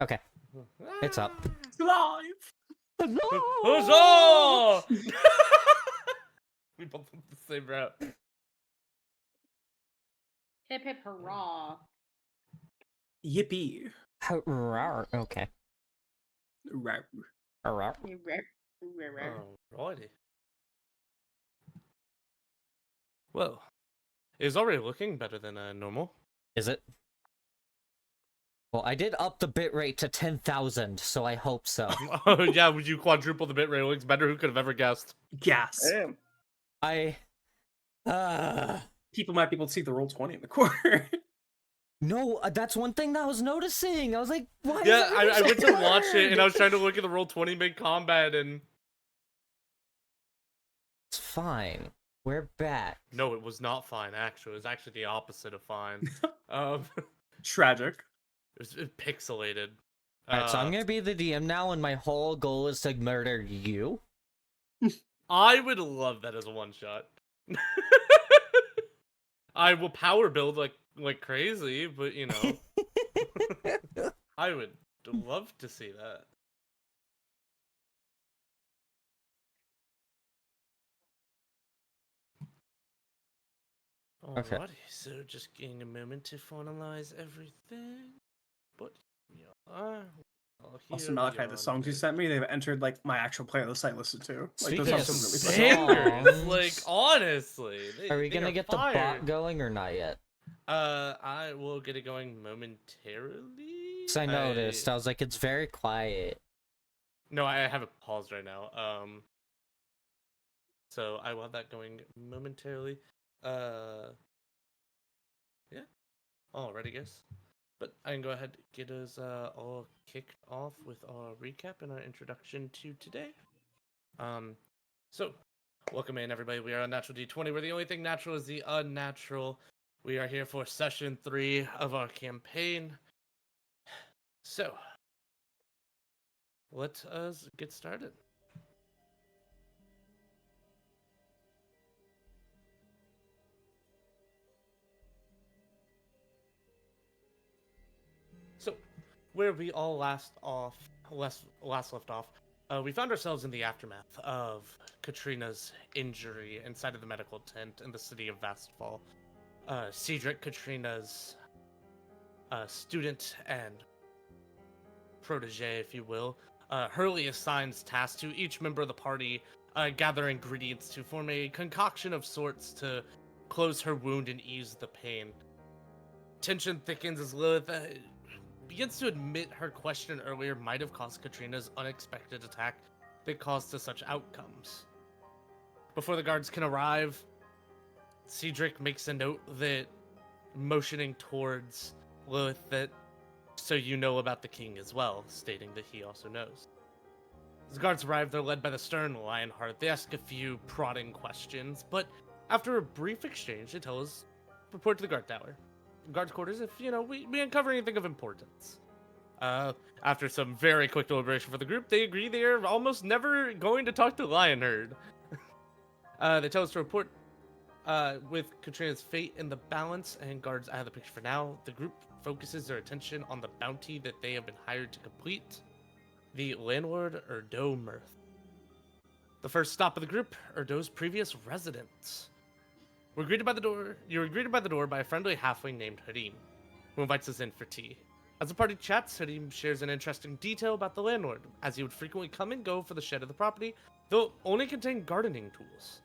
Okay, it's up. It's live! Huzzah! We both went the same route. Hip hip hurrah. Yippee. Okay. Rawr. Alrighty. Well, it's already looking better than normal. Is it? Well, I did up the bitrate to 10,000, so I hope so. Oh yeah, would you quadruple the bitrate? It looks better. Who could have ever guessed? Gas. Damn. People might be able to see the roll 20 in the corner. No, that's one thing that I was noticing. I was like, why? Yeah, I went to watch it and I was trying to look at the roll 20 mid combat and It's fine. We're back. no, it was not fine. Actually, it was actually the opposite of fine. Tragic. It was pixelated. Alright, so I'm gonna be the DM now, and my whole goal is to murder you. I would love that as a one shot. I will power build like crazy, but you know, I would love to see that. Okay. Alrighty, so just getting a moment to finalize everything. But yeah, Also, Malachi, the songs you sent me, they've entered like my actual playlist I listen to. Like those Speaking songs of are really fun. bangers. Like honestly, Are we gonna get fire. the bot going or not yet? I will get it going momentarily. Because I noticed, I was like, it's very quiet. No, I have it paused right now. So I will have that going momentarily. Yeah. Alrighty, guys. But I can go ahead and get us all kicked off with our recap and our introduction to today. So welcome in everybody. We are on Natural D20, where the only thing natural is the unnatural. We are here for session 3 of our campaign. So let us get started. So, where we all last left off, we found ourselves in the aftermath of Katrina's injury inside of the medical tent in the city of Vastfall. Cedric, Katrina's student and protege, if you will, Hurley assigns tasks to each member of the party, gather ingredients to form a concoction of sorts to close her wound and ease the pain. Tension thickens as Lilith begins to admit her question earlier might have caused Katrina's unexpected attack that caused to such outcomes. Before the guards can arrive, Cedric makes a note that motioning towards Lilith that so you know about the king as well, stating that he also knows. As the guards arrive, they're led by the stern Lionheart. They ask a few prodding questions, but after a brief exchange, they tell us, report to the guard tower. Guards quarters if, we uncover anything of importance. After some very quick deliberation for the group, they agree they are almost never going to talk to Lionheart. They tell us to report with Katrina's fate in the balance, and guards out of the picture for now. The group focuses their attention on the bounty that they have been hired to complete, the landlord Erdo Mirth. The first stop of the group, Erdo's previous residence. You're greeted by the door by a friendly halfling named Hadim, who invites us in for tea. As the party chats, Hadim shares an interesting detail about the landlord, as he would frequently come and go for the shed of the property, though only contain gardening tools.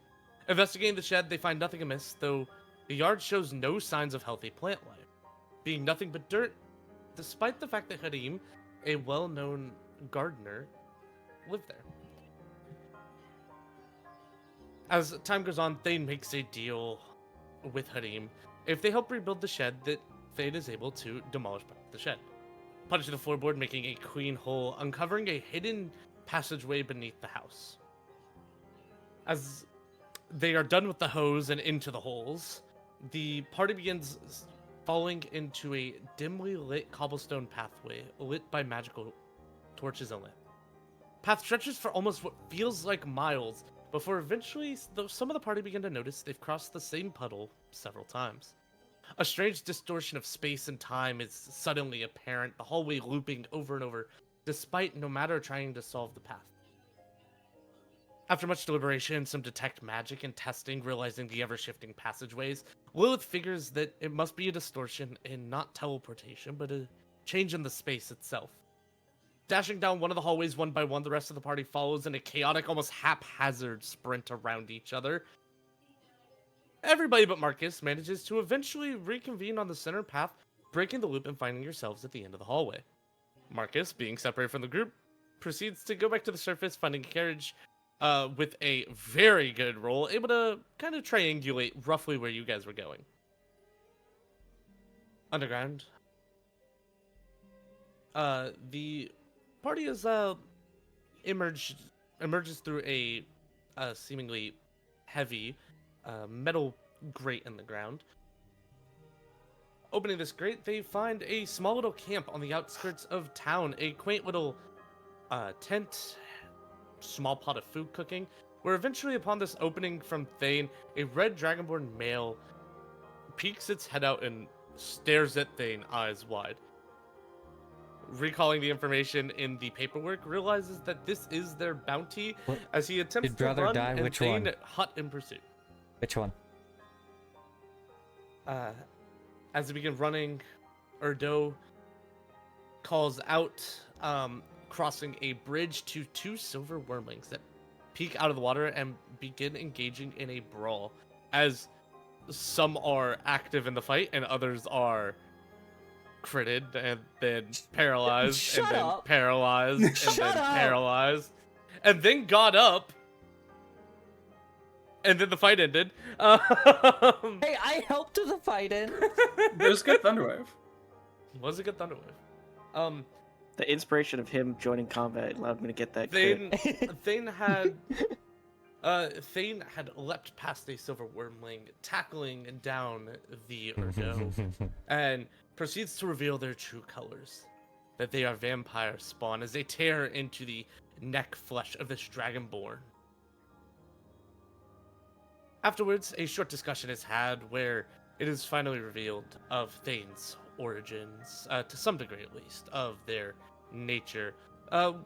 Investigating the shed, they find nothing amiss, though the yard shows no signs of healthy plant life, being nothing but dirt, despite the fact that Hadim, a well-known gardener, lived there. As time goes on, Thane makes a deal with Hadim. If they help rebuild the shed, that Thane is able to demolish the shed. Punching the floorboard, making a clean hole, uncovering a hidden passageway beneath the house. As they are done with the hose and into the holes, the party begins falling into a dimly lit cobblestone pathway, lit by magical torches and lamp. Path stretches for almost what feels like miles, before eventually some of the party begin to notice they've crossed the same puddle several times. A strange distortion of space and time is suddenly apparent, the hallway looping over and over, despite no matter trying to solve the path. After much deliberation, some detect magic and testing, realizing the ever-shifting passageways, Lilith figures that it must be a distortion and not teleportation, but a change in the space itself. Dashing down one of the hallways one by one, the rest of the party follows in a chaotic, almost haphazard sprint around each other. Everybody but Marcus manages to eventually reconvene on the center path, breaking the loop and finding yourselves at the end of the hallway. Marcus, being separated from the group, proceeds to go back to the surface, finding a carriage with a very good roll, able to kind of triangulate roughly where you guys were going. Underground. The party is emerges through a seemingly heavy metal grate in the ground. Opening this grate, they find a small little camp on the outskirts of town, a quaint little tent, small pot of food cooking, where eventually upon this opening from Thane, a red dragonborn male peeks its head out and stares at Thane eyes wide. Recalling the information in the paperwork, realizes that this is their bounty What? as he attempts Did to brother run die? and Which Thane one? hut in pursuit. Which one? As they begin running, Erdo calls out, crossing a bridge to two silver wormlings that peek out of the water and begin engaging in a brawl. As some are active in the fight and others are critted and then paralyzed Shut and then up. paralyzed and Shut then up. paralyzed and then got up and then the fight ended. Hey, I helped the fight in. There's good Thunderwave. Was a good Thunderwave. The inspiration of him joining combat allowed me to get that crit. Thane had leapt past a silver wormling, tackling down the Erdo, and proceeds to reveal their true colors. That they are vampire spawn as they tear into the neck flesh of this dragonborn. Afterwards, a short discussion is had where it is finally revealed of Thane's origins, to some degree at least, of their nature,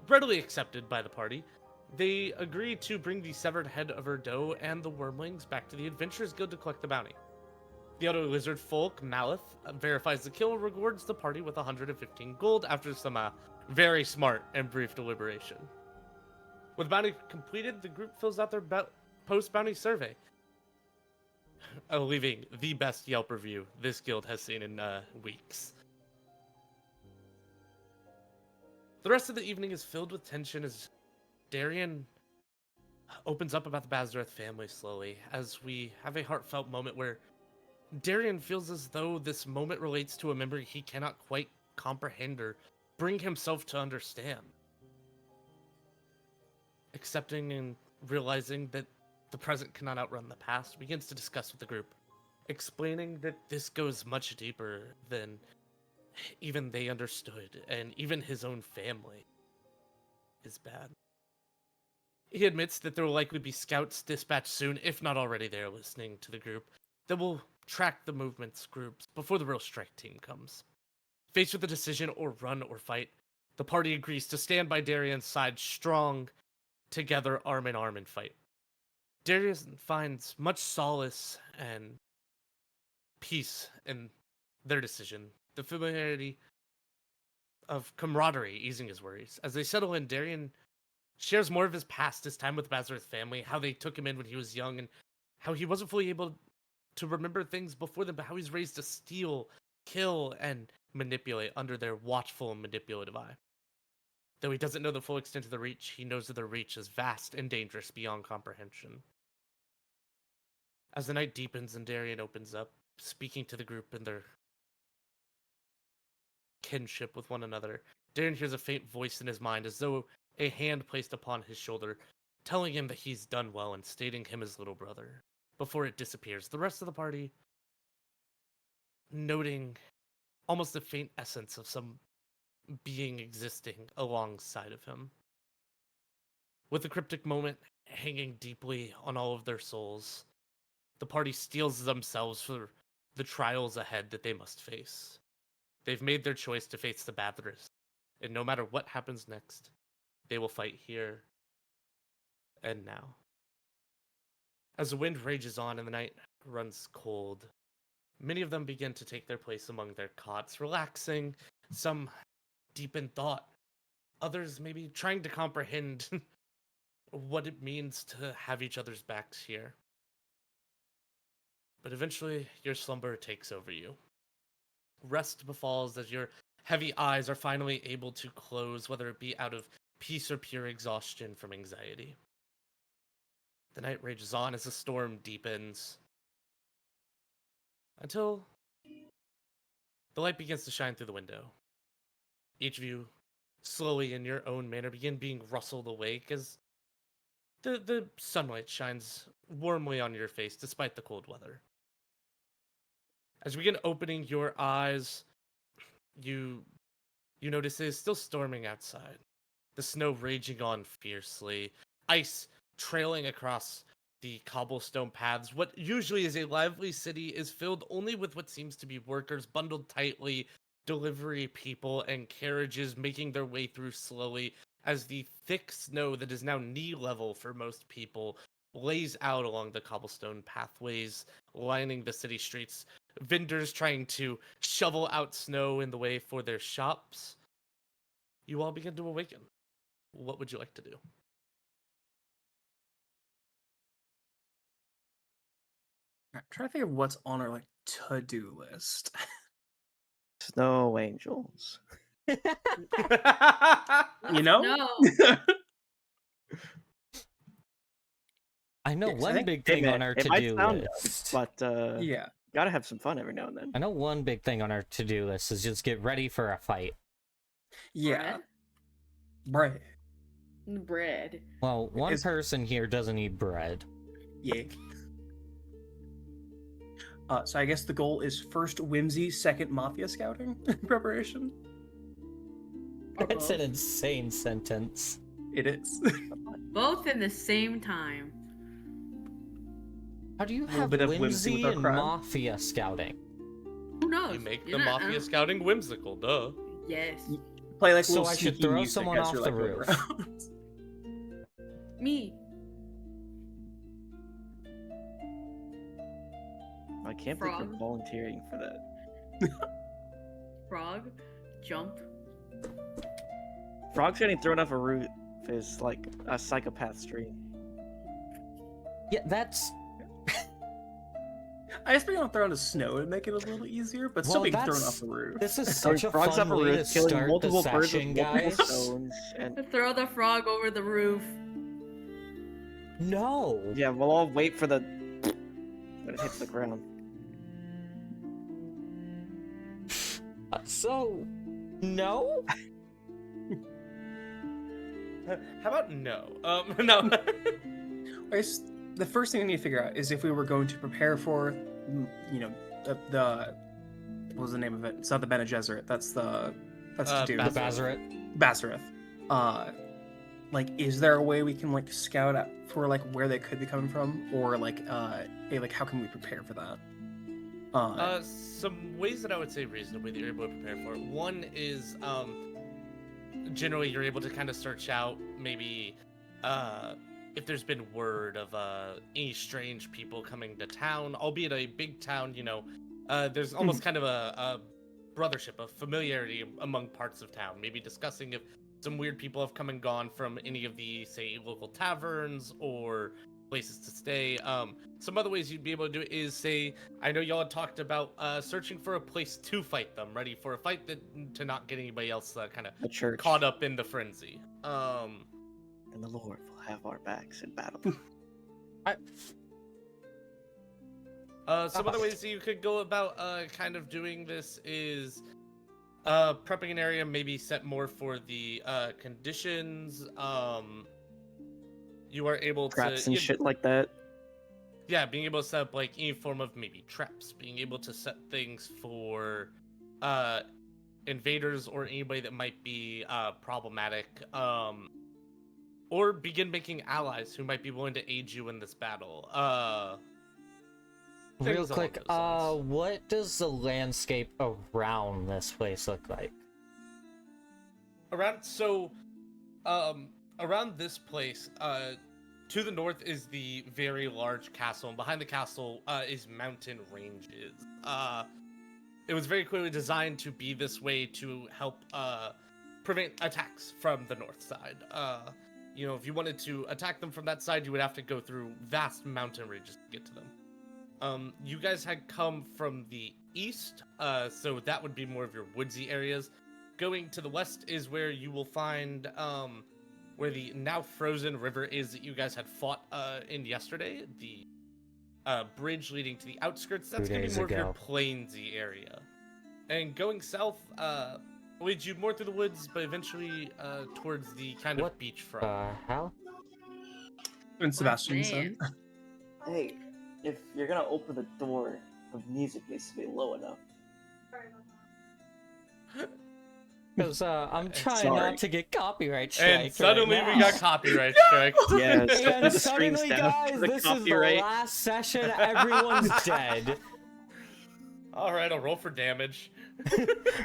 readily accepted by the party. They agree to bring the severed head of Erdo and the wormlings back to the Adventurers Guild to collect the bounty. The other lizard folk, Malith, verifies the kill and rewards the party with 115 gold after some very smart and brief deliberation. With bounty completed, the group fills out their post-bounty survey, leaving the best Yelp review this guild has seen in weeks. The rest of the evening is filled with tension as Darian opens up about the Bazerith family slowly, as we have a heartfelt moment where Darian feels as though this moment relates to a memory he cannot quite comprehend or bring himself to understand. Accepting and realizing that the present cannot outrun the past, begins to discuss with the group, explaining that this goes much deeper than even they understood, and even his own family is bad. He admits that there will likely be scouts dispatched soon, if not already there, listening to the group, that will track the movement's groups before the real strike team comes. Faced with a decision or run or fight, the party agrees to stand by Darian's side strong, together arm in arm and fight. Darian finds much solace and peace in their decision, the familiarity of camaraderie easing his worries. As they settle in, Darian shares more of his past, his time with the Bazerith family, how they took him in when he was young, and how he wasn't fully able to remember things before them, but how he's raised to steal, kill, and manipulate under their watchful and manipulative eye. Though he doesn't know the full extent of the reach, he knows that the reach is vast and dangerous beyond comprehension. As the night deepens and Darian opens up, speaking to the group in their kinship with one another, Darian hears a faint voice in his mind as though a hand placed upon his shoulder, telling him that he's done well and stating him his little brother. Before it disappears, the rest of the party noting almost a faint essence of some being existing alongside of him. With the cryptic moment hanging deeply on all of their souls, the party steels themselves for the trials ahead that they must face. They've made their choice to face the Bazerith, and no matter what happens next, they will fight here and now. As the wind rages on and the night runs cold, many of them begin to take their place among their cots, relaxing, some deep in thought, others maybe trying to comprehend what it means to have each other's backs here. But eventually, your slumber takes over you. Rest befalls as your heavy eyes are finally able to close, whether it be out of peace or pure exhaustion from anxiety. The night rages on as the storm deepens, until the light begins to shine through the window. Each of you, slowly in your own manner, begin being rustled awake as the sunlight shines warmly on your face despite the cold weather. As you begin opening your eyes, you notice it is still storming outside. The snow raging on fiercely, ice trailing across the cobblestone paths. What usually is a lively city is filled only with what seems to be workers bundled tightly, delivery people, and carriages making their way through slowly as the thick snow that is now knee level for most people lays out along the cobblestone pathways lining the city streets. Vendors trying to shovel out snow in the way for their shops. You all begin to awaken. What would you like to do? I'm trying to think of what's on our like to-do list. Snow angels. You know? No. I know Yes, I one think- big Hey, thing man, on our it might to-do sound list. dumb, but Yeah. gotta have some fun every now and then. I know one big thing on our to-do list is just get ready for a fight. Yeah. Right. Bread. Well, one Is- person here doesn't eat bread. Yeah. So I guess the goal is first whimsy, second mafia scouting preparation. That's an insane sentence. It is. Both in the same time. How do you Little have bit of whimsy whimsy with our and crime. mafia scouting? Who knows? You make You the know, mafia scouting whimsical, duh. Yes. Play like So little I should sneaky throw music someone as off you're, the like, going roof. around. Me. I can't think Frog. of volunteering for that. Frog. Jump. Frog's getting thrown off a roof is like a psychopath dream. Yeah, that's... I just being on thrown to snow would make it a little easier, but still Well, being thrown that's- off the roof. This is Throwing such a frogs fun off a way to roof, killing start the multiple birds with session, multiple guys. stones, and Throw the frog over the roof. No! yeah, we'll all wait for the when it hits the ground. So... No? How about no? No. I guess the first thing we need to figure out is if we were going to prepare for, the what was the name of it? It's not the Bene Gesserit. That's to do. The Bazerith. Bazerith. Bazerith. Like, is there a way we can like scout out for like where they could be coming from, or like, hey, like how can we prepare for that? Some ways that I would say reasonably that you're able to prepare for it. One is, generally you're able to kind of search out maybe, if there's been word of any strange people coming to town, albeit a big town, there's almost kind of a brothership, a familiarity among parts of town. Maybe discussing if some weird people have come and gone from any of the, say, local taverns or places to stay. Some other ways you'd be able to do it is, say, I know y'all had talked about searching for a place to fight them, ready for a fight to not get anybody else kind of The church caught up in the frenzy. and the Lord will have our backs in battle. Some other ways that you could go about kind of doing this is prepping an area, maybe set more for the conditions. You are able Traps to and shit like that. Yeah, being able to set up like any form of maybe traps, being able to set things for invaders or anybody that might be problematic, or begin making allies who might be willing to aid you in this battle. Real Things along quick, those lines. what does the landscape around this place look like? Around this place, to the north is the very large castle, and behind the castle is mountain ranges. It was very clearly designed to be this way to help prevent attacks from the north side. If you wanted to attack them from that side, you would have to go through vast mountain ranges to get to them. You guys had come from the east, so that would be more of your woodsy areas. Going to the west is where you will find where the now frozen river is that you guys had fought in yesterday. The bridge leading to the outskirts, that's going to be more of your plainsy area. And going south leads you more through the woods, but eventually towards the kind of beachfront. Hell? And Sebastian man. said, Hey, if you're gonna open the door, the music needs to be low enough. Because I'm trying Sorry. not to get copyright strike. And suddenly right we now. got copyright strike. Yeah, And suddenly, guys, this is the last session. Everyone's dead. All right, I'll roll for damage.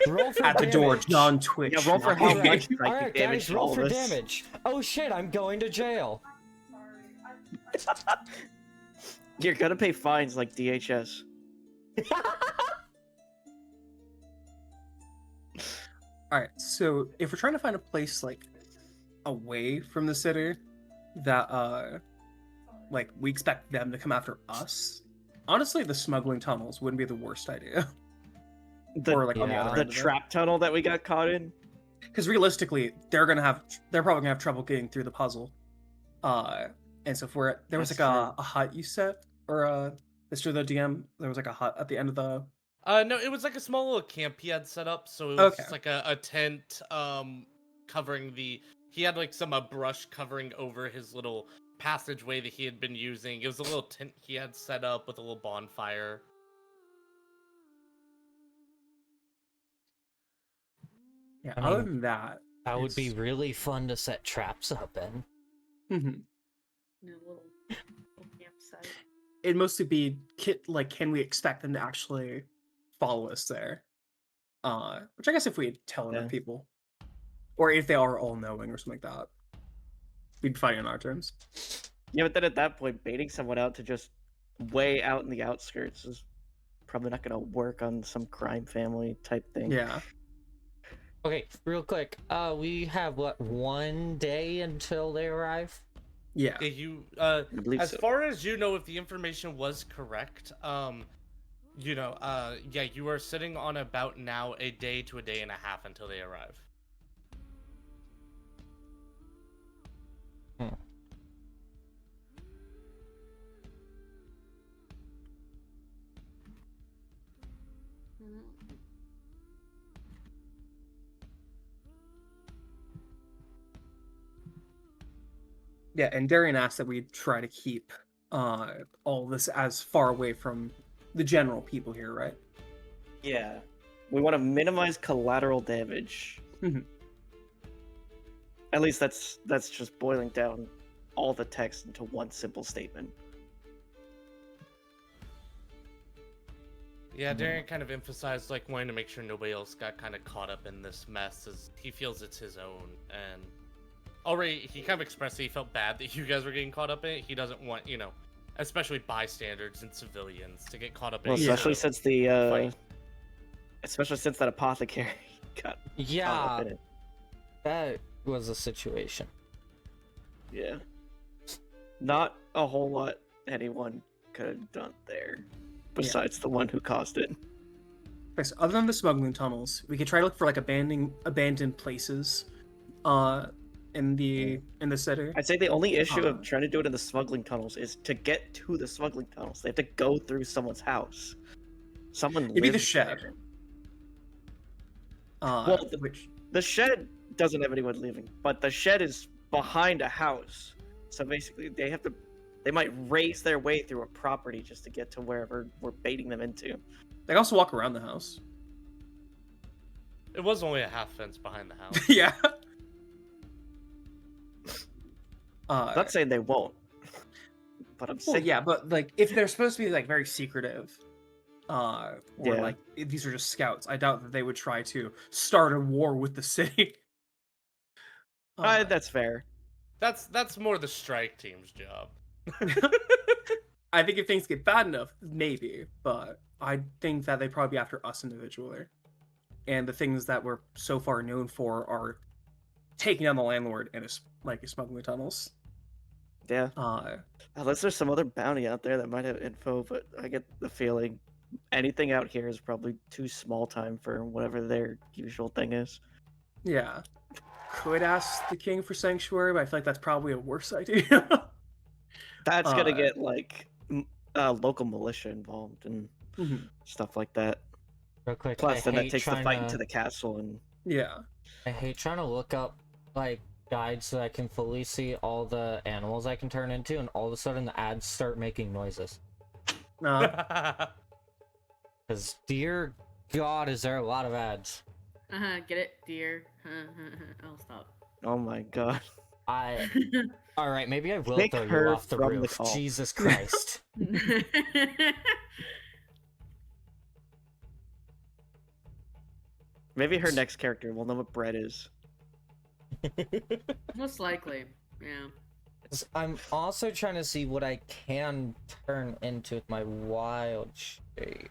Roll for at the damage. door, John Twitch. Yeah, roll for knocking how on the much door. psychic Alright, damage guys, to roll all for of us. damage. Oh shit, I'm going to jail. You're gonna pay fines like DHS. All right, so if we're trying to find a place like away from the city that like we expect them to come after us, honestly, the smuggling tunnels wouldn't be the worst idea. Or like on the other The end of it. trap tunnel that we got caught in. Because realistically, they're probably gonna have trouble getting through the puzzle. And so if there was That's like a hut you set, or Mr. the DM, there was like a hut at the end of the. No, it was like a small little camp he had set up, so it was just like a tent covering the. He had like some brush covering over his little passageway that he had been using. It was a little tent he had set up with a little bonfire. Yeah. I Other mean, than that, That would be it's- really fun to set traps up in. mhm. In a little campsite. It'd mostly be like, can we expect them to actually follow us there? Which I guess if we tell enough Yeah. people, or if they are all knowing or something like that, we'd be fighting on our terms. Yeah, but then at that point, baiting someone out to just way out in the outskirts is probably not gonna work on some crime family type thing. Yeah. Okay, real quick. We have what, 1 day until they arrive? Yeah. You I believe as so. far as you know, if the information was correct, you are sitting on about now a day to a day and a half until they arrive. Mhm. Yeah, and Darian asked that we try to keep all this as far away from the general people here, right? Yeah. We want to minimize collateral damage. Mhm. At least that's just boiling down all the text into one simple statement. Yeah, Darian kind of emphasized like wanting to make sure nobody else got kind of caught up in this mess, as he feels it's his own. And already he kind of expressed that he felt bad that you guys were getting caught up in it. He doesn't want, especially bystanders and civilians to get caught up in Well, it. especially So, since the fight. especially since that apothecary got caught Yeah, up in it. that was a situation. Yeah. Not a whole lot anyone could have done there. Besides the one who caused it. Okay, so other than the smuggling tunnels, we could try to look for like abandoned places in the city. I'd say the only issue of trying to do it in the smuggling tunnels is to get to the smuggling tunnels. They have to go through someone's house. Someone Maybe the lives shed. there. Well, which The shed doesn't have anyone living, but the shed is behind a house. So basically, they might race their way through a property just to get to wherever we're baiting them into. they can also walk around the house. it was only a half fence behind the house. Yeah. I'm not saying they won't. but I'm Well, sick. yeah, but like if they're supposed to be like very secretive, or Yeah. like if these are just scouts, I doubt that they would try to start a war with the city. That's fair. That's more the strike team's job. I think if things get bad enough, maybe, but I think that they'd probably be after us individually. And the things that we're so far known for are taking down the landlord and smuggling tunnels. Yeah. Unless there's some other bounty out there that might have info, but I get the feeling anything out here is probably too small time for whatever their usual thing is. Yeah. Could ask the king for sanctuary, but I feel like that's probably a worse idea. That's gonna Uh, get like local militia involved and Mhm. stuff like that. Real quick, Plus, then that hate takes the trying fight to- into the castle and Yeah. I hate trying to look up like guides so I can fully see all the animals I can turn into, and all of a sudden the ads start making noises. Because dear God, is there a lot of ads? Get it, dear? I'll stop. oh my god. All right, maybe I will Kick throw you her off the from the roof. call. Jesus Christ. Maybe her next character will know what bread is. Most likely, yeah. I'm also trying to see what I can turn into with my wild shape.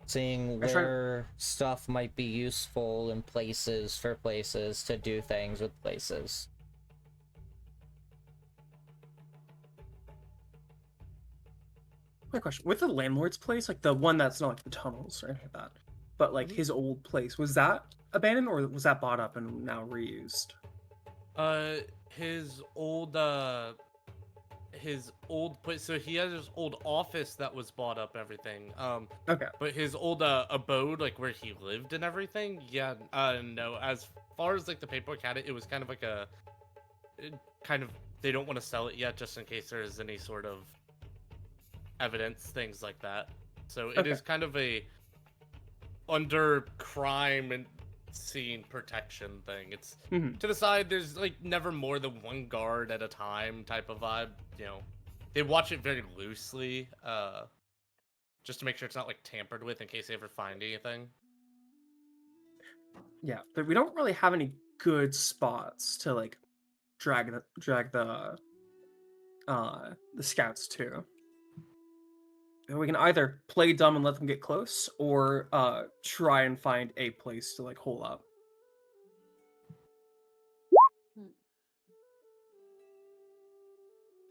Seeing I try- where stuff might be useful in places for places to do things with places. My question: with the landlord's place, like the one that's not like the tunnels or anything like that, but like his old place, was that abandoned or was that bought up and now reused? His old place. So he has his old office that was bought up. Everything. Okay. But his old abode, like where he lived and everything, yeah. No. As far as like the paperwork had it, it was kind of like they don't want to sell it yet, just in case there is any sort of evidence, things like that. So it is Okay. kind of a under crime and scene protection thing. It's Mhm. to the side. There's like never more than one guard at a time type of vibe. They watch it very loosely, just to make sure it's not like tampered with in case they ever find anything. Yeah, but we don't really have any good spots to like drag the scouts to. And we can either play dumb and let them get close, or try and find a place to like hole up.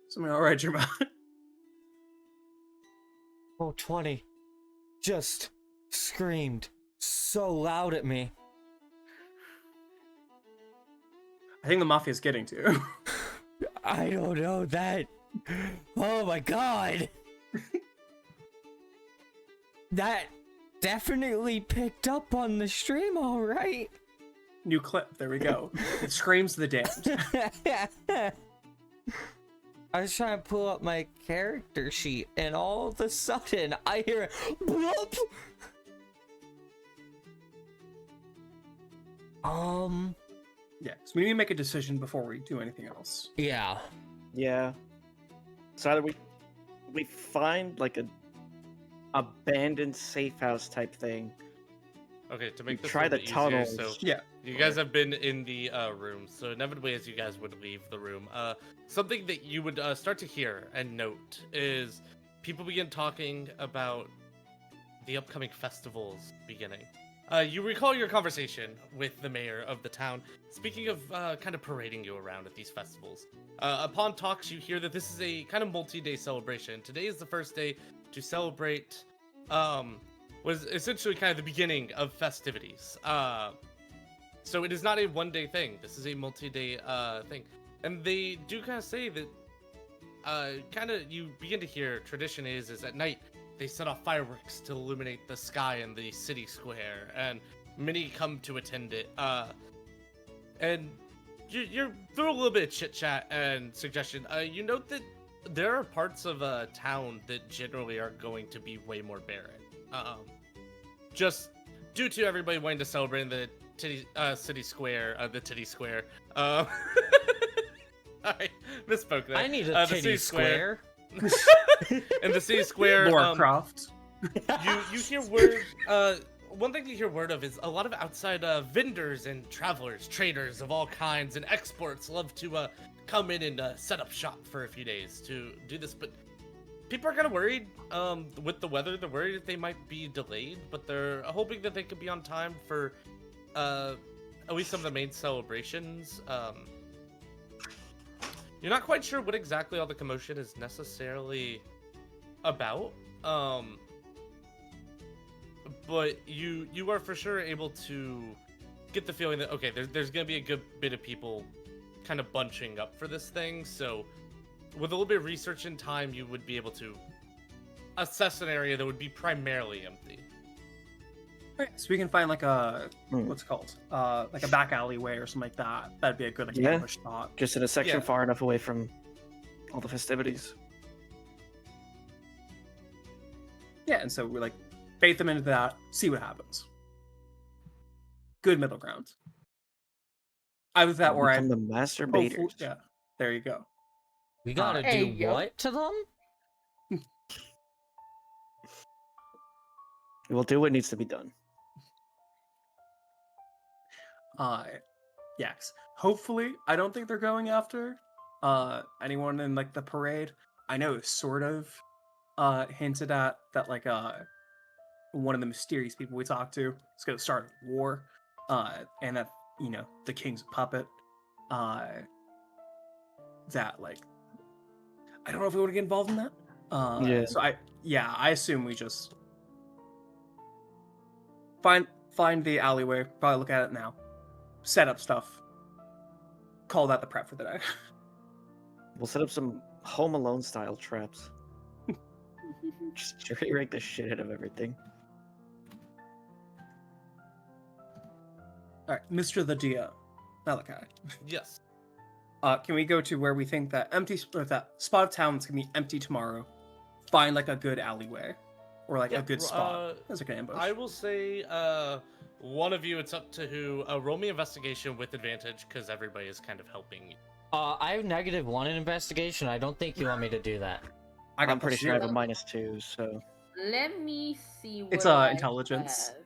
Something all right, Jeremiah? Oh, 20 just screamed so loud at me. I think the mafia's getting to. I don't know that. Oh my God. That definitely picked up on the stream, all right. New clip. There we go. It screams the damned. I was trying to pull up my character sheet, and all of a sudden, I hear bloop. Yeah, so we need to make a decision before we do anything else. Yeah. Yeah. So either we find like a abandoned safe house type thing. Okay, to make this Try a the little bit easier, tunnels. so Yeah. you guys have been in the room, so inevitably as you guys would leave the room, something that you would start to hear and note is people begin talking about the upcoming festivals beginning. You recall your conversation with the mayor of the town, speaking of kind of parading you around at these festivals. Upon talks, you hear that this is a kind of multi-day celebration. Today is the first day to celebrate, was essentially kind of the beginning of festivities. So it is not a one-day thing. This is a multi-day thing. And they do kind of say that, you begin to hear tradition is at night, they set off fireworks to illuminate the sky in the city square, and many come to attend it. And you're through a little bit of chit chat and suggestion. You note that there are parts of town that generally are going to be way more barren. Just due to everybody wanting to celebrate in the city square, the titty square. Misspoke there. I need a The titty city square. In the city square, Laura Croft. you hear word. One thing you hear word of is a lot of outside vendors and travelers, traders of all kinds, and exports love to come in and set up shop for a few days to do this. But people are kind of worried with the weather. They're worried that they might be delayed, but they're hoping that they could be on time for at least some of the main celebrations. You're not quite sure what exactly all the commotion is necessarily about. But you are for sure able to get the feeling that, okay, there's going to be a good bit of people kind of bunching up for this thing. So with a little bit of research and time, you would be able to assess an area that would be primarily empty. Okay, so we can find like a what's it called? Like a back alleyway or something like that. That'd be a good like ambush spot. Just in a section Yeah. far enough away from all the festivities. Yeah, and so we like bait them into that, see what happens. Good middle ground. Either that or I Become the master hopefully- baiters. Yeah, there you go. We gotta Hey, do yo. what to them? We'll do what needs to be done. Yes. Hopefully, I don't think they're going after anyone in like the parade. I know it sort of hinted at that like one of the mysterious people we talked to is going to start a war, and that the king's a puppet. That like I don't know if we want to get involved in that. Yeah. So I assume we just find the alleyway. Probably look at it now. Set up stuff. Call that the prep for the day. We'll set up some Home Alone style traps. Just jury rig the shit out of everything. All right, Mr. the Dia, Malachi. Yes. Can we go to where we think that that spot of town that's gonna be empty tomorrow? Find like a good alleyway, or like Yeah, a good spot. That's like an ambush. I will say, one of you, it's up to who. Roll me investigation with advantage, because everybody is kind of helping you. I have -1 in investigation. I don't think you want me to do that. I got I'm pretty sure I have a +0. -2, so Let me see what It's, I intelligence. have.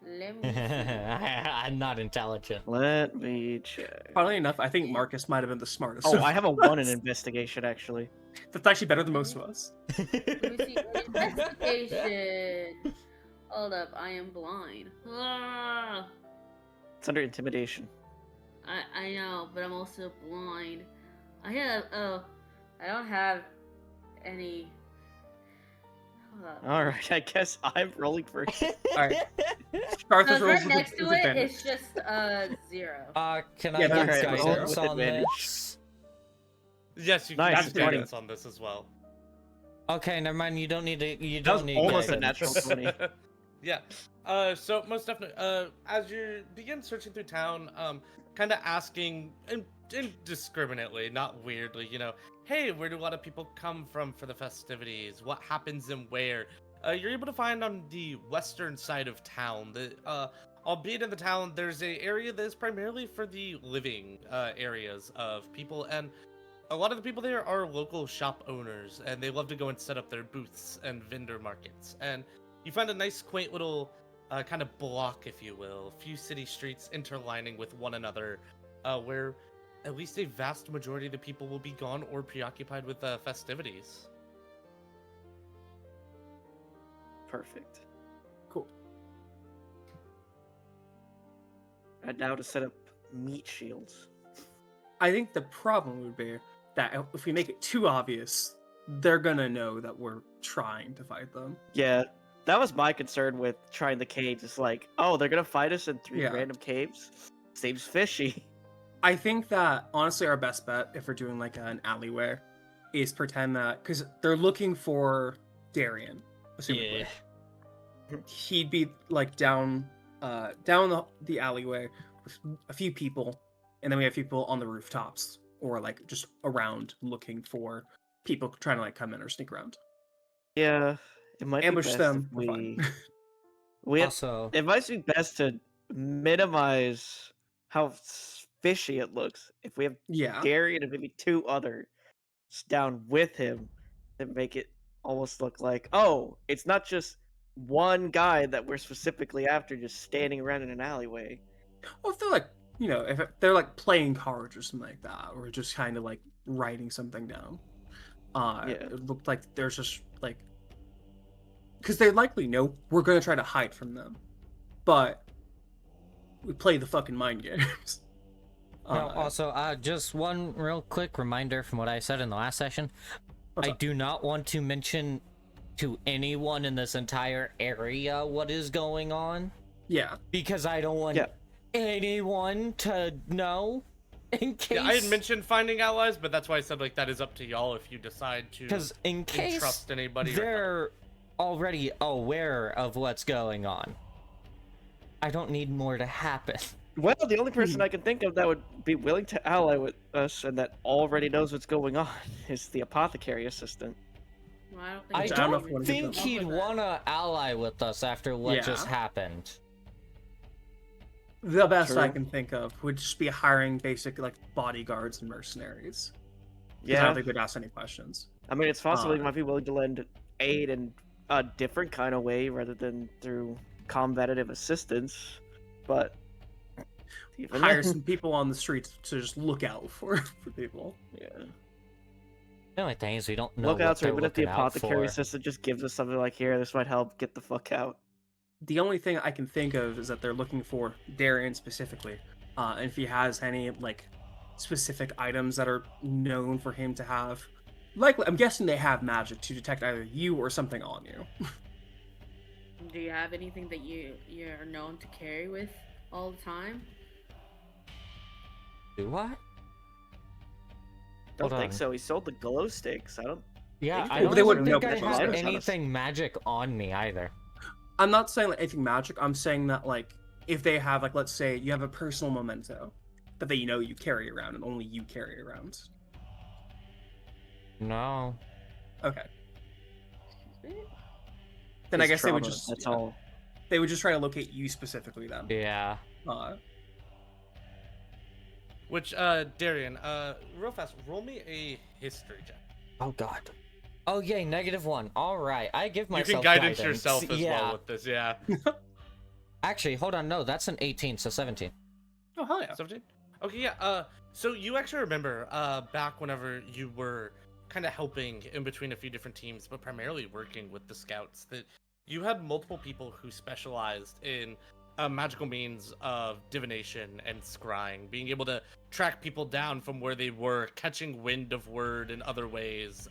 Let me see. I'm not intelligent. let me check. Funnily enough, I think Marcus might have been the smartest. Oh, of I have a 1 in us. investigation actually. That's actually better than most of us. Let me see. Investigation. Hold up, I am blind. Ah, It's under intimidation. I know, but I'm also blind. I don't have any. Hold up. All right, I guess I'm rolling first. All right, Arthur's So rolls right with next to with it, advantage. it's just 0. Can Yeah, I that's get right, roll guidance with on advantage. this? Yes, you Nice, can that's get 20. guidance on this as well. Okay, never mind. You don't need to. You That was don't need almost a guidance. natural 20. Yeah. So most definitely, as you begin searching through town, kind of asking indiscriminately, not weirdly, hey, where do a lot of people come from for the festivities? What happens and where? You're able to find on the western side of town that, albeit in the town, there's a area that is primarily for the living areas of people, and a lot of the people there are local shop owners, and they love to go and set up their booths and vendor markets. And you find a nice, quaint little kind of block, if you will, a few city streets interlining with one another, where at least a vast majority of the people will be gone or preoccupied with festivities. Perfect. Cool. And now to set up meat shields. I think the problem would be that if we make it too obvious, they're gonna know that we're trying to fight them. Yeah, that was my concern with trying the caves. It's like, oh, they're gonna fight us in 3 Yeah. random caves? Seems fishy. I think that honestly our best bet if we're doing like an alleyway is pretend that because they're looking for Darian, assumably. Yeah. He'd be like down the alleyway with a few people, and then we have people on the rooftops or like just around looking for people trying to like come in or sneak around. Yeah, it might Ambush be best them. if We're fine. we Also, it might be best to minimize how fishy it looks if we have Yeah. Darian and maybe 2 others down with him to make it almost look like, oh, it's not just one guy that we're specifically after just standing around in an alleyway. Well, if they're like, if they're like playing cards or something like that, or just kind of like writing something down, Yeah. it looked like there's just like, because they likely know we're gonna try to hide from them, but we play the fucking mind games. No, also, just one real quick reminder from what I said in the last session. What's I up? do not want to mention to anyone in this entire area what is going on, Yeah. because I don't want Yeah. anyone to know in case. Yeah, I had mentioned finding allies, but that's why I said like that is up to y'all if you decide to Because in case entrust anybody. Or they're already aware of what's going on, I don't need more to happen. Well, the only person I can think of that would be willing to ally with us and that already knows what's going on is the apothecary assistant. Well, I don't think, I I don't know if don't we wanna give think them- he'd want to ally with us after what just Yeah. happened. The best I True. can think of would just be hiring basic like bodyguards and mercenaries. 'Cause I Yeah, don't think we'd ask any questions. I mean, it's possible he Uh, might be willing to lend aid in a different kind of way rather than through combative assistance, but even Hire then- some people on the streets to just look out for people. yeah. The only thing is we don't know Look what out, so they're even if the looking out apothecary for. assistant just gives us something like, here, this might help, get the fuck out. The only thing I can think of is that they're looking for Darian specifically, and if he has any like specific items that are known for him to have. Likely, I'm guessing they have magic to detect either you or something on you. do you have anything that you're known to carry with all the time? Do I? Don't Hold think on. so. He sold the glow sticks. I don't. Yeah, Think I they- don't they even wouldn't know think I if it's have honest. anything magic on me either. I'm not saying like anything magic. I'm saying that like if they have like let's say you have a personal memento that they you carry around and only you carry around. No. Okay. Then I His guess they would trauma, just That's yeah, all. they would just try to locate you specifically then. Yeah. Which, Darian, real fast, roll me a history check. Oh god. Oh yay, -1. All right, I give You myself can guidance guidance. yourself as Yeah. well with this, yeah. Actually, hold on. No, that's an 18, so 17. Oh hell yeah. 17? Okay, yeah, so you actually remember, back whenever you were kind of helping in between a few different teams, but primarily working with the scouts, that you had multiple people who specialized in magical means of divination and scrying, being able to track people down from where they were, catching wind of word in other ways.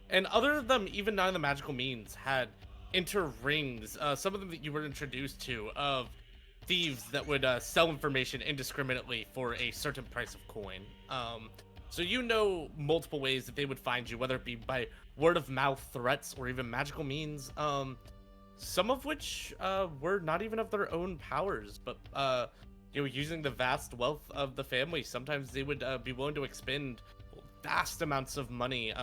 And other of them, even none of the magical means, had inter-rings, some of them that you were introduced to, of thieves that would sell information indiscriminately for a certain price of coin. So you know multiple ways that they would find you, whether it be by word of mouth threats or even magical means. Some of which were not even of their own powers, but using the vast wealth of the family. Sometimes they would be willing to expend vast amounts of money.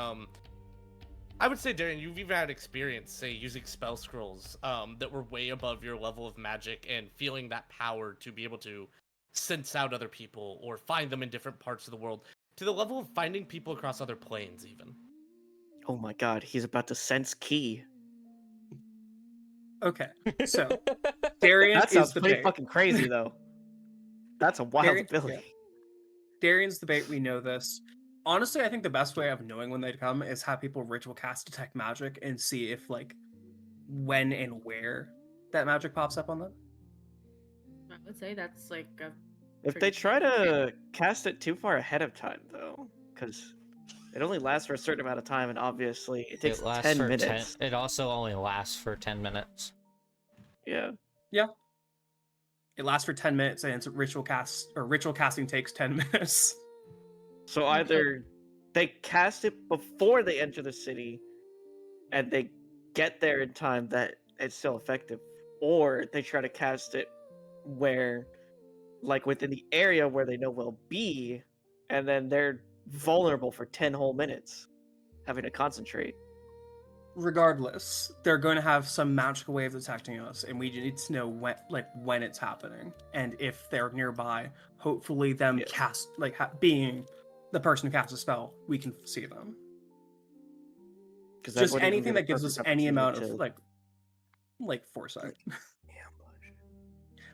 I would say, Darian, you've even had experience, say, using spell scrolls that were way above your level of magic and feeling that power to be able to sense out other people or find them in different parts of the world, to the level of finding people across other planes, even. Oh my god, he's about to sense key. Okay. So Darian That sounds is the pretty bait. fucking crazy, though. That's a wild Darian- ability. yeah. Darian's the bait, we know this. Honestly, I think the best way of knowing when they'd come is have people ritual cast detect magic and see if like when and where that magic pops up on them. I would say that's like a If they pretty try good. to cast it too far ahead of time, though, because it only lasts for a certain amount of time, and obviously it takes It lasts 10 for minutes. 10. It also only lasts for 10 minutes. Yeah. It lasts for 10 minutes and it's ritual casting takes 10 minutes. So either they cast it before they enter the city, and they get there in time that it's still effective, or they try to cast it where, like, within the area where they know will be, and then they're vulnerable for 10 whole minutes, having to concentrate. regardless, they're going to have some magical way of detecting us, and we need to know when it's happening, and if they're nearby. Hopefully, them Yes. cast being the person who casts a spell, we can see them. Because Just anything that gives us any amount of like foresight.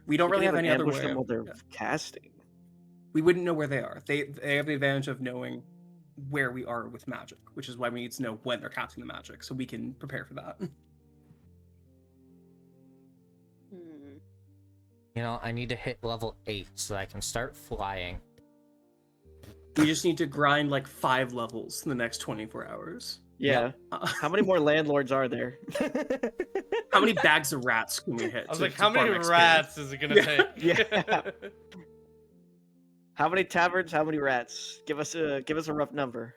We don't really have any other way. them while Of, they're yeah. casting. We wouldn't know where they are. They have the advantage of knowing where we are with magic, which is why we need to know when they're casting the magic, so we can prepare for that. You know, I need to hit level 8 so I can start flying. We just need to grind like 5 levels in the next 24 hours. Yeah. How many more landlords are there? How many bags of rats can we hit? I was like, how many rats is it gonna take? Yeah. How many taverns? How many rats? Give us a rough number.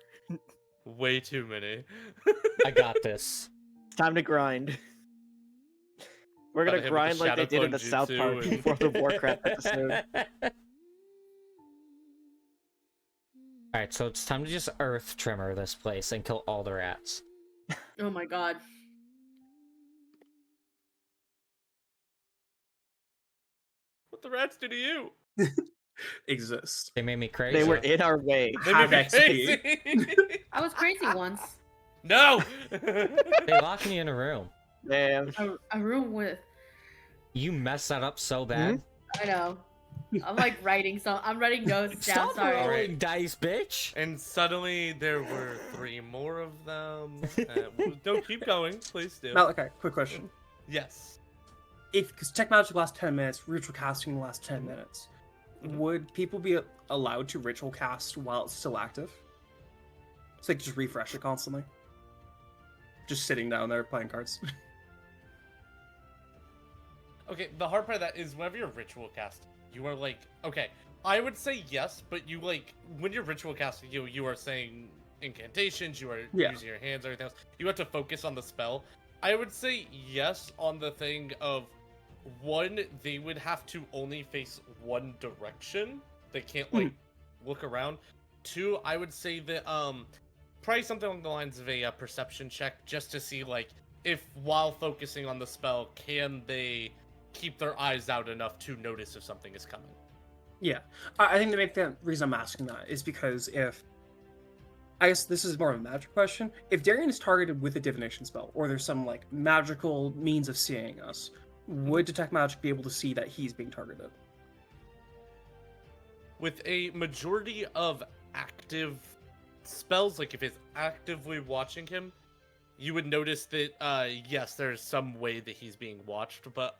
Way too many. I got this. It's time to grind. We're Gotta gonna hit with grind the like they did in the Shadowplone South Park Jutsu and- World of Warcraft episode. Alright, so it's time to just earth trimmer this place and kill all the rats. Oh my god. What the rats do to you? Exist. They made me crazy. They were in our way. They Have made me XP. crazy. I was crazy once. No. They locked me in a room. Damn. A room with. You messed that up so bad. I know. I'm like writing I'm writing notes down. Stop Sorry. rolling dice, bitch! And suddenly there were 3 more of them. Don't keep going, please do. Malachi, quick question. Yes. Because tech magic lasts 10 minutes, ritual casting lasts 10 minutes, would people be allowed to ritual cast while it's still active? It's like just refresh it constantly. Just sitting down there playing cards. Okay, the hard part of that is whenever you're ritual cast, you are like, okay, I would say yes, but you like, when you're ritual casting, you are saying incantations, you are using your hands, everything else. You have to focus on the spell. I would say yes on the thing of, 1, they would have to only face one direction. They can't like look around. 2, I would say that probably something along the lines of a perception check, just to see like if while focusing on the spell, can they keep their eyes out enough to notice if something is coming. Yeah, I think the reason I'm asking that is because I guess this is more of a magic question. If Darian is targeted with a divination spell, or there's some like magical means of seeing us, would detect magic be able to see that he's being targeted? With a majority of active spells, like if it's actively watching him, you would notice that yes, there's some way that he's being watched, but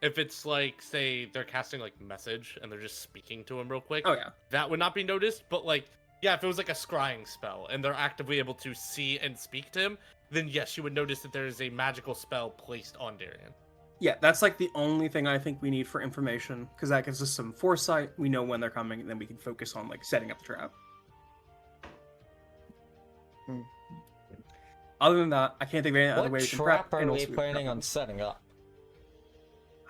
if it's like, say they're casting like message and they're just speaking to him real quick, Oh yeah, that would not be noticed. But like, yeah, if it was like a scrying spell and they're actively able to see and speak to him, then yes, you would notice that there is a magical spell placed on Darian. yeah. That's like the only thing I think we need for information, because that gives us some foresight. We know when they're coming, and then we can focus on like setting up the trap. Other than that, I can't think of any other What way we can trap prep. are And we also planning on setting up?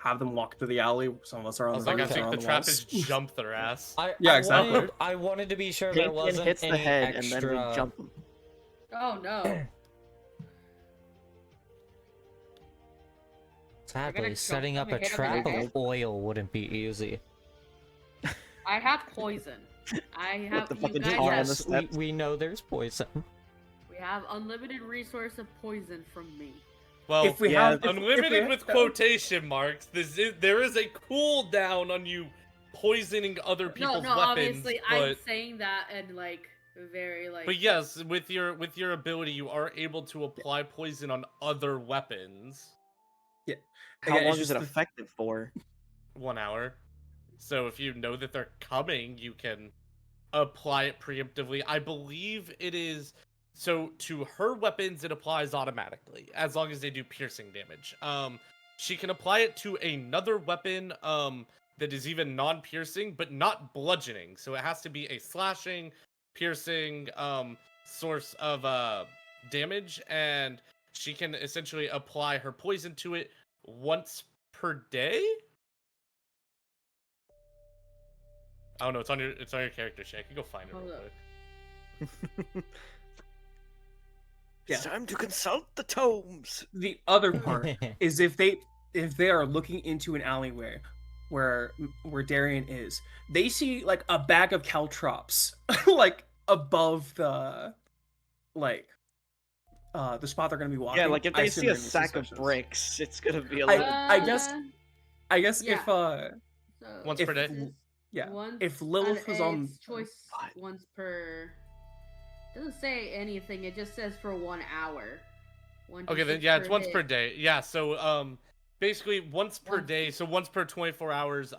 have them walk to the alley. Some of us are I on was the like, I roof, think on the the trap walls. is jump their ass. Yeah, exactly. I wanted to be sure Pink there wasn't hits any the head, extra... and then we jump him. Oh no. Sadly, gonna setting jump up a him and hit him trap in the of oil wouldn't be easy. I have poison. I have the you fucking guys tar on have, the Yes, steps. we know there's poison. we have unlimited resource of poison from me. Well, If we Yeah, have if unlimited we with have- quotation marks. There is a cooldown on you poisoning other people's No, weapons. obviously I'm but, saying that and like very like. but yes, with your ability, you are able to apply poison on other weapons. How Again, it's long is just it effective for? 1 hour. So if you know that they're coming, you can apply it preemptively. I believe it is. So to her weapons, it applies automatically as long as they do piercing damage. She can apply it to another weapon that is even non-piercing, but not bludgeoning. So it has to be a slashing, piercing source of damage, and she can essentially apply her poison to it once per day. I don't know. It's on your character sheet. I can go find it Hold real up. quick. Yeah. It's time to consult the tomes. The other part is if they are looking into an alleyway where Darian is, they see like a bag of caltrops like above the spot they're gonna be walking. Yeah, like if I they assume see a they're gonna be sack of suspicious. bricks, it's gonna be a I- little. I guess yeah. if So Once if per day? it's yeah, once, if Lilith was on it's choice What? once per. Doesn't say anything. It just says for 1 hour. Okay, then 1d6 yeah, it's once hit. per day. Yeah, so basically once per Once- day, so once per 24 hours,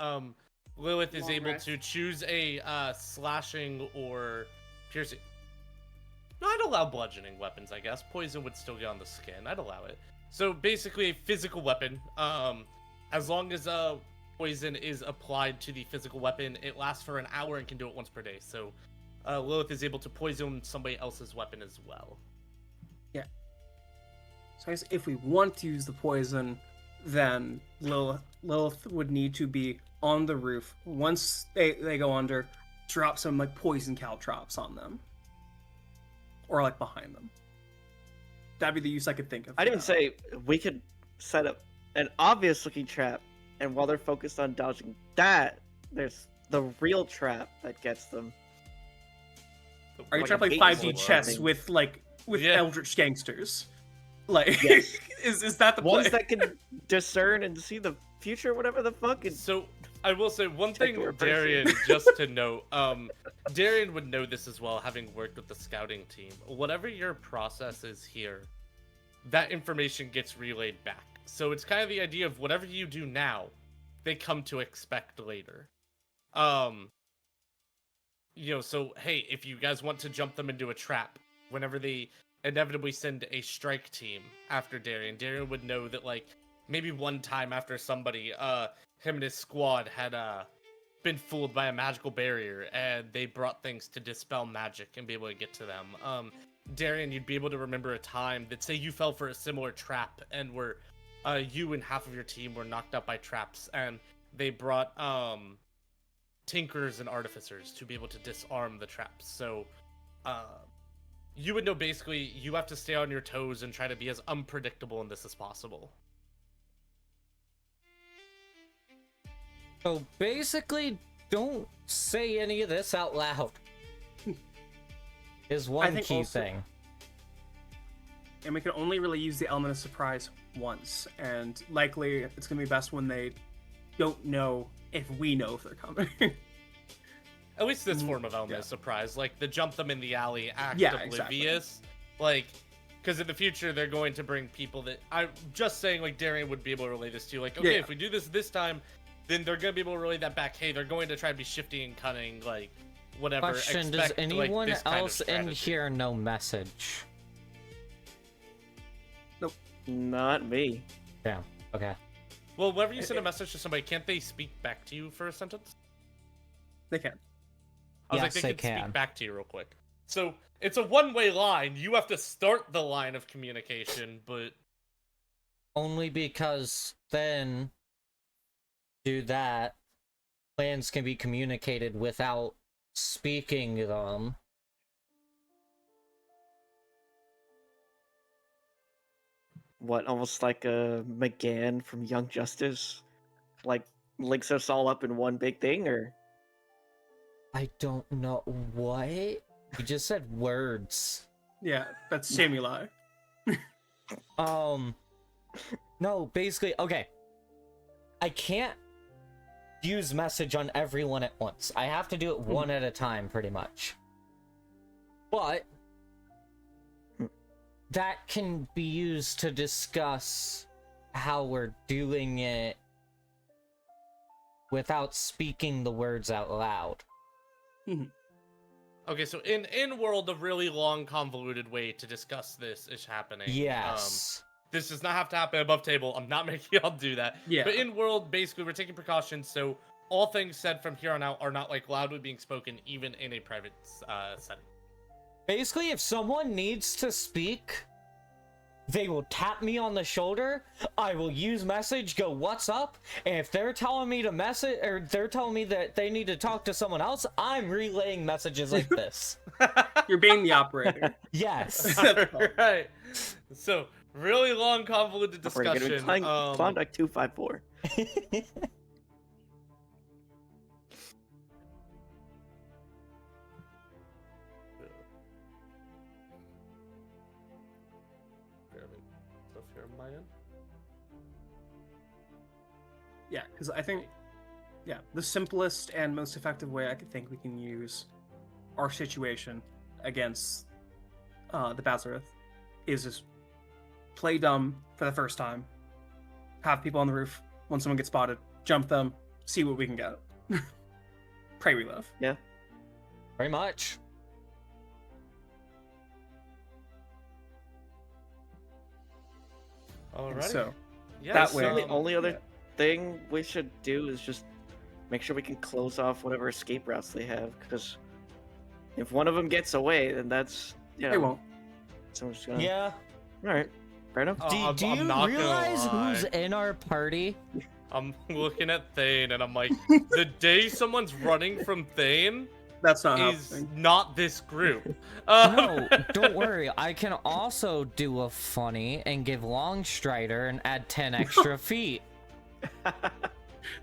Lilith is Long able rest. to choose a slashing or piercing. No, I'd allow bludgeoning weapons, I guess. Poison would still get on the skin. I'd allow it. So basically a physical weapon. As long as poison is applied to the physical weapon, it lasts for an hour and can do it once per day. So Lilith is able to poison somebody else's weapon as well. So I guess if we want to use the poison, then Lilith would need to be on the roof. Once they go under, drop some like poison caltrops on them. Or like behind them. That'd be the use I could think of. I for didn't that. say we could set up an obvious looking trap, and while they're focused on dodging that, there's the real trap that gets them. Are you like trying to a play baseball 5D chess thing. with Yeah. eldritch gangsters? Like Yes. is that the Ones play? that can discern and see the future, whatever the fuck. And So I will say one Check thing, your person. Darian, just to note. Darian would know this as well, having worked with the scouting team. Whatever your process is here, that information gets relayed back. So it's kind of the idea of whatever you do now, they come to expect later. So hey, if you guys want to jump them into a trap, whenever they inevitably send a strike team after Darian would know that like maybe one time after somebody, him and his squad had been fooled by a magical barrier and they brought things to dispel magic and be able to get to them. Darian, you'd be able to remember a time that say you fell for a similar trap and were you and half of your team were knocked out by traps and they brought tinkers and artificers to be able to disarm the traps. So you would know basically you have to stay on your toes and try to be as unpredictable in this as possible. So basically, don't say any of this out loud. Is one think key also- thing. And we can only really use the element of surprise once, and likely it's gonna be best when they don't know if we know if they're coming. At least this form of element of surprise, like the jump them in the alley, act Yeah, exactly. oblivious, like, because in the future they're going to bring people that I'm just saying, like Darian would be able to relay this to you, like, okay, Yeah. if we do this time, then they're gonna be able to relay that back. Hey, they're going to try to be shifty and cunning, like whatever. Question: Expect, does like, anyone this kind of else in strategy. here know message? not me. Yeah. Okay. Well, whenever you send a message to somebody, can't they speak back to you for a sentence? They can. I was Yes, like, they they can can. speak back to you real quick. So it's a one-way line. You have to start the line of communication, but Only because then do that, plans can be communicated without speaking them. What, almost like a McGann from Young Justice? Like, links us all up in one big thing, or? I don't know what. You just said words. Yeah, that's stimuli. No, basically, okay. I can't use message on everyone at once. I have to do it one at a time, pretty much. But that can be used to discuss how we're doing it without speaking the words out loud. okay. So in world, a really long, convoluted way to discuss this is happening. Yes. This does not have to happen above table. I'm not making y'all do that. Yeah. But in world, basically, we're taking precautions. So all things said from here on out are not like loudly being spoken, even in a private setting. Basically, if someone needs to speak, they will tap me on the shoulder. I will use message, go, what's up? And if they're telling me to message, or they're telling me that they need to talk to someone else, I'm relaying messages like this. You're being the operator. Yes. Right. So, really long, convoluted We're gonna be discussion. playing Klondike 254. Stuff here on my end. Yeah, because I think, the simplest and most effective way I could think we can use our situation against the Bazerith is just play dumb for the first time, have people on the roof. When someone gets spotted, jump them, see what we can get. Pray we live. Yeah. Very much. Alrighty. So yeah, that so, way- The only other thing we should do is just make sure we can close off whatever escape routes they have, because if one of them gets away, then that's, they won't. someone's just gonna... Yeah. All right, fair enough. I'm Do you not gonna realize who's lie. in our party? I'm looking at Thane and I'm like, the day someone's running from Thane That's not is happening. not this group. No, don't worry. I can also do a funny and give Longstrider and add 10 extra feet.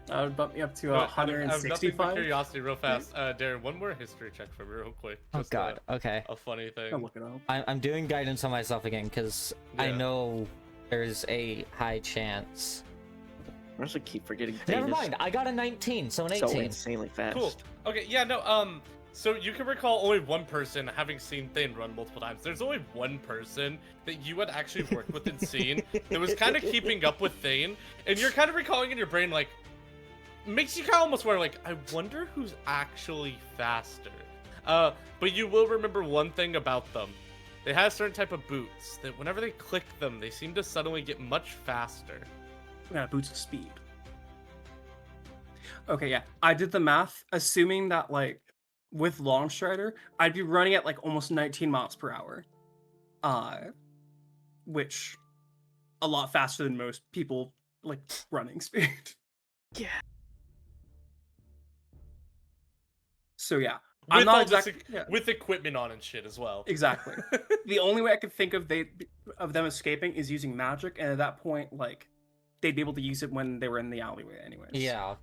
That would bump me up to I have nothing but 165. curiosity real fast. Darren, one more history check for me real quick. Oh Just god, okay. a funny thing. I'll look it up. I'm doing guidance on myself again because I Yeah. know there's a high chance. I also keep forgetting. Never Thane is mind, I got a 19, so an So 18. insanely fast. Cool. Okay, yeah, no, so you can recall only one person having seen Thane run multiple times. There's only one person that you had actually worked with and seen that was kind of keeping up with Thane, and you're kind of recalling in your brain, like, makes you kind of almost wonder, like, I wonder who's actually faster. But you will remember one thing about them. They have a certain type of boots that whenever they click them, they seem to suddenly get much faster. Yeah, boots of speed. Okay, yeah. I did the math, assuming that, like, with Longstrider, I'd be running at, like, almost 19 miles per hour. Which, a lot faster than most people, like, running speed. Yeah. So, yeah. With I'm not all this exactly... with equipment on and shit as well. Exactly. The only way I could think of them escaping is using magic, and at that point, like, they'd be able to use it when they were in the alleyway anyways. Yeah.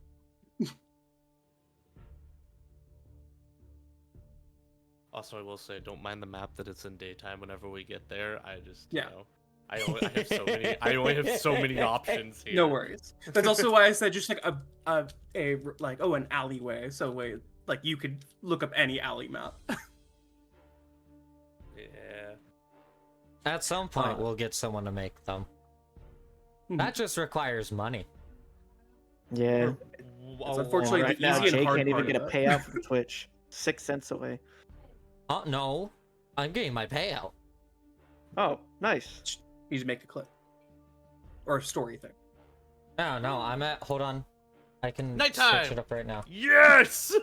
Also, I will say, don't mind the map that it's in daytime whenever we get there. I just, Yeah. you know, I have so many. I only have so many options here. No worries. That's also why I said just like a like, oh, an alleyway. So wait, like you could look up any alley map. Yeah. At some point, we'll get someone to make them. That just requires money. Yeah. It's unfortunately Right the now, easy and Jay hard can't even part get a of it. payout from Twitch. 6 cents away. Oh, no. I'm getting my payout. Oh, nice. You just make a clip or a story thing. No, no, I'm at... Hold on. I can Nighttime! search it up right now. Yes.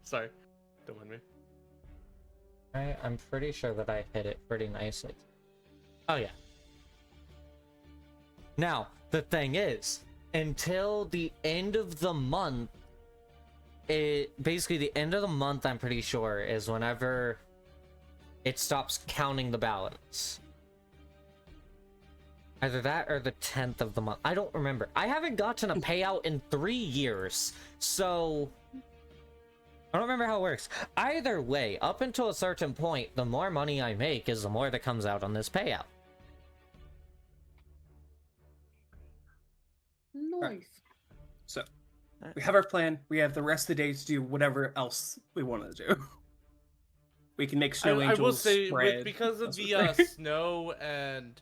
Sorry. Don't mind me. Alright, I'm pretty sure that I hit it pretty nicely. Oh, yeah. Now, the thing is, until the end of the month, basically the end of the month, I'm pretty sure, is whenever it stops counting the balance. Either that or the 10th of the month. I don't remember. I haven't gotten a payout in 3 years, so I don't remember how it works. Either way, up until a certain point, the more money I make is the more that comes out on this payout. Nice. So we have our plan. We have the rest of the day to do whatever else we want to do. We can make snow I angels will say, spread, because of that the sort of thing. snow and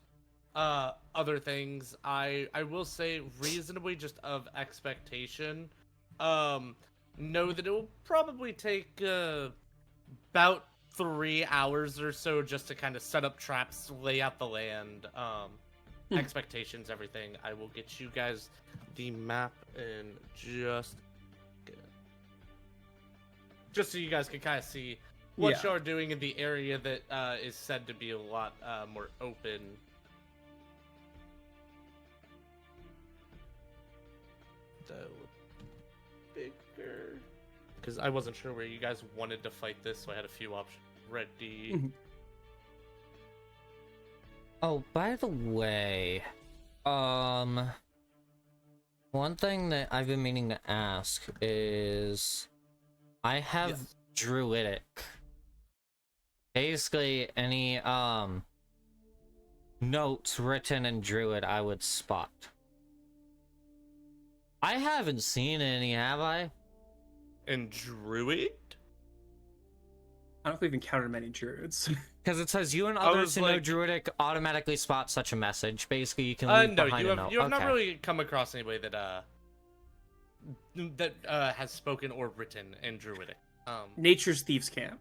other things, I will say reasonably just of expectation. Know that it will probably take about 3 hours or so just to kind of set up traps, lay out the land, expectations, everything. I will get you guys the map in just so you guys can kind of see what Yeah. y'all are doing in the area that is said to be a lot more open bigger. Because I wasn't sure where you guys wanted to fight this, so I had a few options ready. Mhm. Oh, by the way, one thing that I've been meaning to ask is, I have Yes. Druidic. Basically, any, notes written in Druid I would spot. I haven't seen any, have I? And Druid? I don't think we've encountered many druids. Because it says you and I others was who know like- Druidic automatically spot such a message. Basically, you can leave No, behind you a have note. you have not Okay. really come across anybody that has spoken or written in Druidic. Nature's Thieves Camp.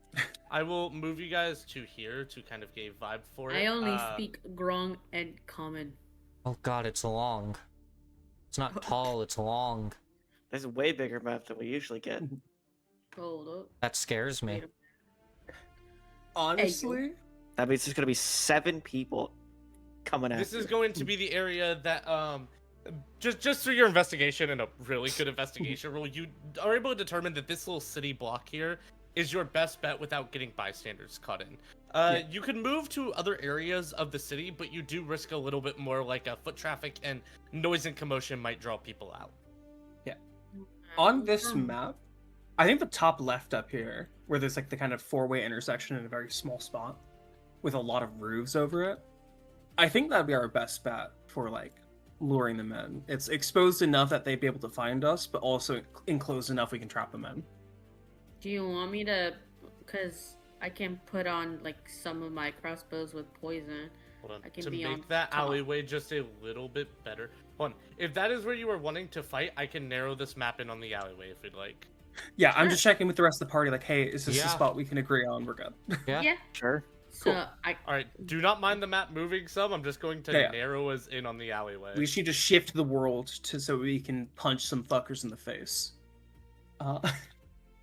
I will move you guys to here to kind of get a vibe for it. I only speak Grong and Common. Oh god, it's long. It's not tall, it's long. There's a way bigger map than we usually get. Hold up. That scares me. Wait a- Honestly, That means there's gonna be 7 people coming at This you. is going to be the area that just through your investigation and a really good investigation roll, you are able to determine that this little city block here is your best bet without getting bystanders caught in. You can move to other areas of the city, but you do risk a little bit more, like foot traffic and noise and commotion might draw people out. on this map, I think the top left up here, where there's like the kind of 4-way intersection in a very small spot with a lot of roofs over it, I think that'd be our best bet for like luring them in. It's exposed enough that they'd be able to find us, but also enclosed enough we can trap them in. Do you want me to? Because I can put on like some of my crossbows with poison. Hold on. I can To be on make that top. alleyway just a little bit better. Hold on. If that is where you are wanting to fight, I can narrow this map in on the alleyway if you'd like. Yeah, I'm Sure. just checking with the rest of the party, like, hey, is this Yeah. a spot we can agree on? We're good. Yeah. Sure. So Cool. All right. Do not mind the map moving some. I'm just going to Yeah. narrow us in on the alleyway. We just need to shift the world to so we can punch some fuckers in the face.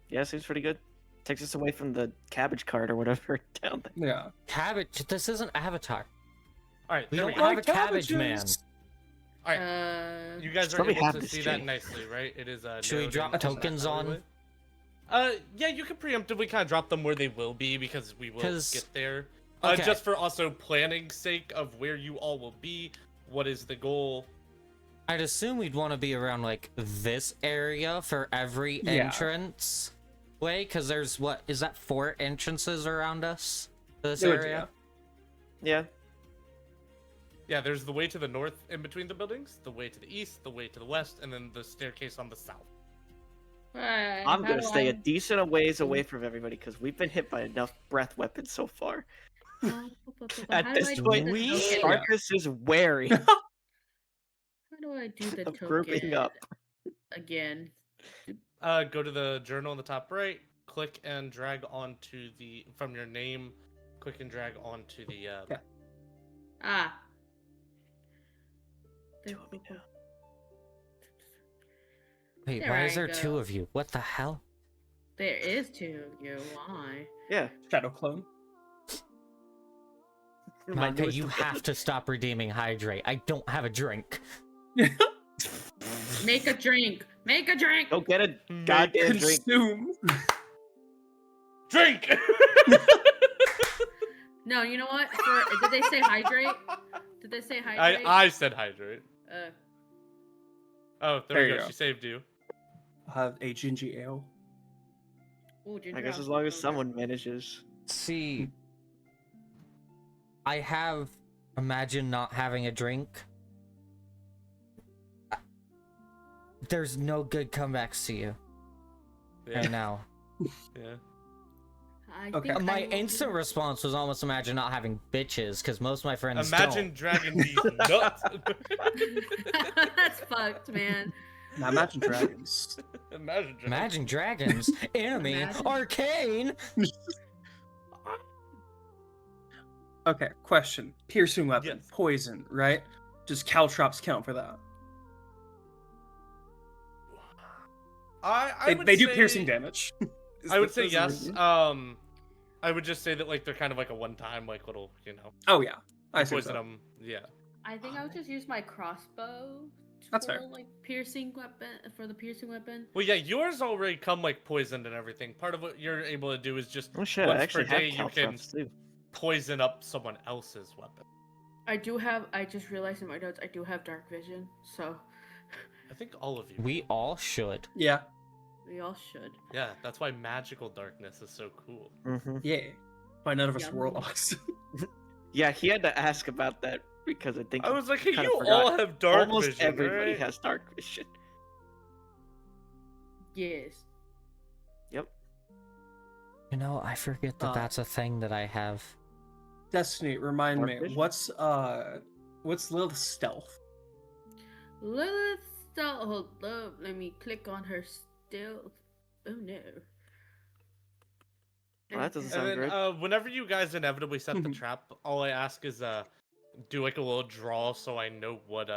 Yeah, seems pretty good. Takes us away from the cabbage cart or whatever down there. Yeah. Cabbage. This isn't Avatar. All right. We There don't we go. have a cabbage man. All right. You guys Should are probably able have to this see that chain. nicely, right? It is. Should we narrowed drop in that tokens on? alleyway. Yeah, you can preemptively kind of drop them where they will be because we will 'Cause- get there. okay. Just for also planning sake of where you all will be, what is the goal? I'd assume we'd want to be around like this area for every Yeah. entrance way, because there's what is that 4 entrances around us? This It would, area. Yeah. Yeah, there's the way to the north in between the buildings, the way to the east, the way to the west, and then the staircase on the south. I'm gonna stay a decent ways away from everybody because we've been hit by enough breath weapons so far. At this point, Marcus is wary How do I do the of grouping token up. again? Go to the journal on the top right, click and drag onto the from your name, click and drag onto the Yeah. Ah. Do it now. Wait, There why I is there go. 2 of you? What the hell? There is 2 of you. Why? Yeah. Shadow clone. My Okay, newest you ability. have to stop redeeming hydrate. I don't have a drink. Make a drink. Make a drink. Go get a goddamn drink. Consume. drink. No, you know what? Did they say hydrate? Did they say hydrate? I said hydrate. Uh, Oh, there There we you go. go. She saved you. I'll have a gingy ale. ooh, ginger I guess ale as long as sounds someone manages. See, I have imagine not having a drink. There's no good comebacks to you right Yeah. now. yeah. good. I Okay. think My I will- instant response was almost imagine not having bitches, because most of my friends Imagine don't. dragging these nuts. That's fucked, man. Now imagine dragons. Imagine dragging. Imagine dragons, enemy, Imagine. arcane. Okay, question. Piercing weapon, Yes. poison, right? Does caltrops count for that? I would They do say- piercing damage. I would say Is yes. the- I would just say that like they're kind of like a one-time like little Oh yeah, I see. poison So. them. Yeah. I think I would just use my crossbow That's fair. Like piercing weapon for the piercing weapon. Well, yeah, yours already come like poisoned and everything. Part of what you're able to do is just Oh shit! I once per actually day have you can caltrops too. poison up someone else's weapon. I do have. I just realized in my notes I do have dark vision, so I think all of you. We all should. Yeah. we all should. Yeah, that's why magical darkness is so cool. Mm-hmm. Yeah. But none of us Yum. were lost. Yeah, he had to ask about that because I think I was like, hey, kinda you forgot. all have dark almost vision, everybody right? has dark vision. Yes. Yep. You know, I forget that that's a thing that I have. Destiny, remind Dark me, vision? what's Lilith's stealth? Lilith stealth. Hold up. Let me click on her stealth. Oh no. Well, that doesn't And sound then, great. whenever you guys inevitably set the Mhm. trap, all I ask is, do like a little draw so I know what,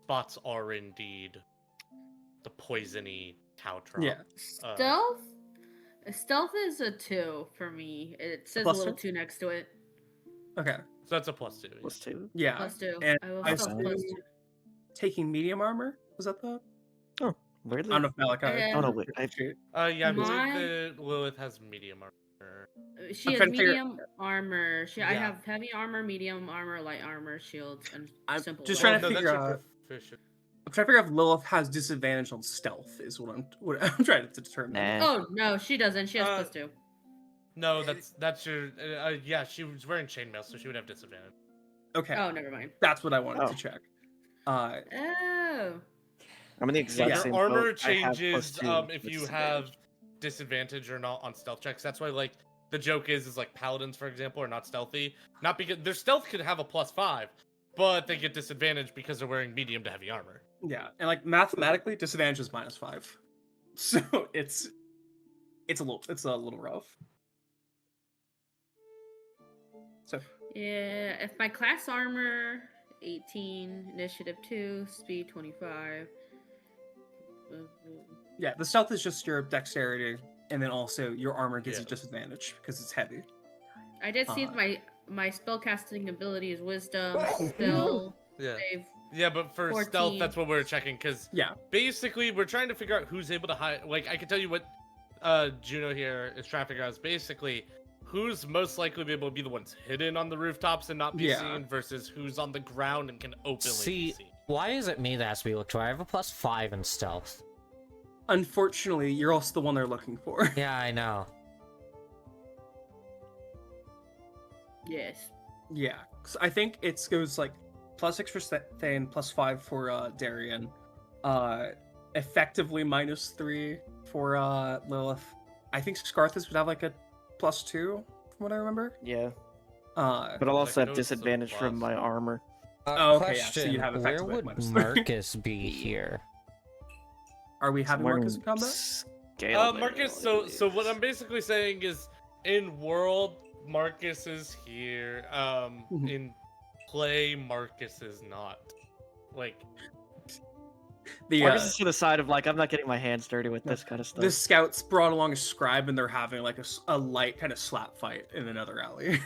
spots are indeed the poisony cow trap. Yeah. Stealth. Stealth is a 2 for me. It says a plus little two? 2 next to it. Okay. So that's a +2. yeah. Plus 2. Yeah. +2. And I will I stealth assume +2. taking medium armor? Was that the? Oh, I weirdly. don't know if Malachi. Yeah. Oh no, wait. Yeah, I believe My- that Lilith has medium armor. She I'm has trying to figure- medium armor. I Yeah. have heavy armor, medium armor, light armor, shields, and I'm simple. just Oh, trying to no, that's figure your out- proficient. I'm trying to figure out if Lilith has disadvantage on stealth. Is what I'm trying to determine. Nah. Oh no, she doesn't. She has +2. No, that's your. Yeah, she was wearing chainmail, so she would have disadvantage. Okay. Oh, never mind. That's what I wanted Oh. to check. Oh. I'm in the Yeah, exact Yeah. same your armor boat. I have changes +2 if with you disadvantage. have disadvantage or not on stealth checks. That's why like the joke is like paladins, for example, are not stealthy. Not because their stealth could have a +5, but they get disadvantage because they're wearing medium to heavy armor. Yeah, and like mathematically, disadvantage is -5, so it's a little rough. So Yeah, if my class armor 18, initiative 2, speed 25. yeah, the stealth is just your dexterity, and then also your armor gives you Yeah. disadvantage because it's heavy. I did see my spellcasting ability is wisdom, spell, Yeah. save. Yeah, but for 14. stealth, that's what we're checking because Yeah, basically we're trying to figure out who's able to hide. Like I can tell you what Juno here is trying to figure out is basically who's most likely to be able to be the ones hidden on the rooftops and not be Yeah. seen versus who's on the ground and can openly be See, seen. why is it me that has to be looked for? I have a +5 in stealth. unfortunately, you're also the one they're looking for. Yeah, I know. Yes. Yeah, so I think it goes like +6 for Thane, +5 for Darian, effectively -3 for Lilith. I think Scarthus would have like a +2 from what I remember. Yeah, Uh, but I'll also Like, have those are disadvantage from plus. my armor. Oh, okay, yeah, so Question, you have where effectively would -3. Marcus be here? are we having Somewhere Marcus in combat? Scale there, Marcus, I so what believe. I'm basically saying is in world Marcus is here. Mhm. In play Marcus is not. Like The Marcus is to the side of like I'm not getting my hands dirty with No. this kind of stuff. the scouts brought along a scribe, and they're having like a light kind of slap fight in another alley.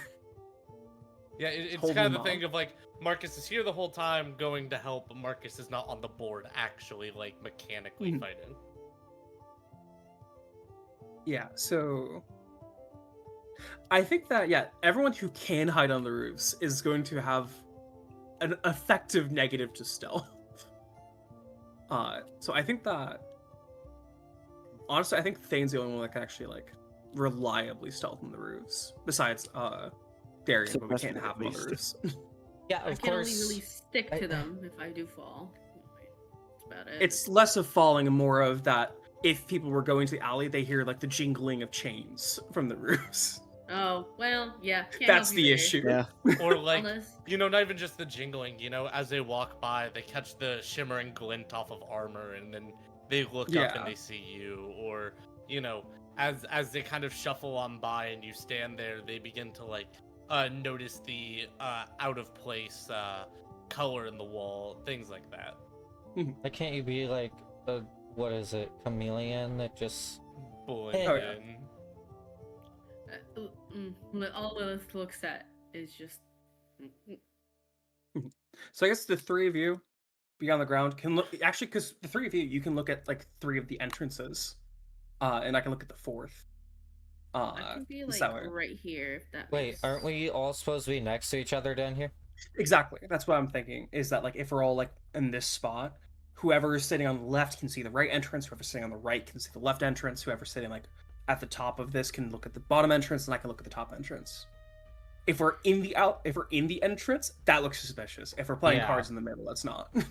yeah, it's Holding kind of them the thing off. of like Marcus is here the whole time going to help, but Marcus is not on the board actually like mechanically Mhm. fighting. Yeah, so I think that everyone who can hide on the roofs is going to have an effective negative to stealth. So I think that honestly, I think Thane's the only one that can actually like reliably stealth on the roofs. Besides Darian, but we can't Suppressor have him on the at roofs. Yeah, I of can only course. really stick I- to them if I do fall. That's about it. It's less of falling and more of that if people were going to the alley, they hear like the jingling of chains from the roofs. Oh well, yeah. Can't That's help you the there. issue. Yeah, Or like Unless not even just the jingling, as they walk by, they catch the shimmering glint off of armor and then they look up Yeah. and they see you. Or, as they kind of shuffle on by and you stand there, they begin to like notice the out of place color in the wall, things like that. Why can't you be like a, what is it, chameleon that just... Blend Oh, yeah. in. all Lilith looks at is just. So I guess the three of you be on the ground. Can look actually because the three of you can look at like three of the entrances, and I can look at the fourth. I can be is like that way? right here if that Wait, makes... aren't we all supposed to be next to each other down here? Exactly. That's what I'm thinking. Is that like if we're all like in this spot, whoever is sitting on the left can see the right entrance. Whoever's sitting on the right can see the left entrance. Whoever's sitting like at the top of this can look at the bottom entrance, and I can look at the top entrance. If we're in the entrance, that looks suspicious. If we're playing Yeah. cards in the middle, that's not. You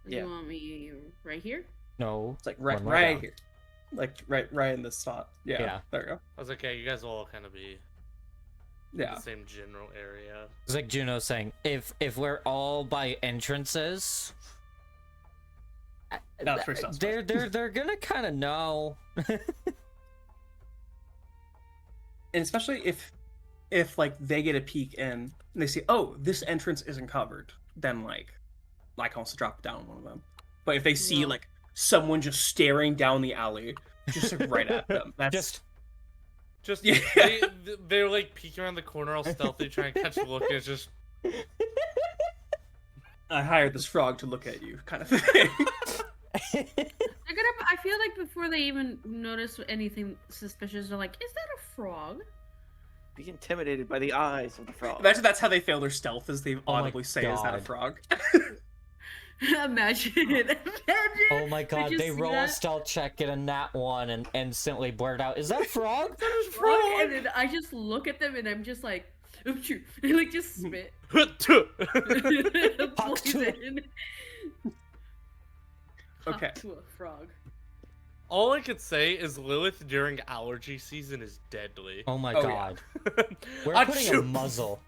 Yeah. want me right here? No. It's like one more right down. here, like right in this spot. Yeah, Yeah. there you go. I was like, okay, you guys will all kind of be in Yeah, the same general area. It's like Juno saying, if we're all by entrances, that's for suspect. they're gonna kind of know. And especially if like they get a peek in and they see, oh, this entrance isn't covered, then like I can also drop down one of them. But if they see No. like someone just staring down the alley, just like right at them, that's Just Yeah. they're like peeking around the corner all stealthy, trying to catch a look, and it's just I hired this frog to look at you, kind of thing. I feel like before they even notice anything suspicious, they're like, "Is that a frog?" Be intimidated by the eyes of the frog. Imagine that's how they fail their stealth, is they Oh my audibly say, "Is that a God. frog?" Imagine it. Imagine. Oh my god, you they see roll a that? stealth check, get a nat 1, and instantly blurt out, "Is that a frog?" Frog, and then I just look at them and I'm just like, "Oochoo," and like just spit. Poison. Okay. Hot to a frog. all I could say is Lilith during allergy season is deadly. Oh my Oh, god. We're I'd putting a shoot muzzle.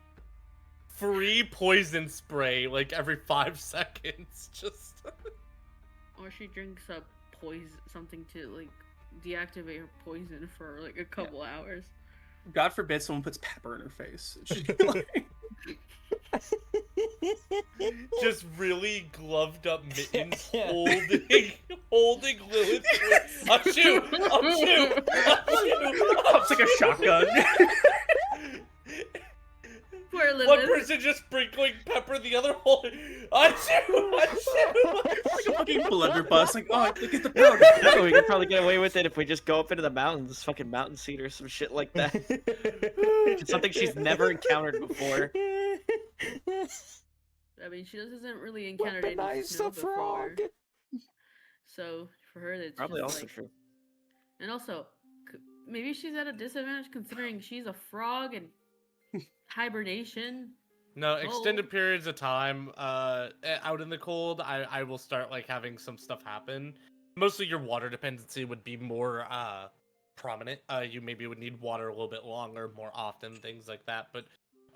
free poison spray like every 5 seconds. Just Or she drinks a poison, something to like deactivate her poison for like a couple hours. God forbid someone puts pepper in her face. She'd be like, just really gloved up mittens holding Lilith. I'm shoot! pops like a shotgun. Poor One Lilith. person just sprinkling pepper, the other holding. Achoo! Like a fucking blunderbuss. Like, oh, look at the powder. No, we could probably get away with it if we just go up into the mountains, fucking mountain seed or some shit like that. It's something she's never encountered before. I mean, she hasn't really encountered any Weaponize snow the frog. before. So for her, it's Probably just also like... true. And also, maybe she's at a disadvantage considering she's a frog and hibernation. No, extended periods of time out in the cold, I will start like having some stuff happen. Mostly your water dependency would be more prominent. You maybe would need water a little bit longer, more often, things like that. But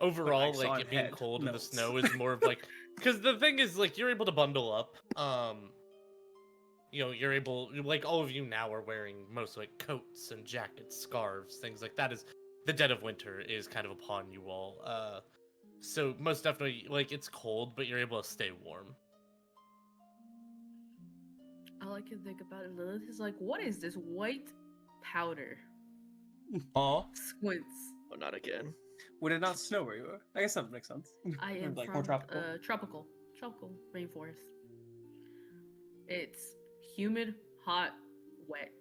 overall, ice like on it being head cold and the melts. snow is more of like, because the thing is like you're able to bundle up. You know, you're able, like all of you now are wearing most like coats and jackets, scarves, things like that. Is the dead of winter is kind of upon you all. So most definitely, like it's cold, but you're able to stay warm. All I can think about Lilith is like, what is this white powder? Oh, Squints. Oh, not again. Would it not snow where you are? I guess that would make sense. I Or, am like from more tropical. tropical rainforest. It's humid, hot, wet.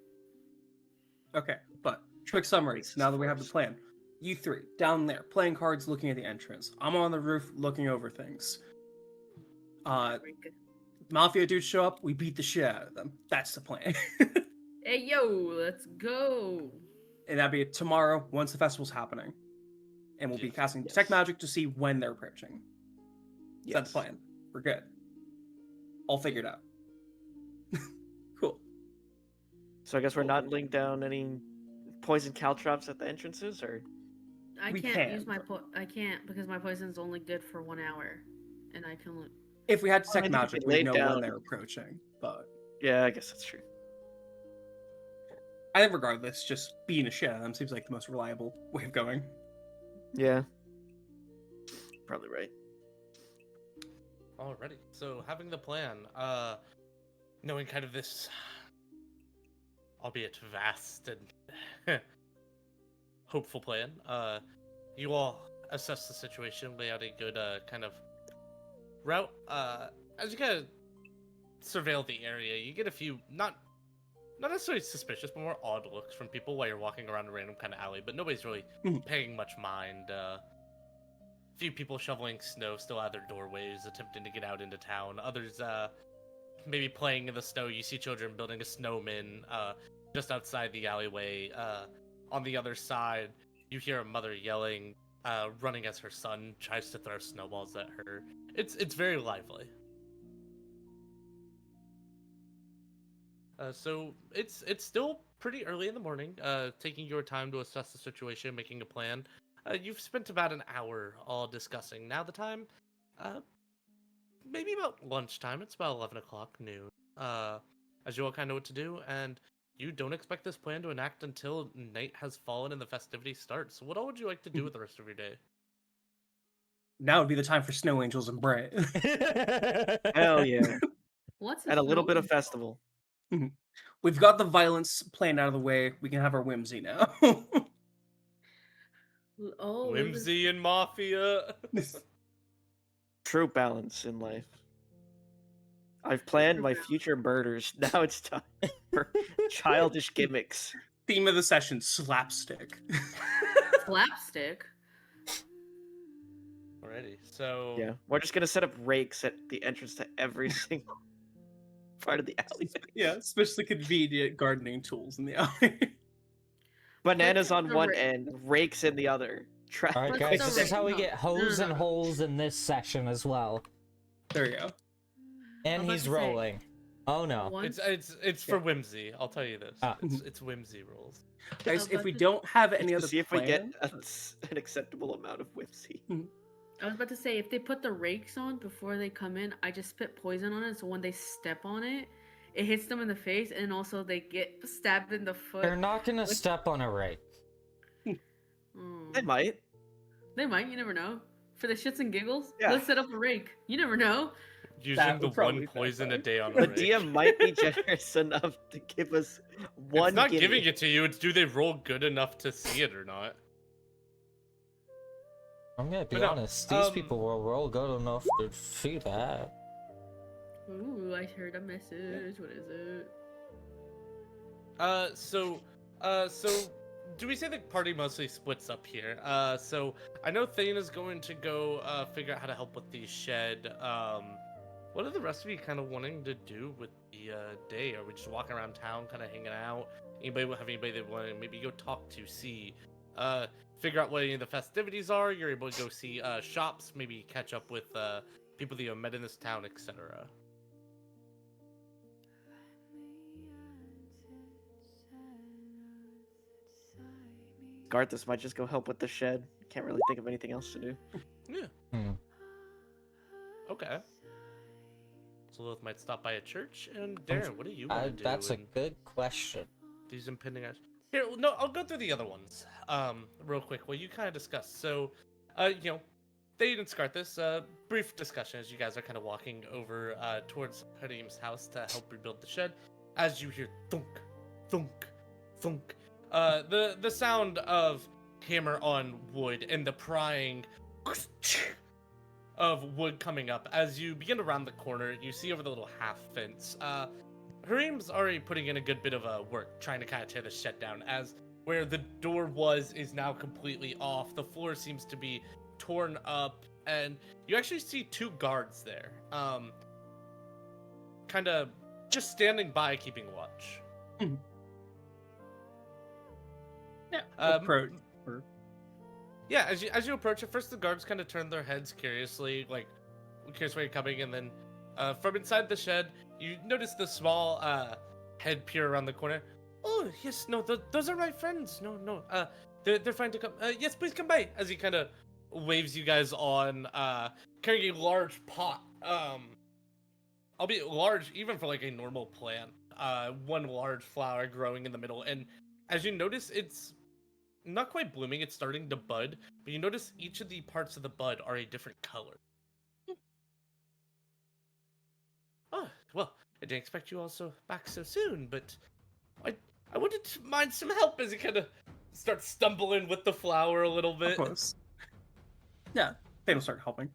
Okay, but quick summary. Now that we have the plan, you three down there playing cards, looking at the entrance. I'm on the roof looking over things. Mafia dudes show up. We beat the shit out of them. That's the plan. Hey yo, let's go. And that'd be tomorrow once the festival's happening, and we'll be casting detect magic to see when they're approaching. Is that the plan? We're good. All figured out. Cool. So I guess we're not laying down any poison caltrops at the entrances, or I We can't can, use my but- I can't because my poison's only good for 1 hour, and I can. If we had Well, I detect think magic, if we we'd laid know down- when they're approaching. But yeah, I guess that's true. I think regardless, just being a shit out of them seems like the most reliable way of going. Yeah, probably right. Alrighty. So having the plan, knowing kind of this, albeit vast and hopeful plan, you all assess the situation, lay out a good kind of route. As you kind of surveil the area, you get a few not necessarily suspicious, but more odd looks from people while you're walking around a random kind of alley. But nobody's really paying much mind. Few people shoveling snow still out their doorways, attempting to get out into town. Others maybe playing in the snow. You see children building a snowman just outside the alleyway. On the other side, you hear a mother yelling, running as her son tries to throw snowballs at her. It's very lively. So it's still pretty early in the morning. Taking your time to assess the situation, making a plan. You've spent about an hour all discussing. Now the time, maybe about lunchtime. It's about 11 o'clock, noon. As you all kind of know what to do, and you don't expect this plan to enact until night has fallen and the festivities start. So what all would you like to do with the rest of your day? Now would be the time for snow angels and Brett. Hell yeah. What's And a little bit of snow- festival. We've got the violence planned out of the way. We can have our whimsy now. Oh, Whimsy and mafia. True balance in life. I've planned my future murders. Now it's time for childish gimmicks. Theme of the session: slapstick. slapstick. Alrighty, so Yeah, we're just gonna set up rakes at the entrance to every single part of the alley. Yeah, especially convenient gardening tools in the alley. Bananas on the one ra- end, rakes in the other. All right, What's guys, the this is how we rate? get hose No, and no. holes in this session as well. There you go. And about he's to say, rolling. Oh no. One, it's for whimsy. I'll tell you this. Ah. It's whimsy rules. Guys, if about we to- don't have any To other see if we get plan, an acceptable amount of whimsy. I was about to say, if they put the rakes on before they come in, I just spit poison on it, so when they step on it, it hits them in the face, and also they get stabbed in the foot. They're not gonna Which- step on a rake. Mm. They might. They might, you never know. For the shits and giggles, Yeah. let's set up a rake. You never know. Using the would probably one be poison a fine. day on The a rake. DM might be generous enough to give us one. It's not gimme. giving it to you. It's do they roll good enough to see it or not? I'm gonna be But no, honest, these people will roll good enough to see that. Ooh, I heard a message. What is it? So do we say the party mostly splits up here? So I know Thane is going to go figure out how to help with the shed. What are the rest of you kind of wanting to do with the day? Are we just walking around town, kind of hanging out? Anybody have anybody that want to maybe go talk to, see, figure out what any of the festivities are? You're able to go see shops, maybe catch up with people that you have met in this town, etc. Garthus might just go help with the shed. Can't really think of anything else to do. Yeah. Hmm. Okay. So Lilith might stop by a church, and Darren, what do you want to do? That's a in good question. these impending actions? Here, no, I'll go through the other ones, real quick. Well, you kind of discussed. So, they didn't start this. Brief discussion as you guys are kind of walking over towards Harim's house to help rebuild the shed. As you hear thunk, thunk, thunk, the sound of hammer on wood and the prying of wood coming up. As you begin to round the corner, you see over the little half fence. Harim's already putting in a good bit of work trying to kind of tear the shed down, as where the door was is now completely off. The floor seems to be torn up, and you actually see two guards there, kind of just standing by, keeping watch. Yeah. Um, approach. Yeah, as you approach it, first the guards kind of turn their heads curiously, like curious where you're coming, and then from inside the shed, you notice the small head peer around the corner. Oh yes, no, those are my friends. No, they're fine to come. Yes, please come by. As he kind of waves you guys on, carrying a large pot. Albeit large, even for like a normal plant. One large flower growing in the middle, and as you notice, it's not quite blooming, it's starting to bud, but you notice each of the parts of the bud are a different color. Oh, well, I didn't expect you all back so soon, but I wanted to mind some help, as he kind of starts stumbling with the flower a little Of bit. course. Yeah, they will start helping.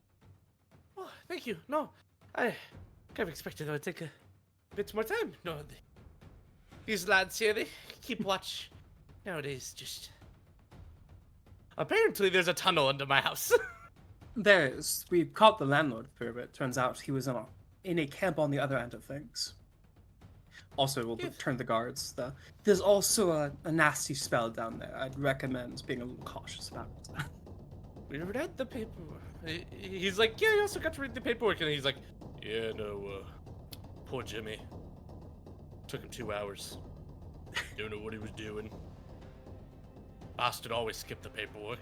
Oh, thank you. No, I kind of expected it would take a bit more time. No, these lads here, they keep watch. Nowadays, just... Apparently there's a tunnel under my house. We caught the landlord for a bit. Turns out he was in a camp on the other end of things. Also, we'll Yes. turn the guards. There's also a nasty spell down there. I'd recommend being a little cautious about it. We read the paperwork. He's like, yeah, I also got to read the paperwork. And he's like, yeah, no, poor Jimmy. Took him 2 hours. Don't know what he was doing. Bastard always skipped the paperwork.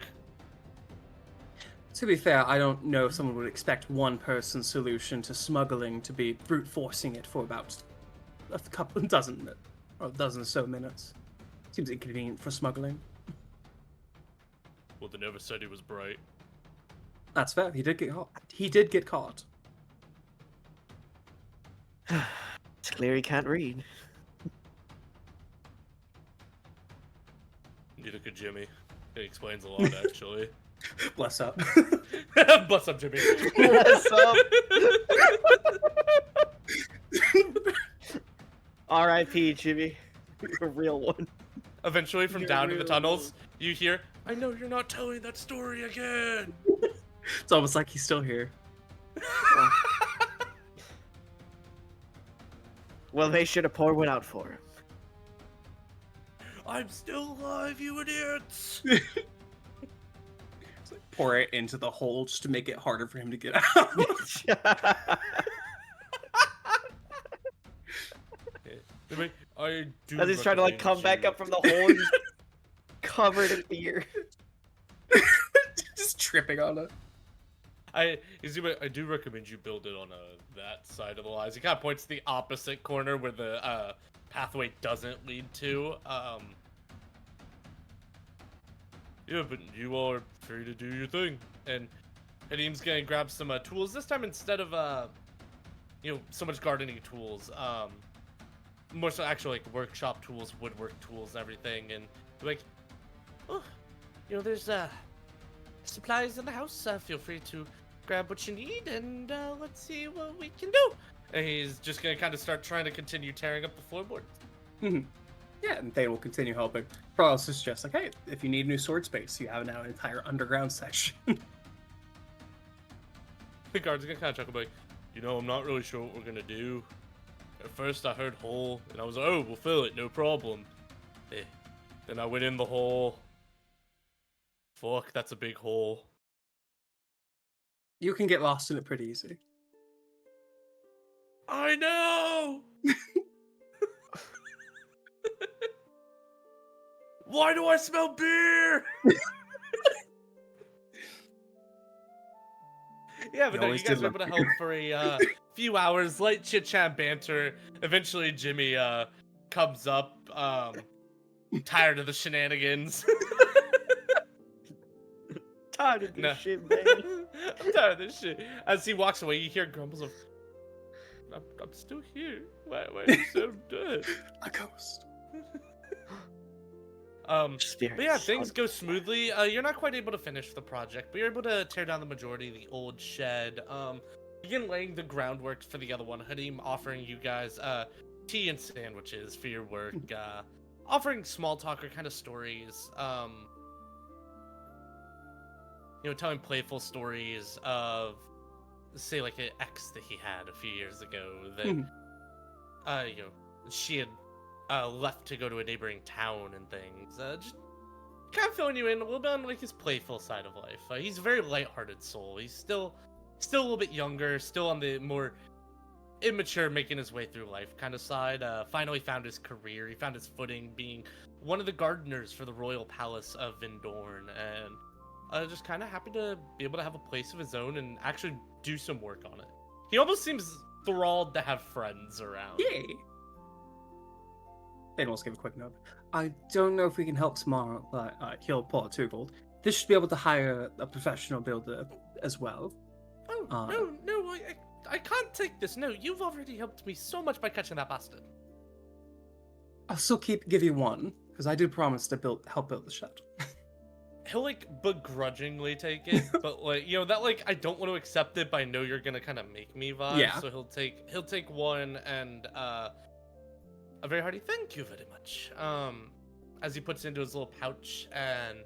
To be fair, I don't know if someone would expect one person's solution to smuggling to be brute forcing it for about a dozen or so minutes. Seems inconvenient for smuggling. Well, they never said he was bright. That's fair. He did get caught. He did get caught. It's clear he can't read. Neither could Jimmy. It explains a lot, actually. Bless up. Bless up, Jimmy. Bless up. R.I.P. Jimmy. You're a real one. Eventually, from You're down in the real. tunnels, you hear, I know you're not telling that story again. It's almost like he's still here. Well, they should have poured one out for him. I'm still alive, you idiots. It's like pour it into the hole just to make it harder for him to get out. I do. As he's trying to like come recommend back you- up from the hole, and he's covered in beer. Just tripping on it. I do recommend you build it on that side of the lines. He kind of points to the opposite corner where the pathway doesn't lead to. Yeah, but you all are free to do your thing. And Eddie's gonna grab some tools this time instead of so much gardening tools. More so actual like workshop tools, woodwork tools, and everything. And like, oh, there's supplies in the house. Feel free to grab what you need, and let's see what we can do. And he's just gonna kind of start trying to continue tearing up the floorboard. Yeah, and they will continue helping. Carlos is just like, hey, if you need new sword space, you have now an entire underground section. The guard's gonna kind of chuckle, like, I'm not really sure what we're gonna do. At first, I heard hole, and I was like, oh, we'll fill it, no problem. Then I went in the hole. Fuck, that's a big hole. You can get lost in it pretty easy. I know! Why do I smell beer? Yeah, but You no, you always guys did were able to love help for a few hours, light chit chat banter. Eventually, Jimmy comes up, tired of the shenanigans. Tired of this No. shit, man. I'm tired of this shit. As he walks away, you hear grumbles of, I'm still here. Why are you so dead? A ghost. But yeah, things go smoothly. You're not quite able to finish the project, but you're able to tear down the majority of the old shed. Begin laying the groundwork for the other one. Hadim offering you guys tea and sandwiches for your work. Offering small talk or kind of stories. Telling playful stories of, say, like an ex that he had a few years ago that, she had left to go to a neighboring town and things. Just kind of filling you in a little bit on like his playful side of life. He's a very lighthearted soul. He's still a little bit younger, still on the more immature, making his way through life kind of side. Finally found his career. He found his footing being one of the gardeners for the royal palace of Vindorn, and just kind of happy to be able to have a place of his own and actually do some work on it. He almost seems thrilled to have friends around. Yay! They'd also give a quick note. I don't know if we can help tomorrow, but he'll pull out 2 gold. This should be able to hire a professional builder as well. Oh, no, I can't take this. No, you've already helped me so much by catching that bastard. I'll still give you 1, because I do promise to help build the shed. he'll like begrudgingly take it, but like that like I don't want to accept it, but I know you're gonna kind of make me vibe. Yeah. So he'll take one and a very hearty thank you very much. As he puts it into his little pouch, and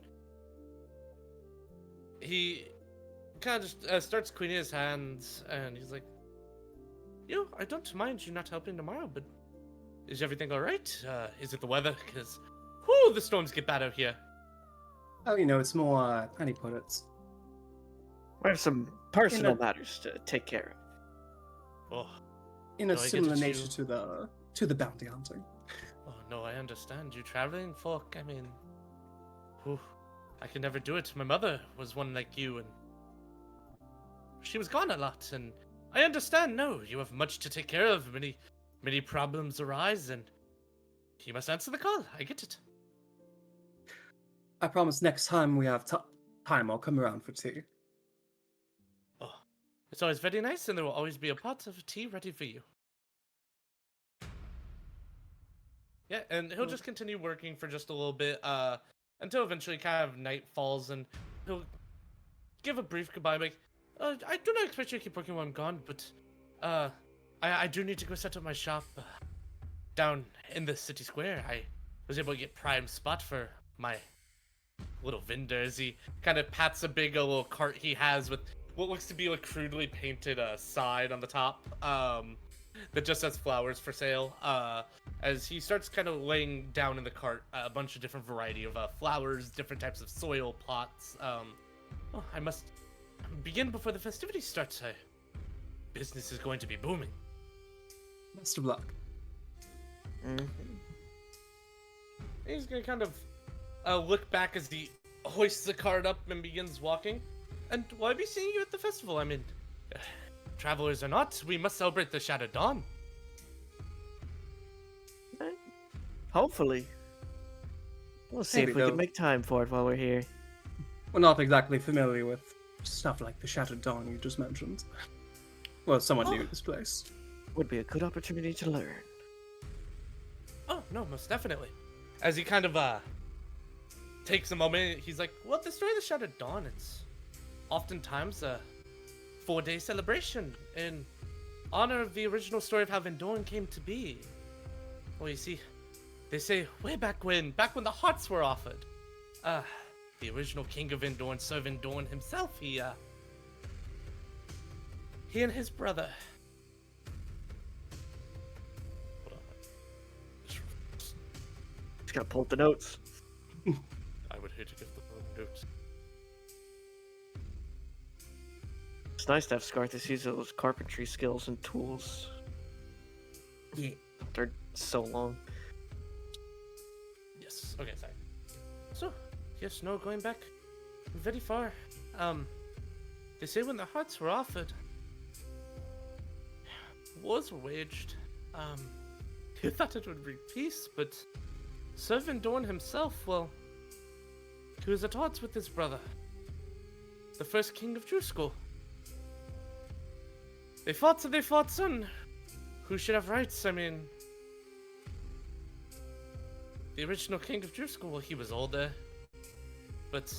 he kind of just starts cleaning his hands, and he's like, I don't mind you not helping tomorrow, but is everything all right? Is it the weather? Because, whoo, the storms get bad out here. Oh, it's more, how do you put it? I have some personal matters to take care of. Oh, In No, a I get similar it, nature you- to the bounty hunting. oh no, I understand. You traveling folk, I mean, whew, I could never do it. My mother was one like you, and she was gone a lot, and I understand, no, you have much to take care of. Many problems arise, and you must answer the call. I get it. I promise next time we have time, I'll come around for tea. Oh, it's always very nice, and there will always be a pot of tea ready for you. Yeah, and he'll just continue working for just a little bit, until eventually kind of night falls, and he'll give a brief goodbye, like, I do not expect you to keep working while I'm gone, but, I do need to go set up my shop, down in the city square. I was able to get prime spot for my little vendor as he kind of pats a big little cart he has with what looks to be a crudely painted sign on the top, that just says flowers for sale, as he starts kind of laying down in the cart a bunch of different variety of flowers, different types of soil plots. I must begin before the festivities start. Business is going to be booming. Best of luck. Mm-hmm. He's gonna kind of look back as he hoists the cart up and begins walking. And will I be seeing you at the festival? I mean, travelers or not, we must celebrate the Shattered Dawn. Hopefully. We'll see Maybe if we can they'll- make time for it while we're here. We're not exactly familiar with stuff like the Shattered Dawn you just mentioned. Well, someone new to this place. Would be a good opportunity to learn. Oh, no, most definitely. As he kind of takes a moment, he's like, well, the story of the Shattered Dawn, it's oftentimes a 4-day celebration in honor of the original story of how Vendorn came to be. Well, you see, they say way back when the hearts were offered, the original king of Vendorn, Sir Vendorn himself, he and his brother. Hold on. Just gotta pull up the notes. I would hate to give the wrong notes. It's nice to have Scarthus use those carpentry skills and tools. Yeah. They're so long. Yes. Okay, sorry. So, yes, no, going back very far. They say when the hearts were offered, wars were waged. You thought it would bring peace, but Sir Vendorn himself, well, he was at odds with his brother, the first king of Druskull. They fought son. Who should have rights? I mean, the original king of Druskull, well, he was older, but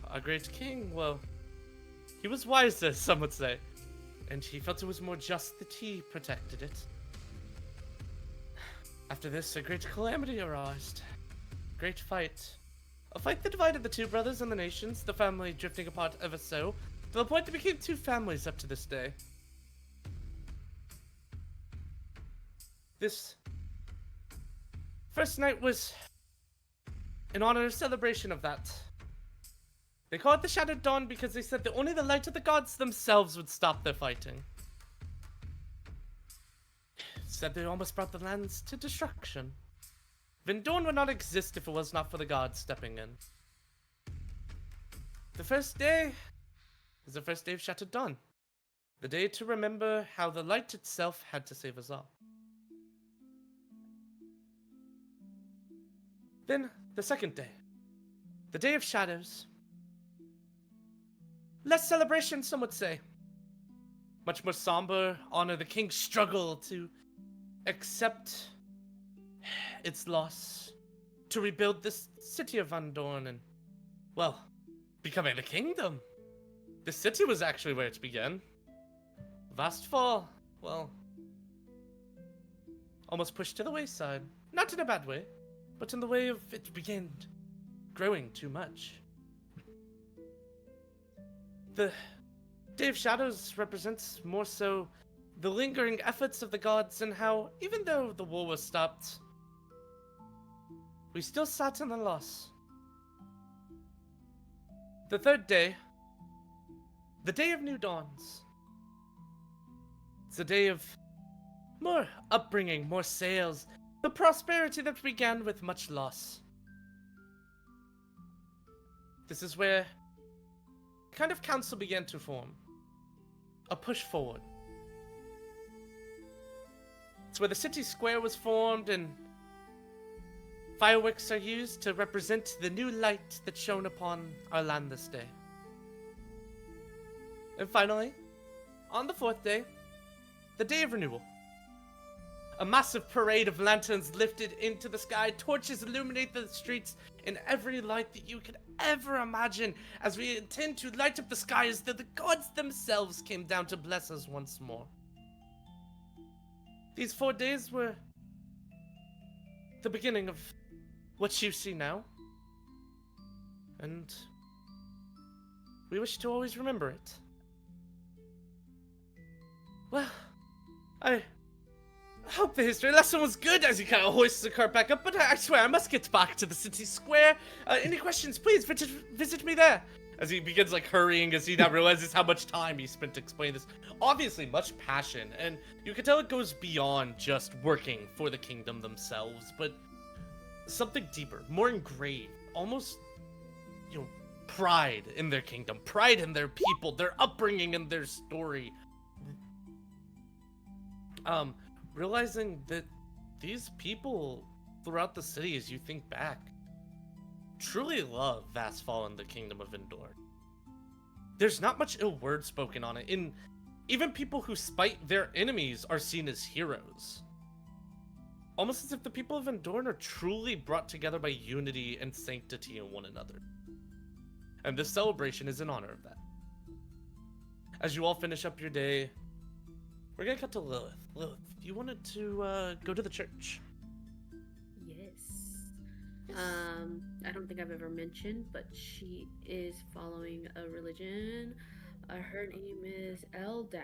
our great king, well, he was wiser, some would say, and he felt it was more just that he protected it. After this, a great calamity arose. Great fight. A fight that divided the two brothers and the nations, the family drifting apart ever so, to the point they became two families up to this day. This first night was in honor of celebration of that. They call it the Shattered Dawn because they said that only the light of the gods themselves would stop their fighting. Said they almost brought the lands to destruction. Vendorn would not exist if it was not for the gods stepping in. The first day is the first day of Shattered Dawn. The day to remember how the light itself had to save us all. Then, the second day. The Day of Shadows. Less celebration, some would say. Much more somber, honor the king's struggle to accept its loss to rebuild this city of Van Dorn and, well, becoming a kingdom. The city was actually where it began. Vastfall, well, almost pushed to the wayside. Not in a bad way, but in the way of it began growing too much. The Day of Shadows represents more so the lingering efforts of the gods and how, even though the war was stopped, we still sat in the loss. The third day, the Day of New Dawns. It's a day of more upbringing, more sales, the prosperity that began with much loss. This is where kind of council began to form. A push forward. It's where the city square was formed and fireworks are used to represent the new light that shone upon our land this day. And finally, on the fourth day, the Day of Renewal. A massive parade of lanterns lifted into the sky, torches illuminate the streets in every light that you could ever imagine as we intend to light up the sky as though the gods themselves came down to bless us once more. These 4 days were the beginning of what you see now, and we wish to always remember it. Well, I hope the history lesson was good as he kind of hoists the cart back up, but I swear I must get back to the city square. Any questions, please visit me there. As he begins like hurrying as he now realizes how much time he spent explaining this. Obviously much passion, and you can tell it goes beyond just working for the kingdom themselves, but something deeper, more engraved, almost, you know, pride in their kingdom, pride in their people, their upbringing and their story. Realizing that these people throughout the city, as you think back, truly love Vastfall and the Kingdom of Endor. There's not much ill word spoken on it, and even people who spite their enemies are seen as heroes. Almost as if the people of Endor are truly brought together by unity and sanctity in one another. And this celebration is in honor of that. As you all finish up your day, we're gonna cut to Lilith. Lilith, you wanted to go to the church. Yes. I don't think I've ever mentioned, but she is following a religion. Her name is Eldath.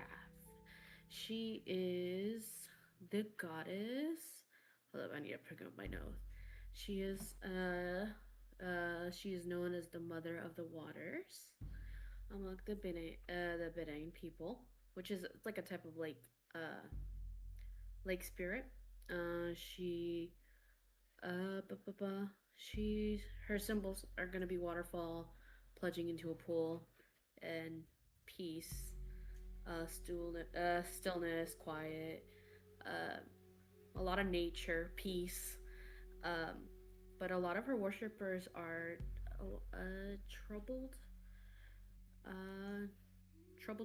She is the goddess. Hold up, I need to pick up my notes. She is known as the Mother of the Waters among the Bedain people, which is like a type of lake spirit. Her symbols are gonna be waterfall, plunging into a pool, and peace, stillness, quiet, a lot of nature, peace. But a lot of her worshippers are troubled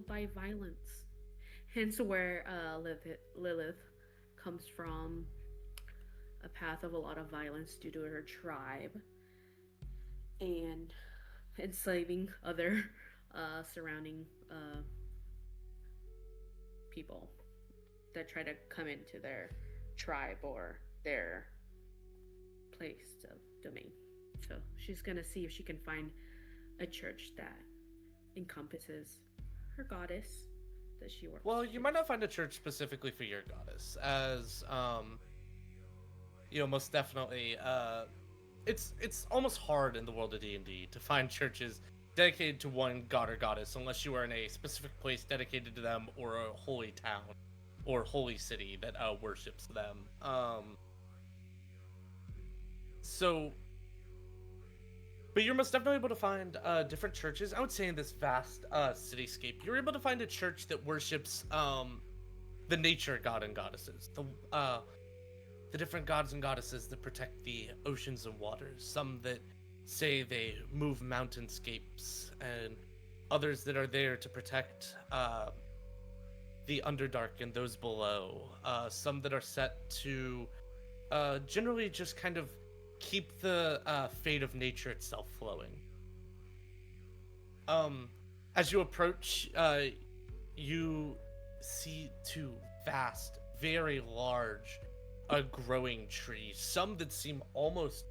by violence. Hence where Lilith comes from, a path of a lot of violence due to her tribe and enslaving other surrounding people that try to come into their tribe or their place of domain. So she's gonna see if she can find a church that encompasses her goddess that she works. Well, you might not find a church specifically for your goddess, as you know, most definitely, it's almost hard in the world of D&D to find churches dedicated to one god or goddess unless you are in a specific place dedicated to them, or a holy town or holy city that worships them. But you're most definitely able to find different churches. I would say in this vast cityscape, you're able to find a church that worships the nature god and goddesses, the different gods and goddesses that protect the oceans and waters. Some that say they move mountainscapes, and others that are there to protect the Underdark and those below. Some that are set to generally just kind of keep the fate of nature itself flowing. As you approach, you see two vast, very large, growing trees. Some that seem almost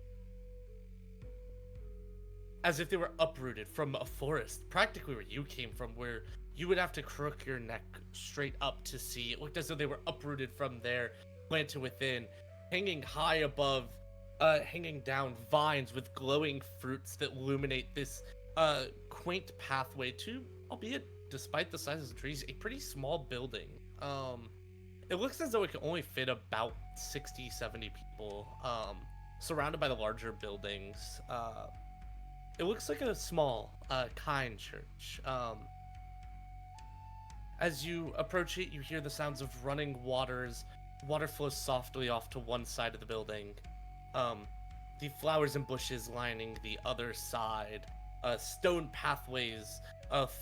as if they were uprooted from a forest, practically where you came from, where you would have to crook your neck straight up to see. It looked as though they were uprooted from there, planted within, hanging high above, hanging down vines with glowing fruits that illuminate this quaint pathway to, albeit despite the size of the trees, a pretty small building. It looks as though it could only fit about 60, 70 people, surrounded by the larger buildings. It looks like a small, kind church. As you approach it, you hear the sounds of running waters. Water flows softly off to one side of the building. The flowers and bushes lining the other side. Stone pathways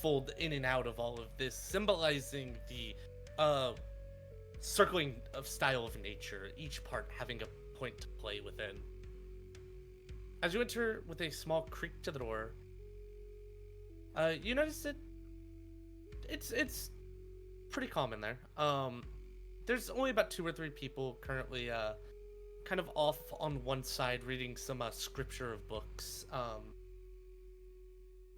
fold in and out of all of this, symbolizing the circling of style of nature, each part having a point to play within. As you enter with a small creak to the door, you notice that it's pretty calm in there. There's only about 2 or 3 people currently kind of off on one side reading some scripture of books.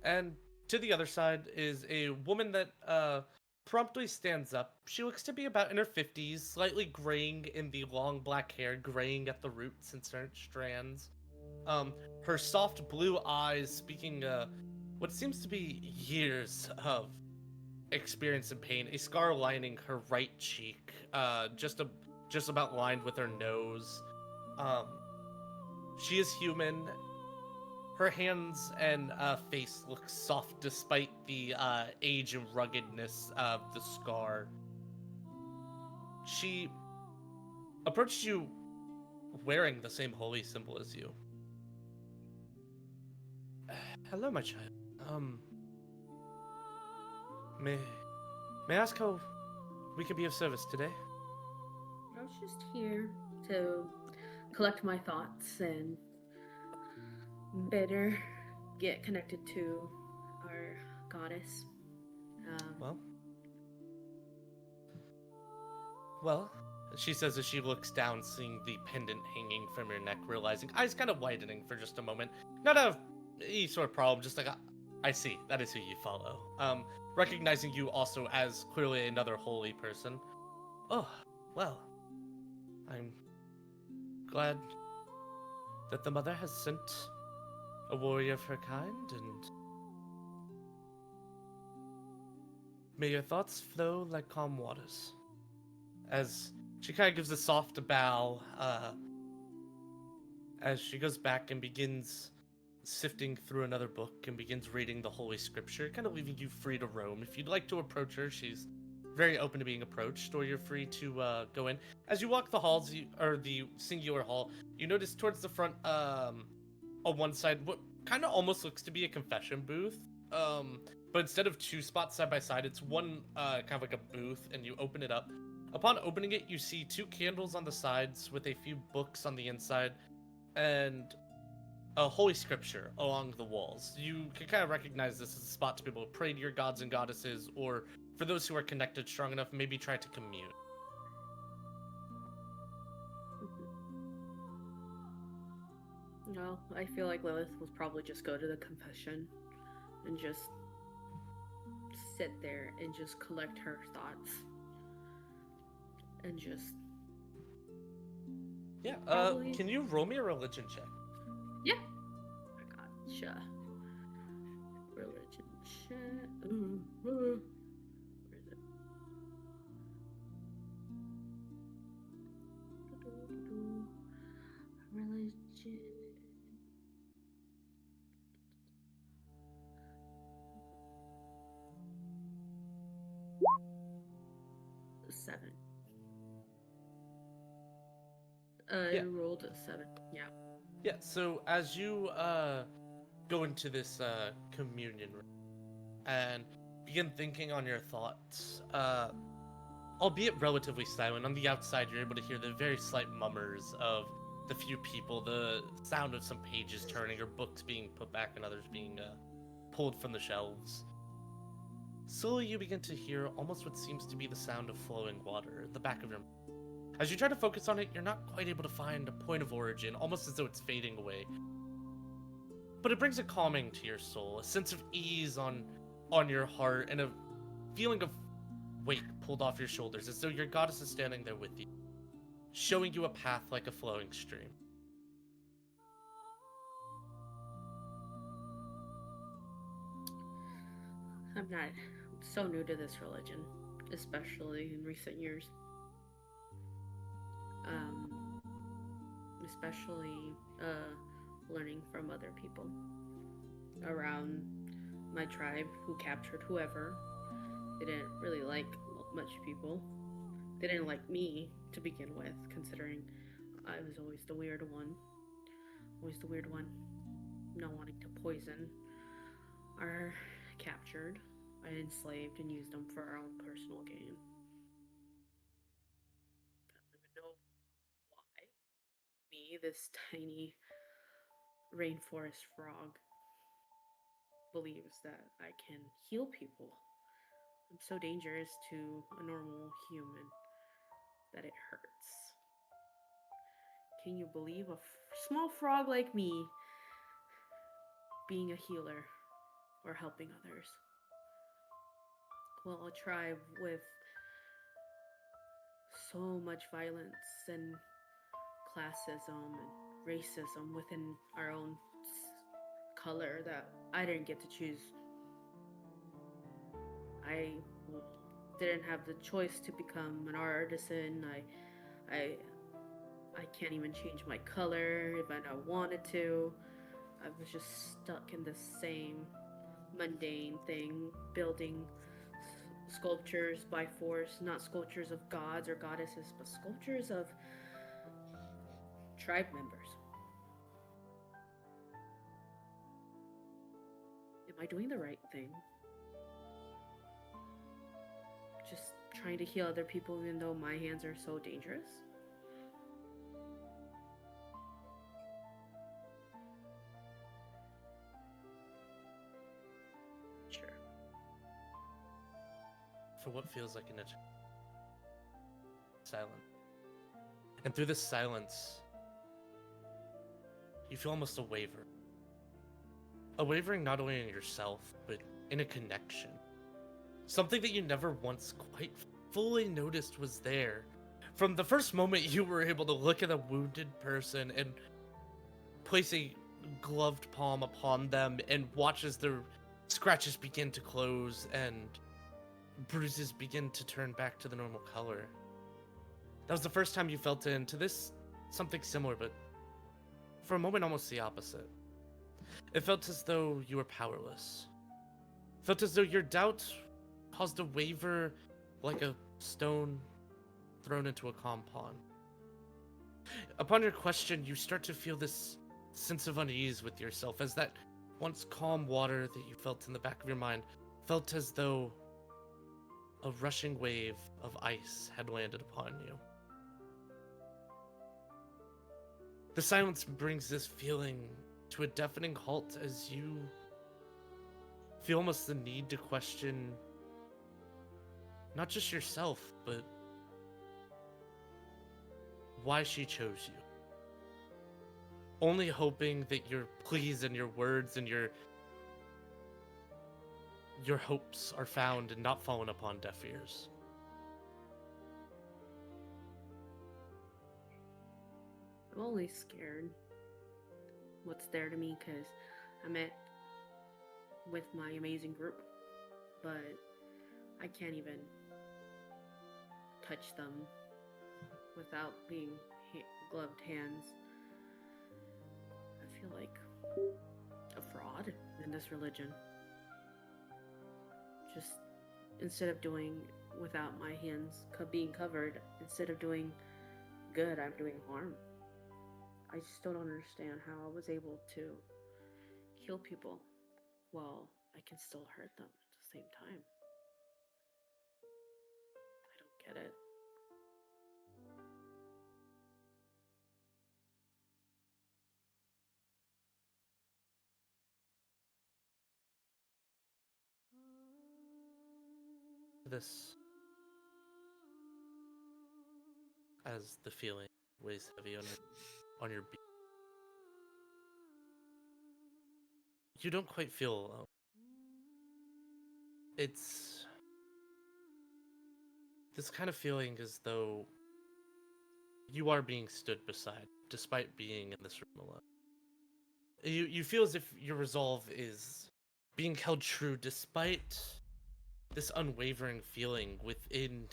And to the other side is a woman that promptly stands up. She looks to be about in her 50s, slightly graying in the long black hair, graying at the roots and certain strands. Her soft blue eyes speaking what seems to be years of experience and pain. A scar lining her right cheek, just about lined with her nose. She is human. Her hands and face look soft despite the age and ruggedness of the scar. She approaches you wearing the same holy symbol as you. Hello, my child. May I ask how we could be of service today? I was just here to collect my thoughts and better get connected to our goddess. Well, she says as she looks down, seeing the pendant hanging from your neck, realizing, eyes kind of widening for just a moment. Not any sort of problem, just like, I see, that is who you follow. Recognizing you also as clearly another holy person. Oh, well, I'm glad that the mother has sent a warrior of her kind, and may your thoughts flow like calm waters. As she kind of gives a soft bow, as she goes back and begins sifting through another book and begins reading the Holy Scripture, kind of leaving you free to roam. If you'd like to approach her, she's very open to being approached, or you're free to go in. As you walk the halls, or the singular hall, you notice towards the front, on one side, what kind of almost looks to be a confession booth. But instead of 2 spots side by side, it's one kind of like a booth, and you open it up. Upon opening it, you see 2 candles on the sides with a few books on the inside, and a holy scripture along the walls. You can kind of recognize this as a spot to be able to pray to your gods and goddesses, or for those who are connected strong enough, maybe try to commune. No, I feel like Lilith will probably just go to the confession and just sit there and just collect her thoughts. And just... Yeah, probably... can you roll me a religion check? Yeah. Gotcha. Religion check. Where is it? Religion. 7. Yeah. I rolled a 7. Yeah. Yeah, so as you go into this communion room and begin thinking on your thoughts, albeit relatively silent, on the outside you're able to hear the very slight mummers of the few people, the sound of some pages turning or books being put back and others being pulled from the shelves. Slowly you begin to hear almost what seems to be the sound of flowing water at the back of your mind. As you try to focus on it, you're not quite able to find a point of origin, almost as though it's fading away. But it brings a calming to your soul, a sense of ease on your heart, and a feeling of weight pulled off your shoulders, as though your goddess is standing there with you, showing you a path like a flowing stream. I'm so new to this religion, especially in recent years. Especially learning from other people around my tribe who captured whoever. They didn't really like much people. They didn't like me to begin with, considering I was always the weird one. Not wanting to poison our captured. I enslaved and used them for our own personal gain. I don't even know why. Me, this tiny rainforest frog, believes that I can heal people. I'm so dangerous to a normal human that it hurts. Can you believe a small frog like me being a healer or helping others? Well, a tribe with so much violence and classism and racism within our own color that I didn't get to choose. I didn't have the choice to become an artisan. I can't even change my color if I wanted to. I was just stuck in the same mundane thing, building sculptures by force, not sculptures of gods or goddesses, but sculptures of tribe members. Am I doing the right thing? Just trying to heal other people even though my hands are so dangerous? Sure. For what feels like an silence. And through this silence, you feel almost a waver. A wavering not only in yourself, but in a connection. Something that you never once quite fully noticed was there. From the first moment you were able to look at a wounded person and place a gloved palm upon them and watch as their scratches begin to close and bruises begin to turn back to the normal color. That was the first time you felt into this, something similar, but for a moment almost the opposite. It felt as though you were powerless. It felt as though your doubt caused a waver like a stone thrown into a calm pond. Upon your question, you start to feel this sense of unease with yourself as that once calm water that you felt in the back of your mind felt as though a rushing wave of ice had landed upon you. The silence brings this feeling to a deafening halt as you feel almost the need to question not just yourself, but why she chose you. Only hoping that your pleas and your words and your hopes are found and not fallen upon deaf ears. I'm only scared what's there to me because I met with my amazing group, but I can't even touch them without being gloved hands. I feel like a fraud in this religion. Just instead of doing without my hands being covered, instead of doing good, I'm doing harm. I just don't understand how I was able to heal people while I can still hurt them at the same time. I don't get it. this as the feeling weighs heavy on your beat. You don't quite feel alone. It's this kind of feeling as though you are being stood beside, despite being in this room alone. You feel as if your resolve is being held true despite this unwavering feeling within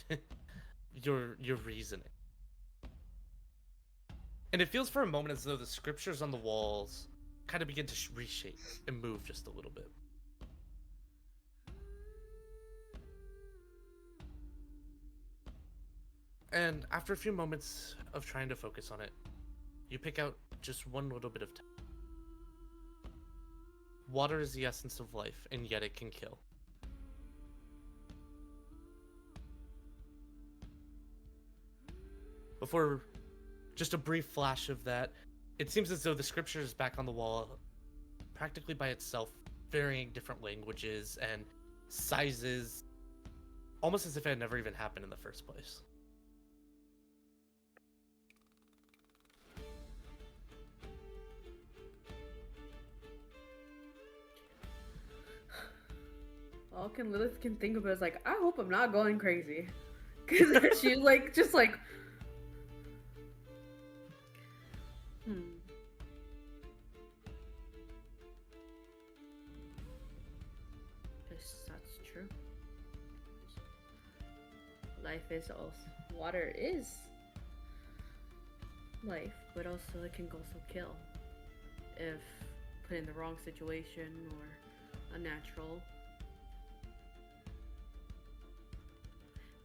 your reasoning. And it feels for a moment as though the scriptures on the walls kind of begin to reshape and move just a little bit. And after a few moments of trying to focus on it, you pick out just one little bit of time. Water is the essence of life, and yet it can kill. Before just a brief flash of that, it seems as though the scripture is back on the wall, practically by itself, varying different languages and sizes, almost as if it had never even happened in the first place. All Lilith can think of is like, I hope I'm not going crazy. Because she's like, just like, Yes, that's true. Life is also, water is life, but also it can also kill if put in the wrong situation or unnatural.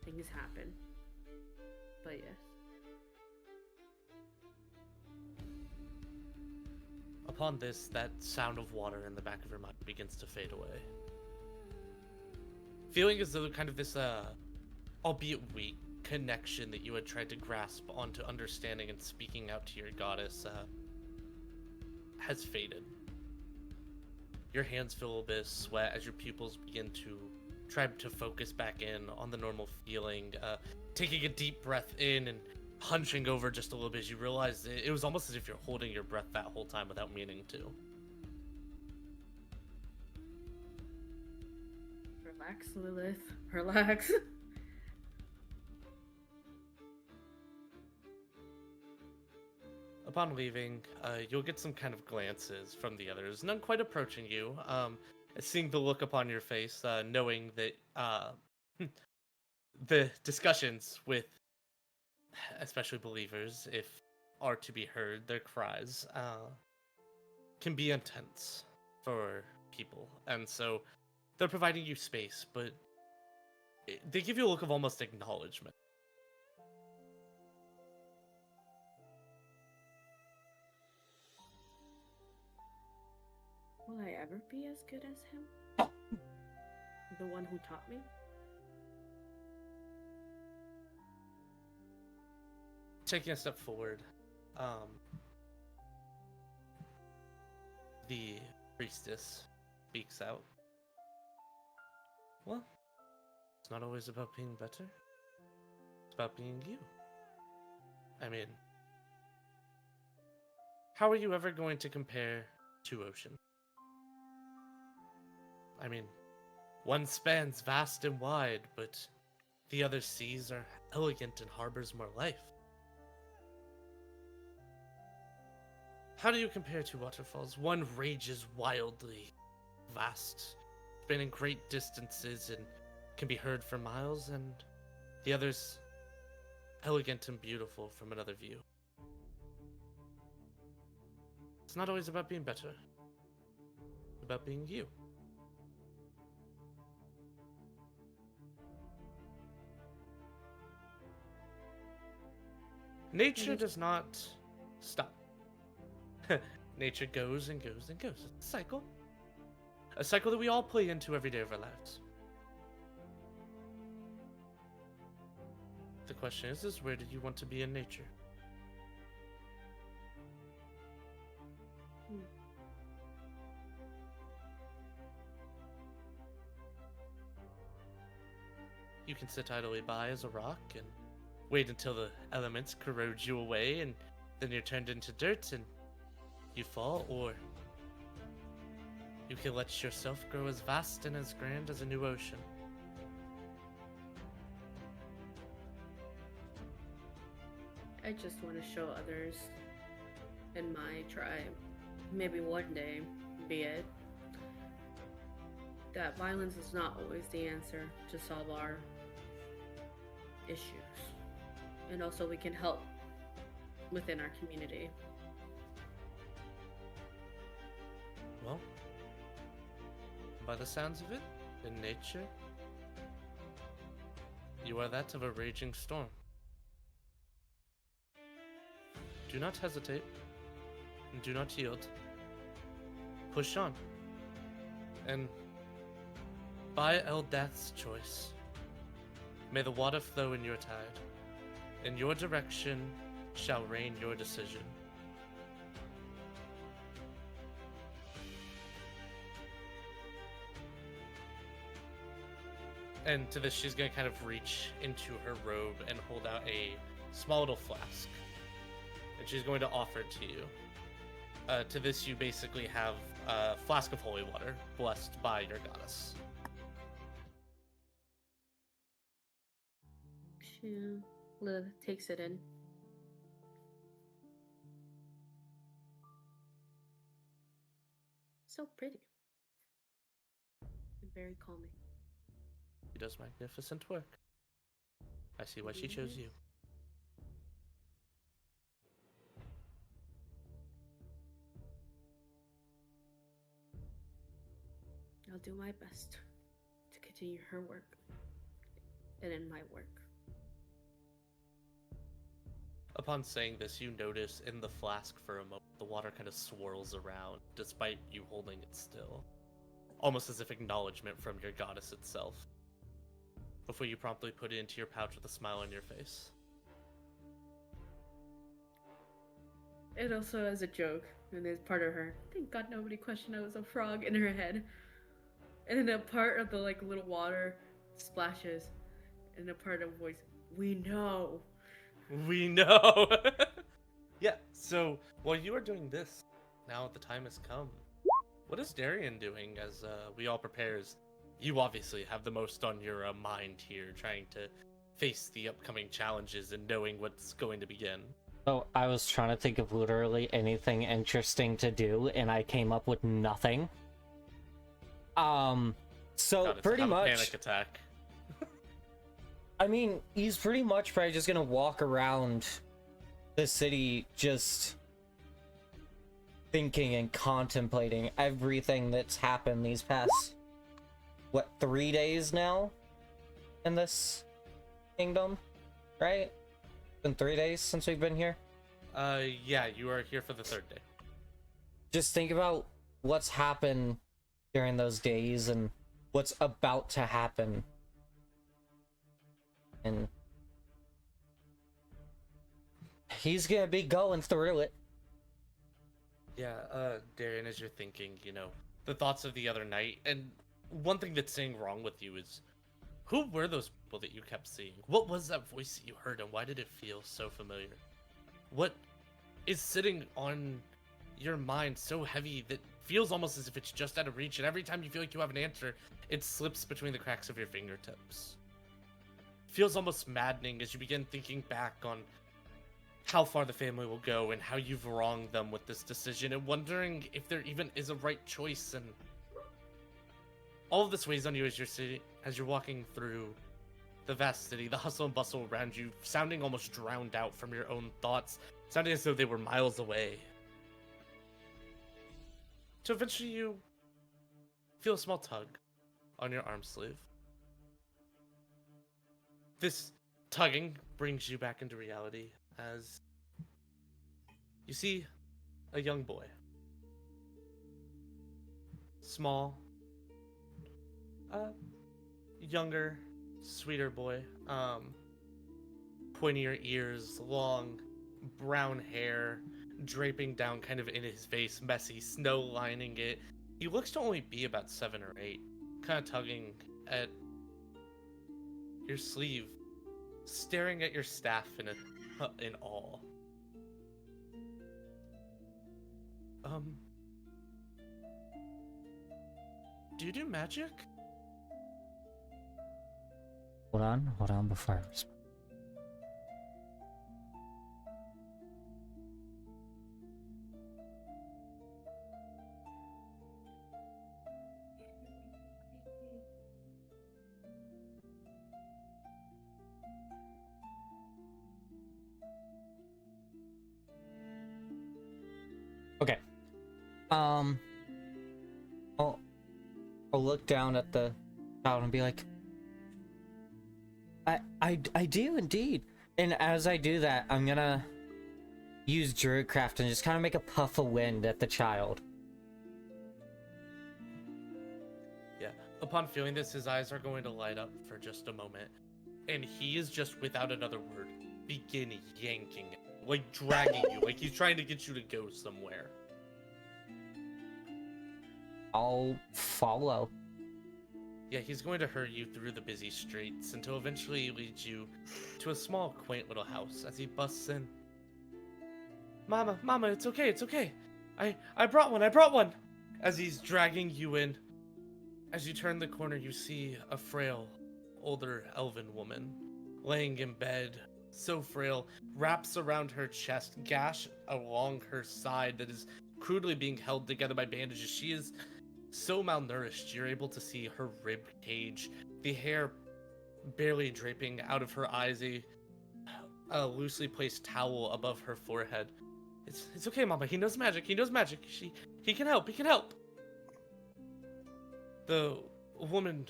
Things happen. But yes. Upon this, that sound of water in the back of your mind begins to fade away. Feeling as though kind of this, albeit weak, connection that you had tried to grasp onto understanding and speaking out to your goddess, has faded. Your hands feel a bit of sweat as your pupils begin to try to focus back in on the normal feeling, taking a deep breath in and hunching over just a little bit as you realize it was almost as if you're holding your breath that whole time without meaning to. Relax, Lilith. Relax. Upon leaving, you'll get some kind of glances from the others, none quite approaching you, seeing the look upon your face, knowing that the discussions with especially believers, if are to be heard, their cries can be intense for people, and so they're providing you space, but they give you a look of almost acknowledgement. Will I ever be as good as him? The one who taught me? Taking a step forward, the priestess speaks out. Well, it's not always about being better. It's about being you. I mean, how are you ever going to compare two oceans? I mean, one spans vast and wide, but the other seas are elegant and harbors more life. How do you compare two waterfalls? One rages wildly, vast, spanning great distances and can be heard for miles, and the other's elegant and beautiful from another view. It's not always about being better. It's about being you. Nature does not stop. Nature goes and goes and goes. It's a cycle. A cycle that we all play into every day of our lives. The question is where do you want to be in nature? you can sit idly by as a rock and wait until the elements corrode you away, and then you're turned into dirt and you fall, or you can let yourself grow as vast and as grand as a new ocean. I just want to show others in my tribe, maybe one day, be it, that violence is not always the answer to solve our issues. And also we can help within our community. Well, by the sounds of it, in nature, you are that of a raging storm. Do not hesitate, and do not yield. Push on. And by Eldath's choice, may the water flow in your tide. In your direction shall reign your decision. And to this, she's gonna kind of reach into her robe and hold out a small little flask. And she's going to offer it to you. To this, you basically have a flask of holy water, blessed by your goddess. She takes it in. So pretty. And very calming. She does magnificent work. I see why she chose you. I'll do my best to continue her work and in my work. Upon saying this, you notice in the flask for a moment, the water kind of swirls around, despite you holding it still. Almost as if acknowledgement from your goddess itself. Before you promptly put it into your pouch with a smile on your face. And also as a joke, and as part of her, thank God nobody questioned I was a frog in her head. And then a part of the little water splashes, and a part of voice, we know. We know! Yeah, so while you are doing this, now the time has come. What is Darian doing as we all prepare? You obviously have the most on your mind here, trying to face the upcoming challenges and knowing what's going to begin. So I was trying to think of literally anything interesting to do, and I came up with nothing. So God, it's pretty have a much, panic attack. I mean, he's pretty much probably just gonna walk around the city just thinking and contemplating everything that's happened these past, 3 days now in this kingdom, right? It's been 3 days since we've been here. Yeah, you are here for the third day. Just think about what's happened during those days and what's about to happen. And he's gonna be going through it. Yeah, Darian, as you're thinking, the thoughts of the other night, and one thing that's saying wrong with you is, who were those people that you kept seeing? What was that voice that you heard, and why did it feel so familiar? What is sitting on your mind so heavy that feels almost as if it's just out of reach, and every time you feel like you have an answer, it slips between the cracks of your fingertips? Feels almost maddening as you begin thinking back on how far the family will go and how you've wronged them with this decision, and wondering if there even is a right choice. And all of this weighs on you as you're walking through the vast city, the hustle and bustle around you, sounding almost drowned out from your own thoughts, sounding as though they were miles away. So eventually you feel a small tug on your arm sleeve. This tugging brings you back into reality as you see a young boy. Small, younger, sweeter boy. Pointier ears, long brown hair draping down kind of in his face, messy, snow lining it. He looks to only be about 7 or 8, kind of tugging at your sleeve, staring at your staff in awe. Do you do magic? Hold on before I respond. Okay. I'll look down at the child and be like, I do indeed. And as I do that, I'm gonna use Druidcraft and just kind of make a puff of wind at the child. Yeah. Upon feeling this, his eyes are going to light up for just a moment. And he is just, without another word, begin yanking, like dragging you, like he's trying to get you to go somewhere. I'll follow. Yeah, he's going to hurry you through the busy streets until eventually he leads you to a small, quaint little house as he busts in. Mama, it's okay, it's okay. I brought one. As he's dragging you in, as you turn the corner, you see a frail, older elven woman laying in bed, so frail, wraps around her chest, gash along her side that is crudely being held together by bandages. She is so malnourished, you're able to see her rib cage, the hair barely draping out of her eyes, a loosely placed towel above her forehead. It's okay, Mama. He knows magic. He can help. The woman,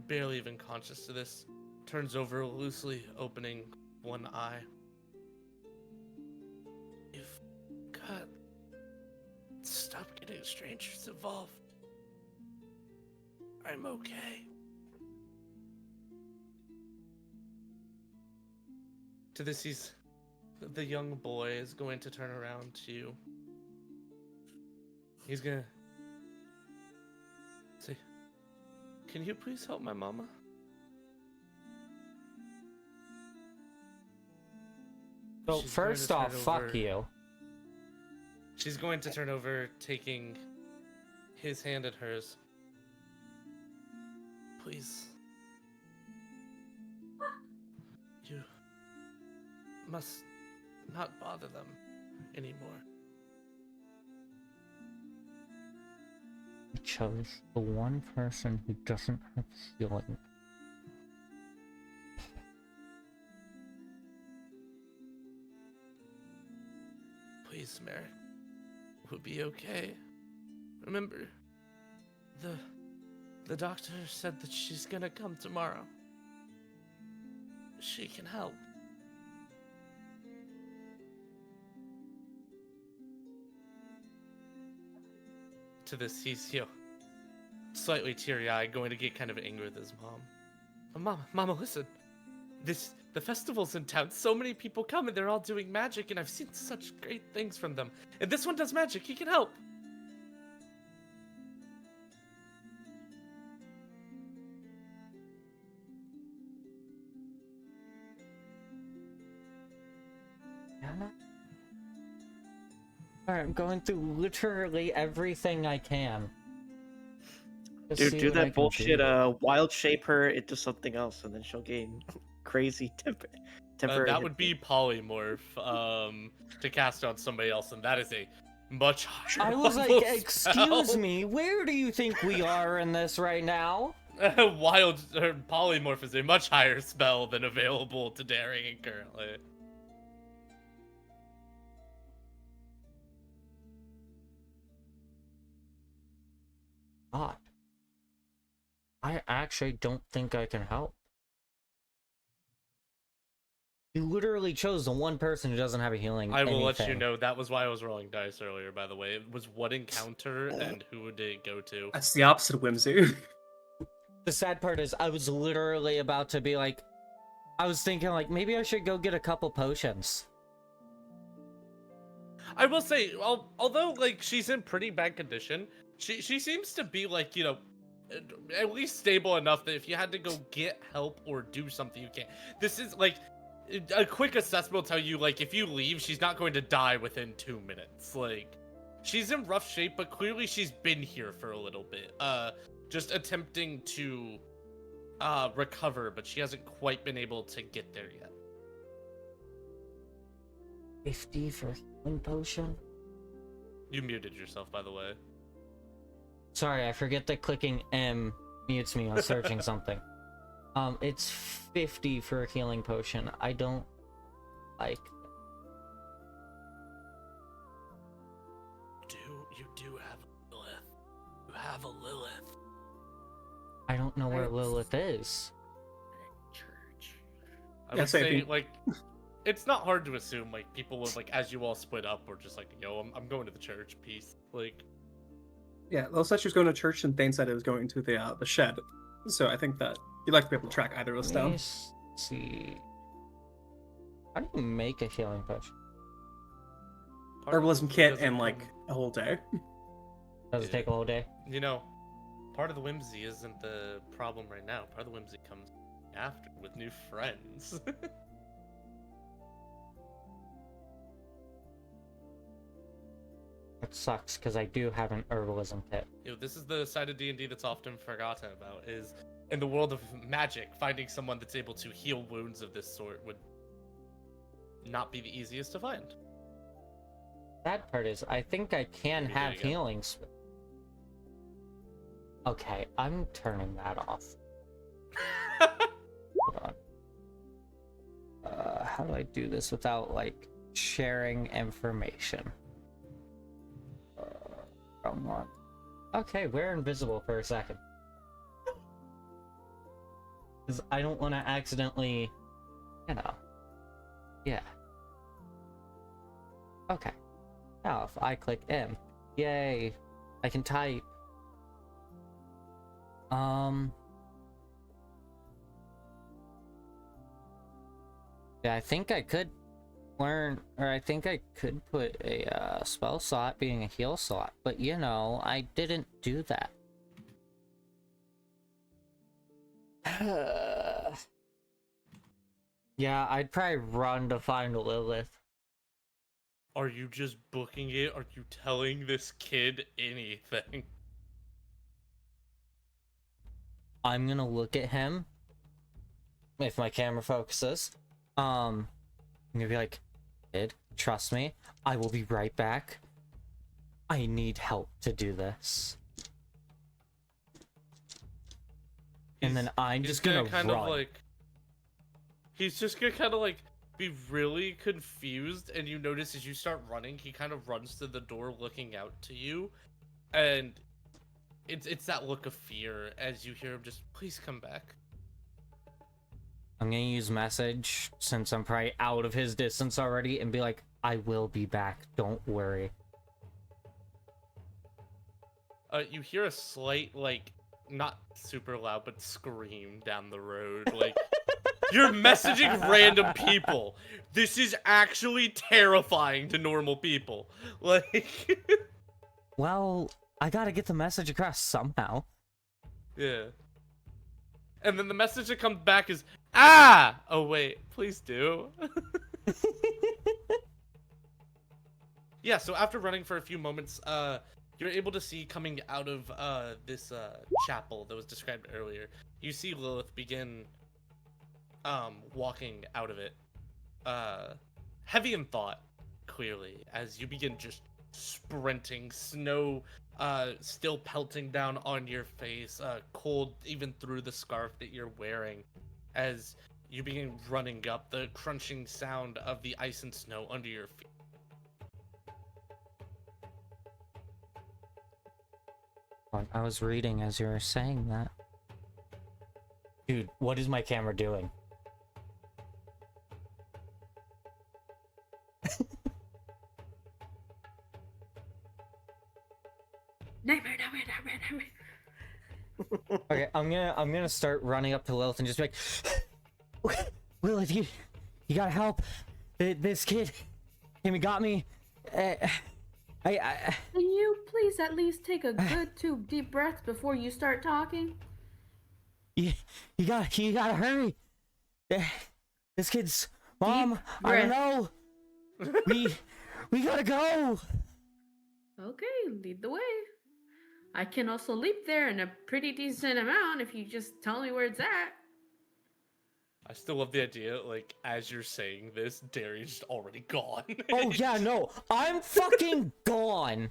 barely even conscious of this, turns over, loosely opening one eye. You've got... Stop getting strangers involved. I'm okay. To this, the young boy is going to turn around to you. He's gonna say, "Can you please help my mama?" So She's first going to off, turn fuck over- you. She's going to turn over, taking his hand in hers. Please. You must not bother them anymore. I chose the one person who doesn't have healing. Please, Mary. We'll be okay. Remember, the doctor said that she's gonna come tomorrow. She can help. To this, he's, slightly teary-eyed, going to get kind of angry with his mom. Mama, listen. The festival's in town. So many people come and they're all doing magic, and I've seen such great things from them. And this one does magic. He can help. Alright, I'm going through literally everything I can. Just Dude, see do what I that can bullshit, do. wild shape her into something else, and then she'll gain crazy temporary. That hit would be points. polymorph, to cast on somebody else, and that is a much higher I was like, level excuse spell." me, where do you think we are in this right now? Wild or polymorph is a much higher spell than available to Darian currently. God. I actually don't think I can help. You literally chose the one person who doesn't have a healing I will let you anything. know, that was why I was rolling dice earlier, by the way. It was what encounter and who did it go to. That's the opposite of whimsy. The sad part is I was literally about to be like, I was thinking like, maybe I should go get a couple potions. I will say, although like she's in pretty bad condition, she seems to be like, at least stable enough that if you had to go get help or do something, you can. This is like a quick assessment will tell you, like, if you leave, she's not going to die within 2 minutes. Like, she's in rough shape, but clearly she's been here for a little bit. Just attempting to recover, but she hasn't quite been able to get there yet. 50 for healing potion? You muted yourself, by the way. Sorry, I forget that clicking M mutes me on searching something. It's 50 for a healing potion. I don't like. You do have a Lilith. You have a Lilith. I don't know where Lilith is. Church. I Yeah, would same say, thing. like, it's not hard to assume, like, people would, like, as you all split up, were just like, yo, I'm going to the church, peace. Like, Yeah, Lil said she was going to church, and Thane said it was going to the shed. So I think that you'd like to be able to track either of those Let me down. see. How do you make a healing potion? part of the Herbalism whimsy kit doesn't and like come- a whole day. Does it Yeah. take a whole day? You know, part of the whimsy isn't the problem right now. Part of the whimsy comes after with new friends. That sucks because I do have an herbalism kit. You know, this is the side of D&D that's often forgotten about, is in the world of magic, finding someone that's able to heal wounds of this sort would not be the easiest to find. That part is, I think I can Maybe there have you go. healing. Okay, I'm turning that off. Hold on. How do I do this without, like, sharing information? Come on. Okay, we're invisible for a second. Because I don't want to accidentally, you know. Yeah. Okay. Now, if I click M, yay, I can type. Yeah, I think I could learn, or I think I could put a spell slot being a heal slot, but you know, I didn't do that. Yeah, I'd probably run to find Lilith. Are you just booking it? Are you telling this kid anything? I'm gonna look at him if my camera focuses. I'm gonna be like, kid, trust me, I will be right back. I need help to do this. And then I'm He's just gonna kind run. of like, he's just gonna kind of like be really confused, and you notice as you start running, he kind of runs to the door looking out to you, and it's that look of fear as you hear him just, please come back. I'm gonna use message since I'm probably out of his distance already and be like, I will be back, don't worry. You hear a slight, like, not super loud, but scream down the road, like, you're messaging random people. This is actually terrifying to normal people. Like, Well, I gotta get the message across somehow. yeah. And then the message that comes back is, ah! Oh, wait, please do. Yeah, so after running for a few moments, you're able to see coming out of this chapel that was described earlier. You see Lilith begin walking out of it, heavy in thought, clearly, as you begin just sprinting, snow still pelting down on your face, cold even through the scarf that you're wearing, as you begin running up, the crunching sound of the ice and snow under your feet. I was reading as you were saying that. Dude, what is my camera doing? Nightmare. Okay, I'm gonna start running up to Lilith and just be like, Lilith, you gotta help. This kid came and got me. Can you please at least take a good 2 deep breaths before you start talking? you gotta hurry. This kid's mom. Deep I don't breath. know. We gotta go. Okay, lead the way. I can also leap there in a pretty decent amount if you just tell me where it's at. I still love the idea, like, as you're saying this, Darian's just already gone. Oh yeah, no, I'm fucking gone.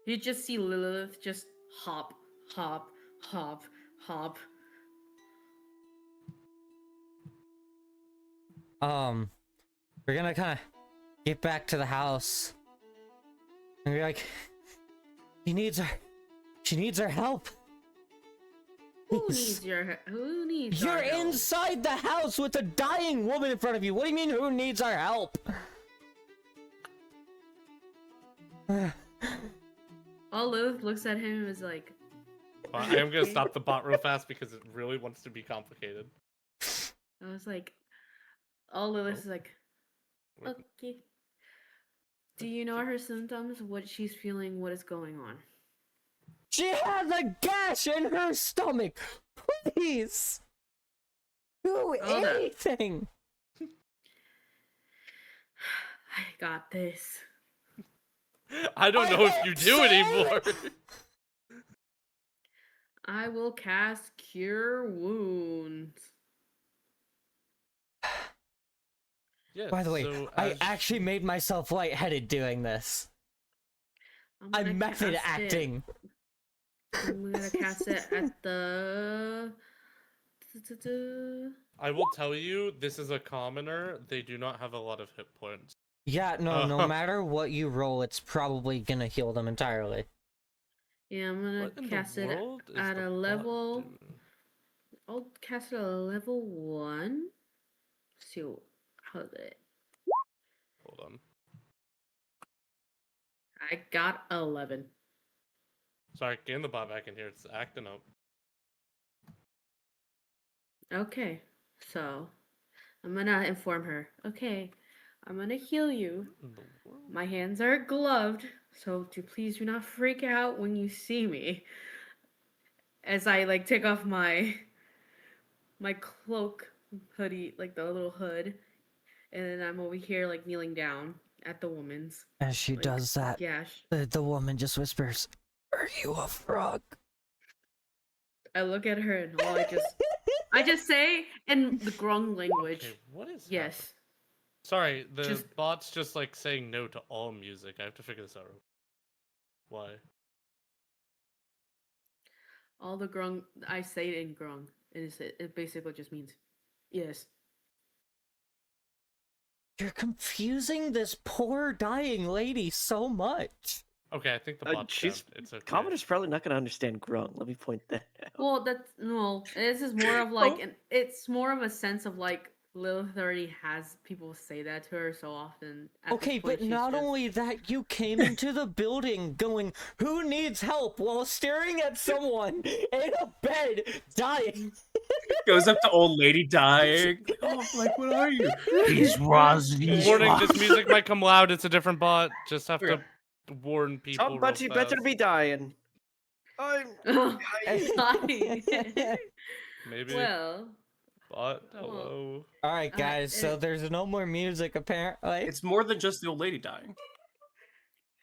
You just see Lilith just hop, hop, hop, hop. We're gonna kind of get back to the house. And we're like, she needs our help. Who needs your Who needs You're our help? inside the house with a dying woman in front of you. What do you mean, who needs our help? All Lilith looks at him and is like, Well, I am gonna stop the bot real fast because it really wants to be complicated. I was like, all Lilith is like, okay. Do you know her symptoms? What she's feeling? What is going on? She has a gash in her stomach. Please, do Hold up. anything. I got this. I don't know if you do anymore. I will cast Cure Wounds. Yeah, By the way, so I as- actually made myself lightheaded doing this. gonna I'm method cast it- acting. I'm gonna cast it at the. I will tell you, this is a commoner. They do not have a lot of hit points. Yeah, no matter what you roll, it's probably gonna heal them entirely. Yeah, I'm What gonna in cast the it world is at the a bot level. doing? I'll cast it at a level 1. See how's it. Hold on. I got 11. Sorry, getting the bot back in here. It's acting up. Okay, so I'm gonna inform her. Okay, I'm gonna heal you. What in the world? My hands are gloved, so please do not freak out when you see me. As I like take off my cloak hoodie, like the little hood, and then I'm over here like kneeling down at the woman's. As she like, does that, gash. the woman just whispers, "Are you a frog?" I look at her and all I just say in the Grung language. Okay, what is Yes. happening? Sorry, the Just- bot's just like saying no to all music. I have to figure this out. Why? All the Grung, I say it in Grung. It basically just means yes. You're confusing this poor dying lady so much. Okay, I think the bot's she's down. It's okay. Commoner's probably not gonna understand grung. Let me point that out. Well, this is more of like it's more of a sense of like Lilith already has people say that to her so often. At Okay, this point, but she's not just- only that, you came into the building going, "Who needs help?" while staring at someone in a bed dying. Goes up to old lady dying. Oh, like, what are you? He's Rosny. Warning, this music might come loud. It's a different bot. Just have Okay. to warn people. real Somebody better fast. be dying. I'm Sorry. Maybe. Well, Bot, hello. All right, guys. So there's no more music apparently. It's more than just the old lady dying.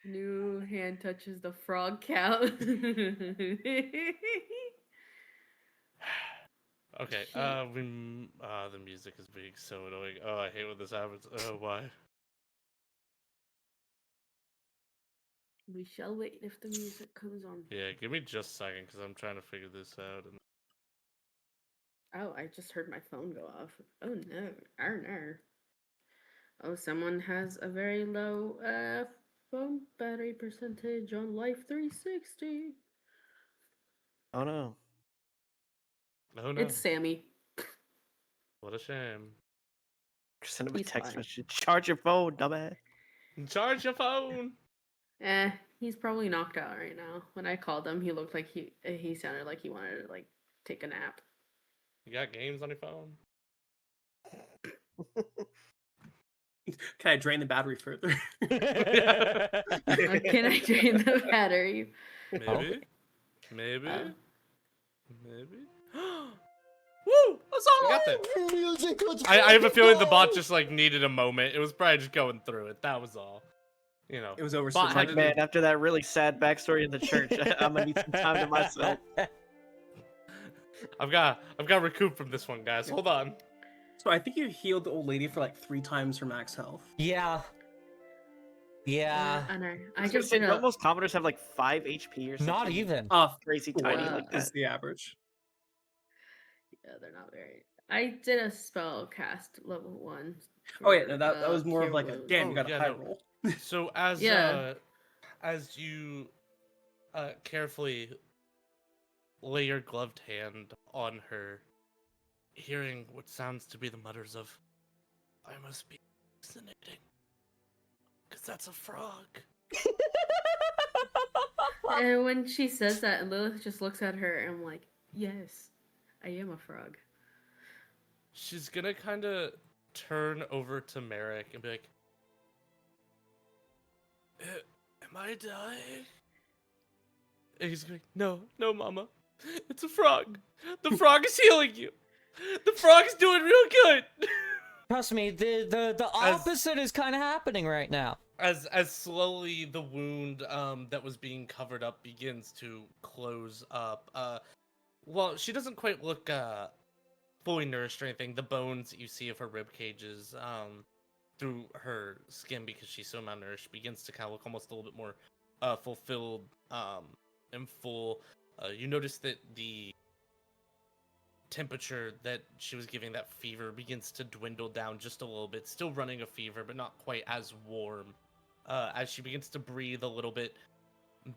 new hand touches the frog cow. Okay. Shit. The music is being so annoying. Oh, I hate when this happens. Oh, why? We shall wait if the music comes on. Yeah, give me just a second because I'm trying to figure this out. And Oh, I just heard my phone go off. Oh no. Oh no. Oh, someone has a very low phone battery percentage on Life 360. Oh no. oh no, It's Sammy. what a shame. Send him a He's text fine. message. Charge your phone, dumbass. Charge your phone. He's probably knocked out right now. When I called him, he looked like he sounded like he wanted to like take a nap. You got games on your phone? Can I drain the battery further? Or can I drain the battery? Maybe. Maybe. Oh. Maybe. Woo! We got there. Music was I have a feeling the bot fucking just like needed a moment. It was probably just going through it. That was all. You know. It was over. Bot so had Like, to man, do- after that really sad backstory in the church, I'm gonna need some time to myself. I've got to recoup from this one, guys. Hold on. So I think you healed the old lady for like 3 times her max health. Yeah. Yeah. I know. I was gonna just say, did don't a. most commoners have like 5 HP or something? Not even. Crazy 4 tiny Wow. like is that. the average. Yeah, they're not very. I did a spell cast level 1. Oh yeah, for, no, that was more of Cure like a Wounds. damn. Oh, You got a yeah, high no. roll. So Yeah. as you carefully lay your gloved hand on her, hearing what sounds to be the mutters of, "I must be hallucinating, 'cause that's a frog." And when she says that, and Lilith just looks at her and I'm like, yes, I am a frog. She's gonna kind of turn over to Merrick and be like, "Am I dying?" And he's going, "No, no, Mama. It's a frog. The frog is healing you. The frog is doing real good." Trust me, the opposite is kind of happening right now. As slowly the wound that was being covered up begins to close up. Well, she doesn't quite look fully nourished or anything. The bones that you see of her rib cages through her skin, because she's so malnourished, begins to kind of look almost a little bit more fulfilled and full. You notice that the temperature that she was giving, that fever, begins to dwindle down just a little bit. Still running a fever, but not quite as warm. As she begins to breathe a little bit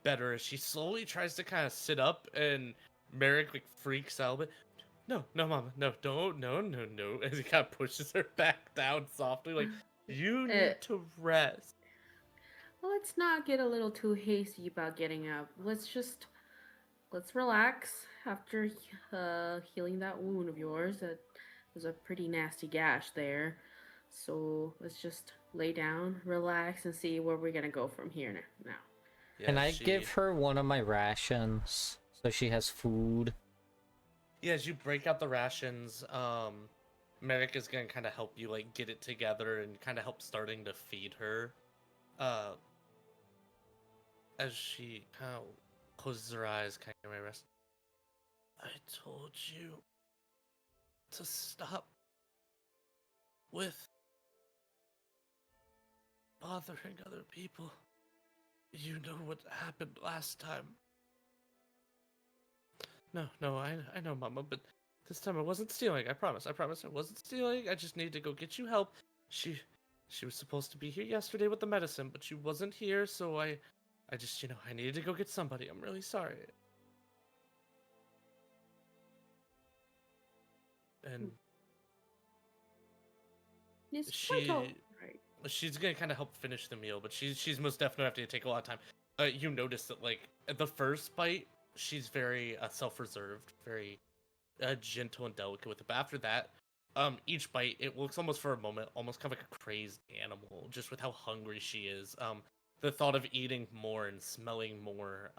better, as she slowly tries to kind of sit up, and Merrick like freaks out a bit. "No, no, Mama, no, don't, no, no, no," as he kind of pushes her back down softly, like, "You need to rest." Let's not get a little too hasty about getting up. Let's relax after healing that wound of yours. That was a pretty nasty gash there. So let's just lay down, relax, and see where we're gonna go from here now. Yeah, Can I she- give her one of my rations so she has food? Yeah, as you break out the rations, Merrick is gonna kind of help you like get it together and kind of help starting to feed her. As she kind of closes her eyes, kind of rest. "I told you to stop with bothering other people. You know what happened last time." No, I know, Mama, but this time I wasn't stealing. I promise I wasn't stealing. I just needed to go get you help. She was supposed to be here yesterday with the medicine, but she wasn't here, so I just, I needed to go get somebody. I'm really sorry." And It's She- quite all right. she's gonna kind of help finish the meal, but she's most definitely have to take a lot of time. You notice that like at the first bite, she's very self-reserved, very gentle and delicate with it. But after that, each bite, it looks almost for a moment, almost kind of like a crazed animal, just with how hungry she is. The thought of eating more and smelling more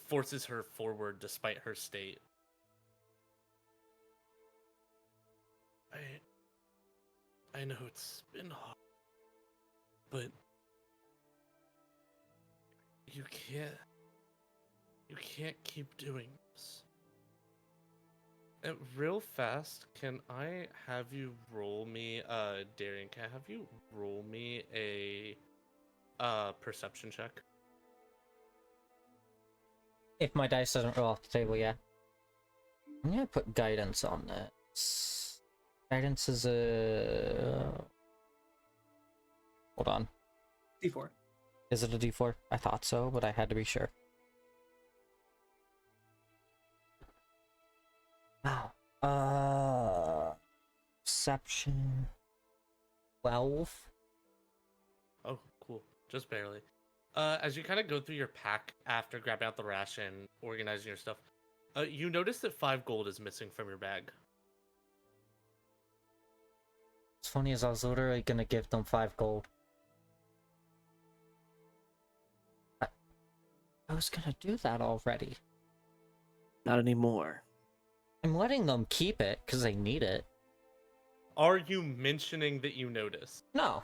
forces her forward despite her state. I know it's been hard, but you can't keep doing this. Real fast, can I have you roll me, Darian, can I have you roll me a perception check? If my dice doesn't roll off the table, yeah. I'm gonna put guidance on this. Guidance is a... Hold on. D4. Is it a D4? I thought so, but I had to be sure. Wow. Perception... 12? Oh, cool. Just barely. As you kind of go through your pack after grabbing out the ration, organizing your stuff, you notice that 5 gold is missing from your bag. What's funny is I was literally gonna give them 5 gold. I was gonna do that already. Not anymore. I'm letting them keep it because they need it. Are you mentioning that you noticed? No.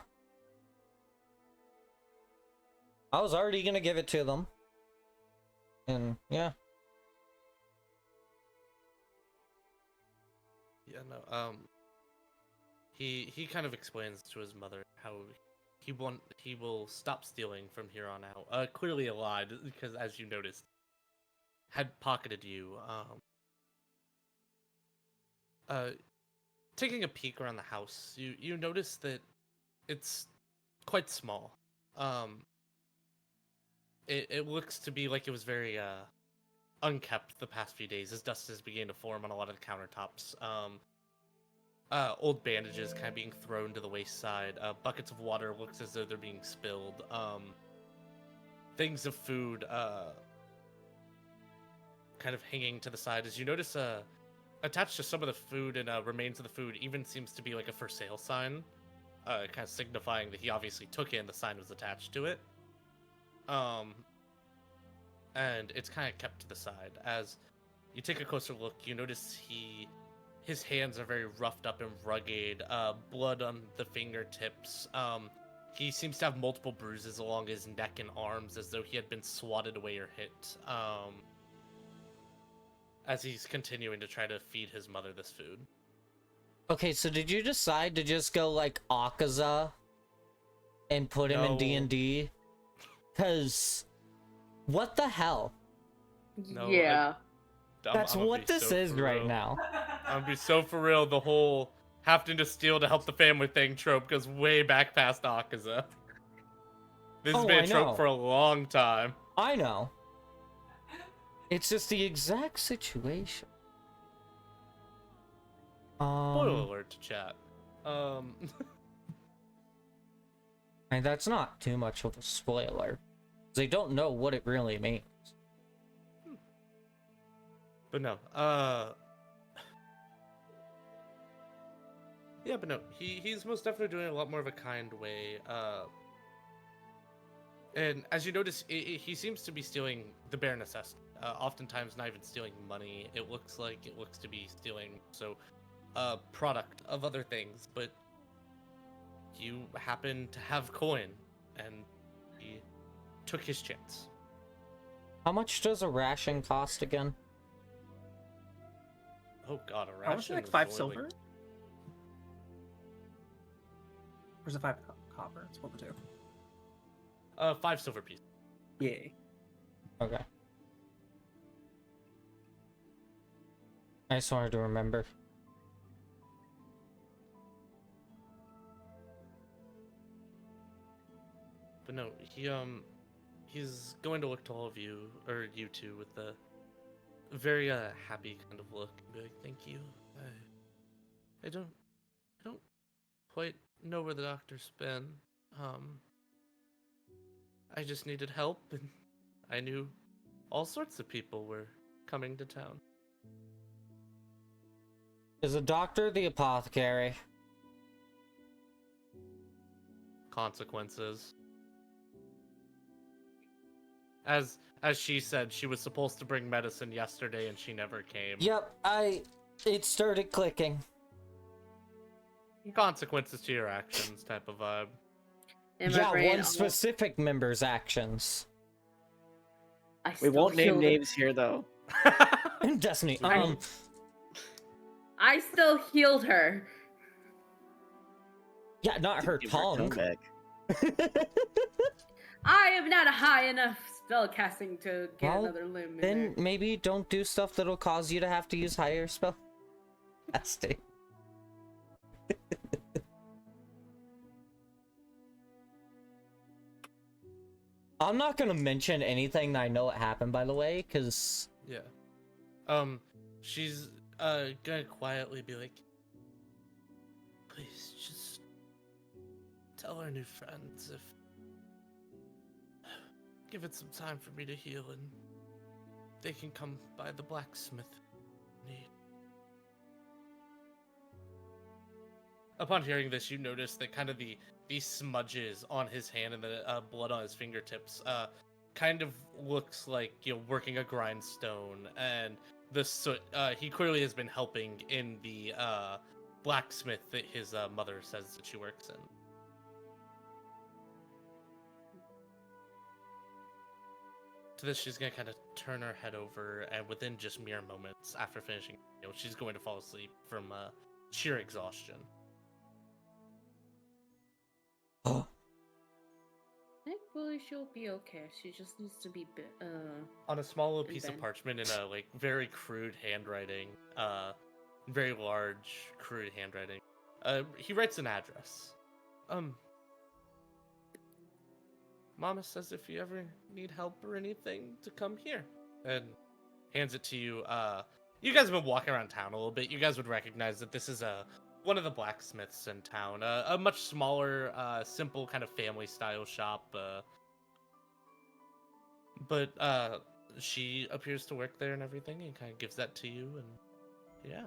I was already gonna give it to them. And yeah. Yeah, no. He kind of explains to his mother how he will stop stealing from here on out. Clearly a lie because, as you noticed, had pocketed you. Taking a peek around the house, you notice that it's quite small. It looks to be like it was very unkept the past few days as dust has begun to form on a lot of the countertops. Old bandages kind of being thrown to the wayside. Buckets of water looks as though they're being spilled. Things of food kind of hanging to the side. As you notice, attached to some of the food and remains of the food even seems to be like a for sale sign, kind of signifying that he obviously took it and the sign was attached to it. And it's kind of kept to the side. As you take a closer look, you notice his hands are very roughed up and rugged, blood on the fingertips. He seems to have multiple bruises along his neck and arms as though he had been swatted away or hit. As he's continuing to try to feed his mother this food. Okay, so did you decide to just go like Akaza and put him in No. D&D? Cause what the hell? No, Yeah. That's what this is right now. I'm gonna be so for real. The whole having to steal to help the family thing trope goes way back past Akaza. This has Oh, been I a trope know. for a long time. I know. It's just the exact situation. Spoiler alert to chat. And that's not too much of a spoiler. They don't know what it really means. But no, yeah, but no, he's most definitely doing it a lot more of a kind way. And as you notice, he seems to be stealing the bare necessity. Oftentimes, not even stealing money. It looks to be stealing product of other things. But you happen to have coin, and he took his chance. How much does a ration cost again? Oh God, a ration. How much? Like is 5 only, silver? Or is it 5 copper? It's one of the two. 5 silver pieces. Yay. Okay. I just wanted to remember. But no, he's going to look to all of you, or you two, with a very happy kind of look, and be like, "Thank you. I don't quite know where the doctor's been. I just needed help, and I knew all sorts of people were coming to town." Is the doctor the apothecary? Consequences. As she said, she was supposed to bring medicine yesterday, and she never came. Yep, it started clicking. Consequences to your actions, type of vibe. In my Yeah, brain, one almost- specific member's actions. I We still won't name healed her. names here, though. Destiny. I still healed her. Yeah, not her Give her tongue. back. I am not a high enough spell casting to get Well, another limb in Then there. maybe don't do stuff that'll cause you to have to use higher spell casting. I'm not gonna mention anything that I know it happened, by the way, because Yeah. She's gonna quietly be like, "Please just tell our new friends if give it some time for me to heal, and they can come by the blacksmith need." upon hearing this, you notice that kind of the smudges on his hand and the blood on his fingertips kind of looks like working a grindstone, and the soot. He clearly has been helping in the blacksmith that his mother says that she works in. To this, she's gonna kind of turn her head over, and within just mere moments after finishing, she's going to fall asleep from sheer exhaustion. Thankfully, she'll be okay. She just needs to be On a small little in piece of bed. parchment in a very crude handwriting, very large crude handwriting, he writes an address. Mama says if you ever need help or anything to come here, and hands it to you. You guys have been walking around town a little bit. You guys would recognize that this is one of the blacksmiths in town, a much smaller, simple kind of family style shop. But she appears to work there and everything, and kind of gives that to you, and yeah.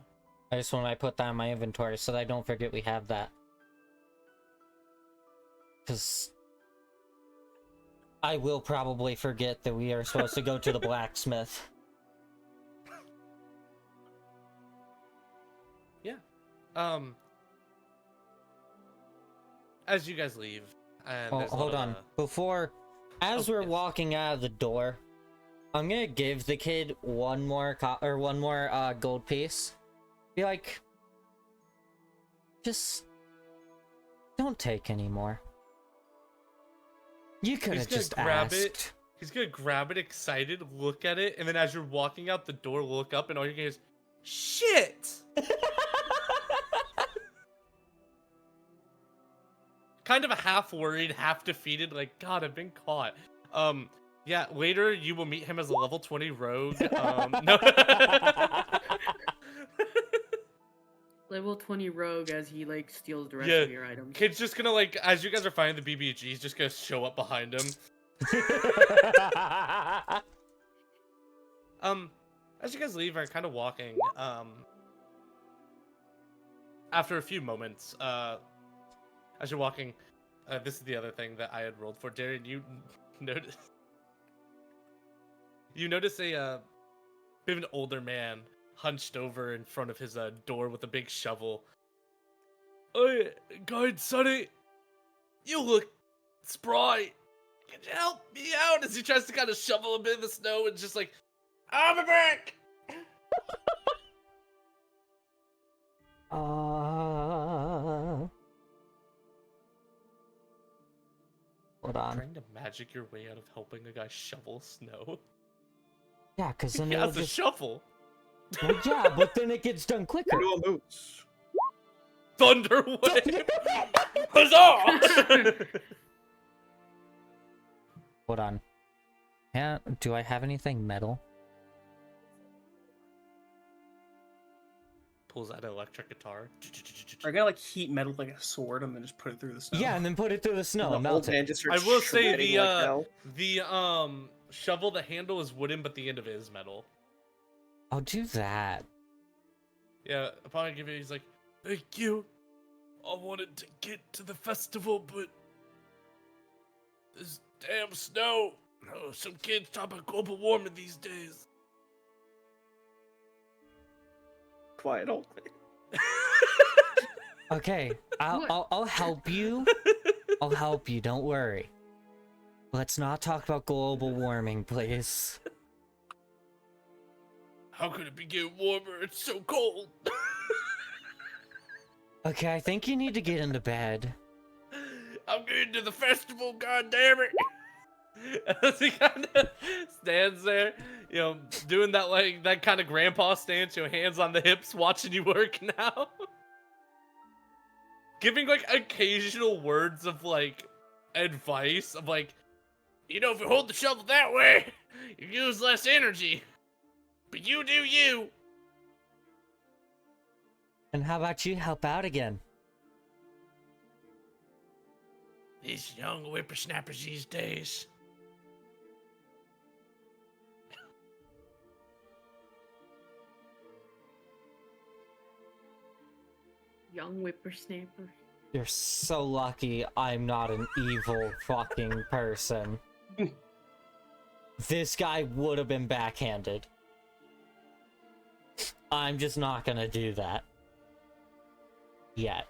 I just want to put that in my inventory so that I don't forget we have that. Because I will probably forget that we are supposed to go to the blacksmith. Yeah. As you guys leave, and Oh, there's a hold lot on. of, Before, as Oh, we're yes. walking out of the door, I'm gonna give the kid one more gold piece. Be like, just don't take any more. You could have gonna just grab asked. it. He's gonna grab it, excited, look at it, and then as you're walking out the door, look up, and all you're gonna is, shit! Kind of a half worried, half defeated, like, God, I've been caught. Yeah, later you will meet him as a level 20 rogue. No. Level 20 rogue as he like steals the rest Yeah, of your items. Kid's just gonna like, as you guys are finding the BBG, he's just gonna show up behind him. As you guys leave, are kind of walking. After a few moments, as you're walking, this is the other thing that I had rolled for. Darian, you notice a bit of an older man hunched over in front of his door with a big shovel. Hey, guide, Sonny, you look spry. Can you help me out? As he tries to kind of shovel a bit of the snow and just like, I'll be back. Hold on. Trying to magic your way out of helping a guy shovel snow. Yeah, because then He it'll has a just... shovel. Well, yeah, but then it gets done quicker. Do a moose. Thunder wave. Huzzah! Hold on. Yeah, do I have anything metal? Pulls out an electric guitar. Are you gonna like heat metal like a sword and then just put it through the snow? Yeah, and then put it through the snow The and old melt man it. just I starts will say shredding like hell. the shovel, the handle is wooden, but the end of it is metal. I'll do that. Yeah, upon giving it, he's like, thank you. I wanted to get to the festival, but this damn snow. Oh, some kids talk about global warming these days. Quiet old man. Okay, I'll help you. I'll help you, don't worry. Let's not talk about global warming, please. How could it be getting warmer? It's so cold. Okay, I think you need to get into bed. I'm going to the festival, god damn it. As he kind of stands there, doing that like that kind of grandpa stance, hands on the hips, watching you work now. Giving like occasional words of like advice of like, if you hold the shovel that way, you use less energy. But you do you. And how about you help out again? These young whippersnappers these days. Young whippersnapper. You're so lucky I'm not an evil fucking person. This guy would have been backhanded. I'm just not gonna do that. Yet.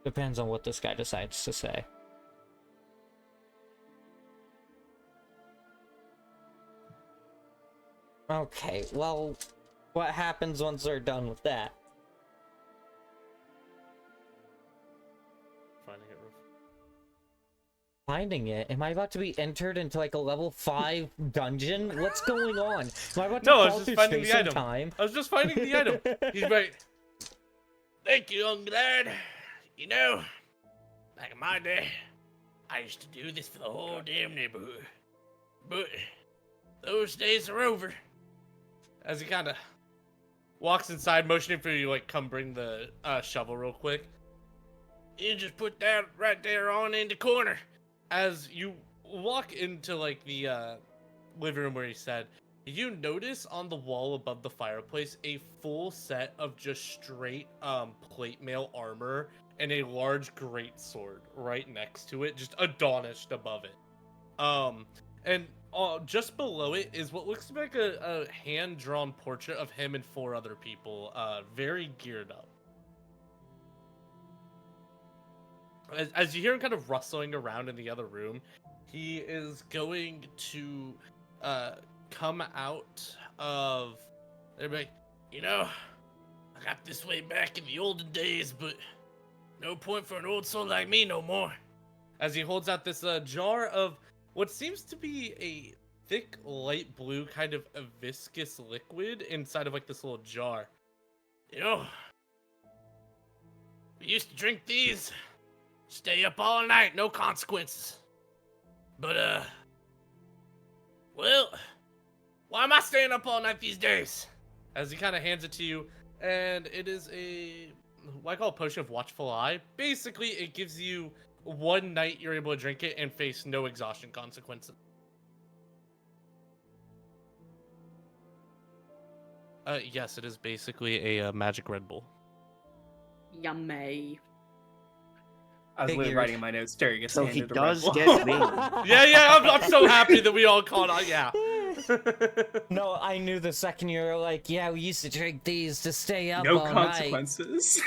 Depends on what this guy decides to say. Okay, well, what happens once they're done with that? Finding it. Finding it? Am I about to be entered into like a level 5 dungeon? What's going on? Am I about to No, I fall was through just finding space the and item. time? I was just finding the item. He's right. Thank you, young lad. You know, back in my day, I used to do this for the whole damn neighborhood. But those days are over. As he kind of walks inside, motioning for you, like, come bring the shovel real quick. You just put that right there on in the corner. As you walk into, like, the living room where he said, you notice on the wall above the fireplace a full set of just straight plate mail armor and a large great sword right next to it, just adorned above it. And just below it is what looks like a hand-drawn portrait of him and 4 other people, very geared up. As you hear him kind of rustling around in the other room, he is going to come out of... Everybody, you know, I got this way back in the olden days, but no point for an old soul like me no more. As he holds out this jar of what seems to be a thick, light blue kind of a viscous liquid inside of like this little jar. You know, we used to drink these, stay up all night, no consequences. But, well, why am I staying up all night these days? As he kind of hands it to you, and it is what I call a potion of watchful eye. Basically, it gives you 1 night you're able to drink it and face no exhaustion consequences. Yes, it is basically a magic Red Bull. Yummy. I was literally Figured. writing in my notes. Terry gets So he handed a Red does Bull. get wings. Yeah, I'm so happy that we all caught on. Yeah. No, I knew the second you were like, yeah, we used to drink these to stay up No all night. consequences.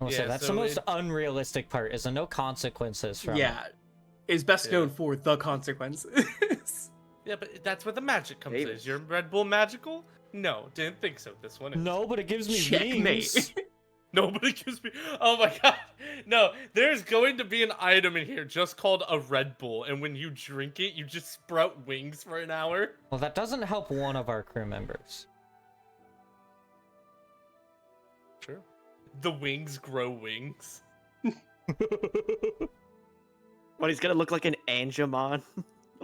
I'll say Yeah, that's so the most it- unrealistic part, is the no consequences from it. Yeah, is best Yeah. known for the consequences. Yeah, but that's where the magic comes in. Davis. Is your Red Bull magical? No, didn't think so. This one is. No, but it gives me Checkmate. wings. Nobody gives me. Oh my god. No, there's going to be an item in here just called a Red Bull, and when you drink it, you just sprout wings for an hour. Well, that doesn't help one of our crew members. Sure. The wings grow wings. What, he's gonna look like an Angemon?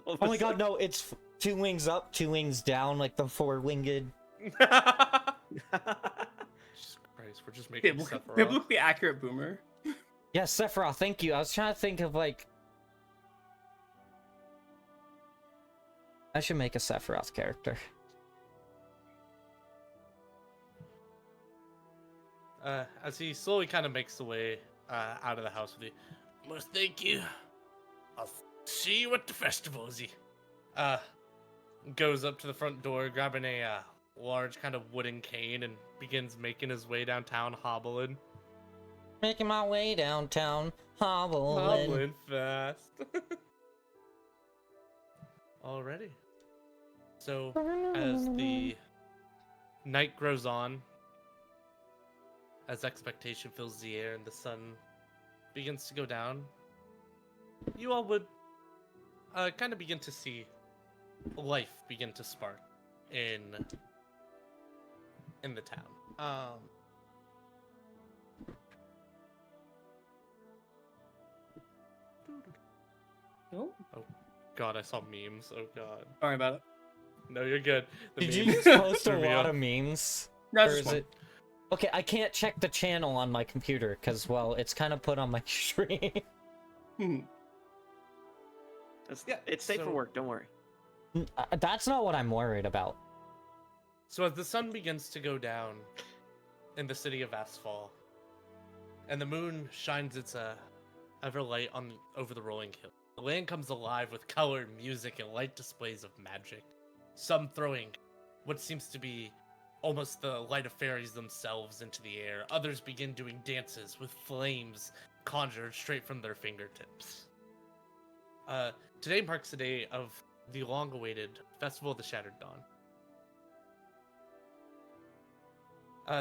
Oh my god, no, it's 2 wings up, 2 wings down, like the 4-winged. Jesus Christ, we're just making Sephiroth. Biblically accurate boomer. Yeah, Sephiroth, thank you. I was trying to think of, like... I should make a Sephiroth character. As he slowly kind of makes the way out of the house with you. Well, thank you. I'll see you at the festival, as he goes up to the front door, grabbing a large kind of wooden cane, and begins making his way downtown, hobbling. Making my way downtown, hobbling. Hobbling fast. Alrighty. So, as the night grows on, as expectation fills the air and the sun begins to go down, you all would kind of begin to see life begin to spark in the town. Oh, God, I saw memes. Oh God. sorry about it. No, you're good. The Did you memes just post a threw me lot off. of memes? No, Or just is one. it... Okay, I can't check the channel on my computer, because, well, it's kind of put on my screen. Hmm. Yeah, It's safe for so- work, don't worry. That's not what I'm worried about. So as the sun begins to go down, in the city of Asphalt, and the moon shines its ever light on over the rolling hill. The land comes alive with color, music, and light displays of magic. Some throwing what seems to be almost the light of fairies themselves into the air. Others begin doing dances with flames conjured straight from their fingertips. Today marks the day of the long-awaited Festival of the Shattered Dawn.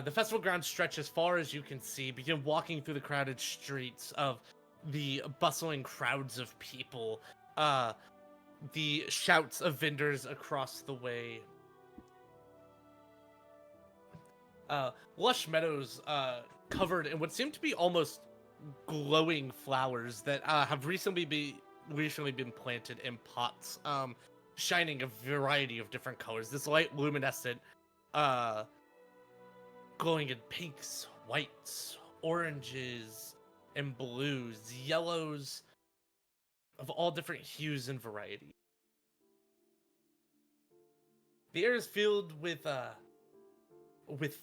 The festival grounds stretch as far as you can see. Begin walking through the crowded streets of the bustling crowds of people. The shouts of vendors across the way. Lush meadows covered in what seem to be almost glowing flowers that have recently been planted in pots, shining a variety of different colors. This light luminescent, glowing in pinks, whites, oranges, and blues, yellows, of all different hues and variety. The air is filled with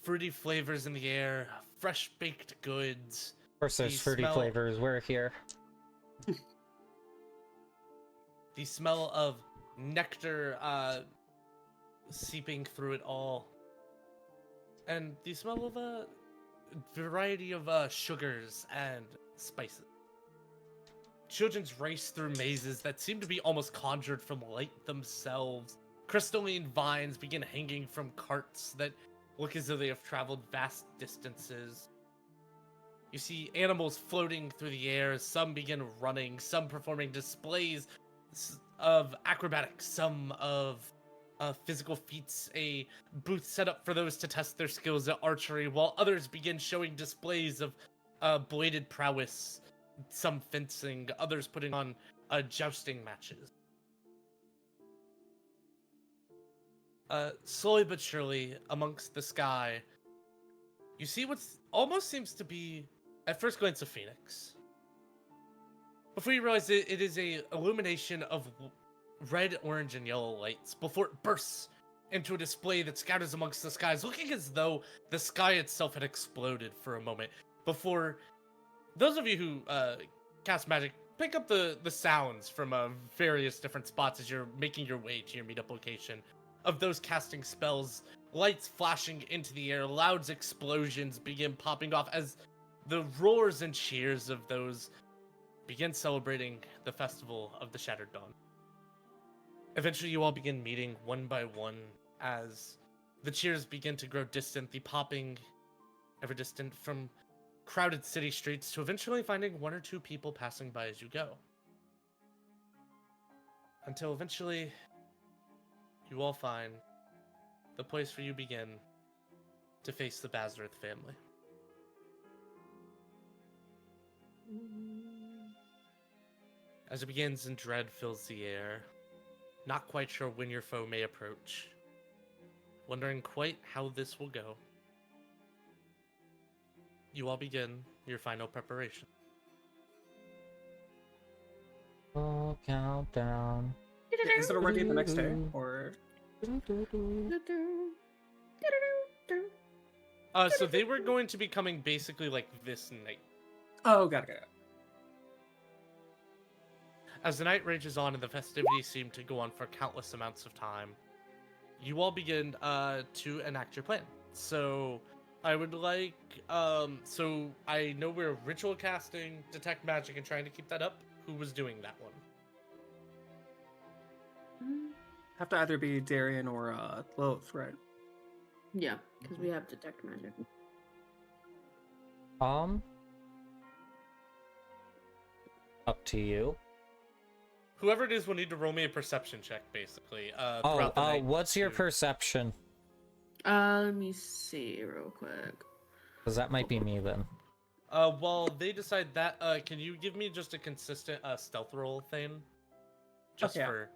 fruity flavors in the air, fresh baked goods. Of course, there's fruity flavors. We're here. The smell of nectar seeping through it all. And the smell of a variety of sugars and spices. Children race through mazes that seem to be almost conjured from light themselves. Crystalline vines begin hanging from carts that look as though they have traveled vast distances. You see animals floating through the air. Some begin running, some performing displays of acrobatics, some of physical feats, a booth set up for those to test their skills at archery, while others begin showing displays of bladed prowess, some fencing, others putting on jousting matches. Slowly but surely, amongst the sky, you see what almost seems to be, at first glance, a phoenix. Before you realize it is a illumination of red, orange, and yellow lights before it bursts into a display that scatters amongst the skies, looking as though the sky itself had exploded for a moment. Before those of you who cast magic, pick up the sounds from various different spots as you're making your way to your meetup location of those casting spells, lights flashing into the air, loud explosions begin popping off as the roars and cheers of those begin celebrating the festival of the Shattered Dawn. Eventually, you all begin meeting one by one as the cheers begin to grow distant, the popping ever distant from crowded city streets to eventually finding one or two people passing by as you go. Until eventually, you all find the place where you begin to face the Bazerith family. As it begins and dread fills the air, not quite sure when your foe may approach, wondering quite how this will go, you all begin your final preparation. Oh, countdown. Is it already the next day, or? So they were going to be coming basically like this night. Oh, got it. As the night rages on and the festivities seem to go on for countless amounts of time, you all begin to enact your plan. So I would like, so I know we're ritual casting, detect magic, and trying to keep that up. Who was doing that one? Have to either be Darian or Lilith, right? Yeah, because we have detect magic. Up to you. Whoever it is will need to roll me a perception check, basically. Throughout the night what's your perception? Let me see real quick. Because that might be me then. While they decide that, can you give me just a consistent stealth roll thing? Just Okay. for...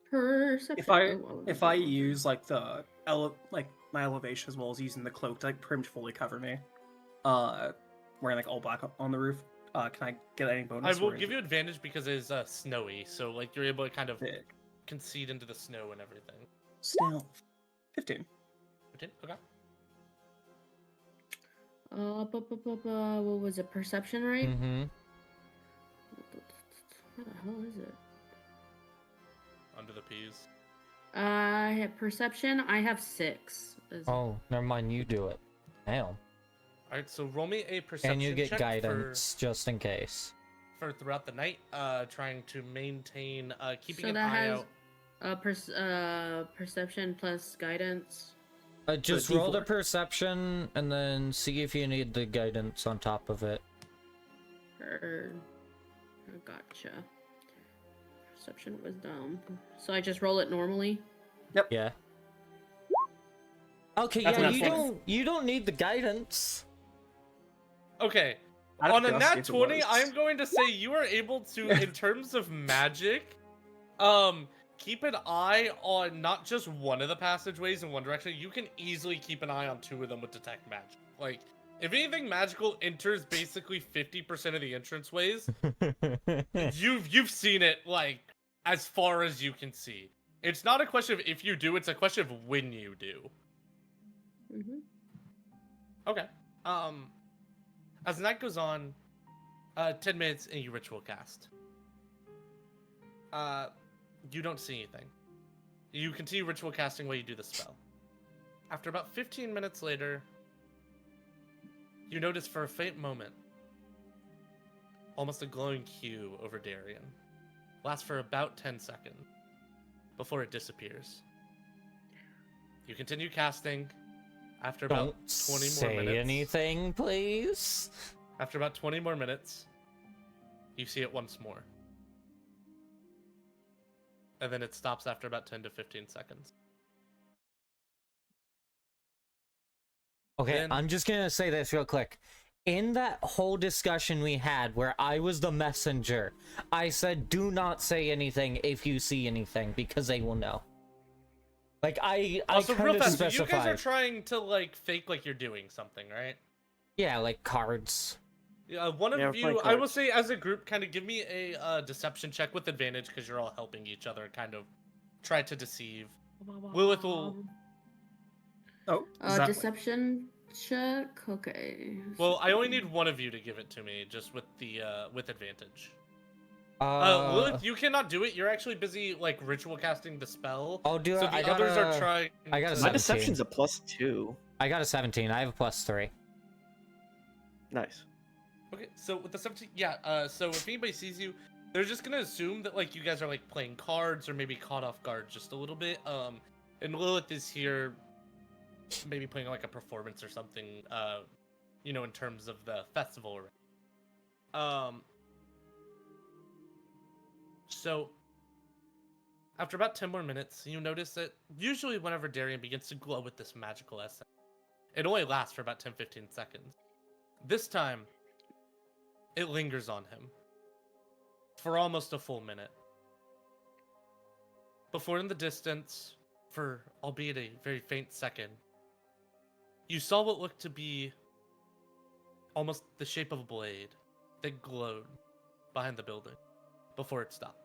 Perception. If I use like the my elevation as well as using the cloak to like pretty much fully cover me, wearing like all black on the roof, can I get any bonus? I will give you advantage because it is snowy, so like you're able to kind of concede into the snow and everything. Stealth. 15. 15? Okay. What was it? Perception, right? Mm-hmm. What the hell is it? Under the peas. I have perception. I have 6. Oh, never mind. You do it. Damn. All right, so roll me a perception And you get check guidance just in case. for throughout the night, trying to maintain, keeping So an that eye has out. perception plus guidance. Just So roll the D4. perception and then see if you need the guidance on top of it. Gotcha. Perception wisdom. So I just roll it normally. Yeah. Okay, That's yeah, an you don't need the guidance. Okay, Out of on a curiosity, nat if it 20, was- I'm going to say you are able to, in terms of magic, keep an eye on not just one of the passageways in one direction. You can easily keep an eye on 2 of them with detect magic. Like, if anything magical enters basically 50% of the entranceways, you've seen it like as far as you can see. It's not a question of if you do; it's a question of when you do. Mm-hmm. Okay. As the night goes on, 10 minutes and you ritual cast. You don't see anything. You continue ritual casting while you do the spell. After about 15 minutes later, you notice for a faint moment, almost a glowing hue over Darian. Lasts for about 10 seconds before it disappears. You continue casting. After about Don't 20 more say minutes. anything, please. After about 20 more minutes, you see it once more. And then it stops after about 10 to 15 seconds. Okay, Then- I'm just gonna say this real quick. In that whole discussion we had where I was the messenger, I said do not say anything if you see anything because they will know. Like I Also, kind real of fast, so you guys are specified. trying to like fake like you're doing something, right? Yeah, like cards. One of Yeah, we're playing you, I will cards. say, as a group, kind of give me a deception check with advantage because you're all helping each other, kind of try to deceive. Lilith will. Oh, is that, like- Deception check. Okay. Well, I only need one of you to give it to me, just with the with advantage. Lilith, you cannot do it. You're actually busy like ritual casting the spell. I'll do So it. the others are trying. I got a to- My 17. deception's a +2. I got a 17. I have a +3. Nice. Okay, so with the 17, yeah. So if anybody sees you, they're just gonna assume that like you guys are like playing cards or maybe caught off guard just a little bit. And Lilith is here, maybe playing like a performance or something. You know, in terms of the festival. So after about 10 more minutes, you notice that usually whenever Darian begins to glow with this magical essence, it only lasts for about 10-15 seconds. This time, it lingers on him for almost a full minute. Before in the distance, for albeit a very faint second, you saw what looked to be almost the shape of a blade that glowed behind the building before it stopped.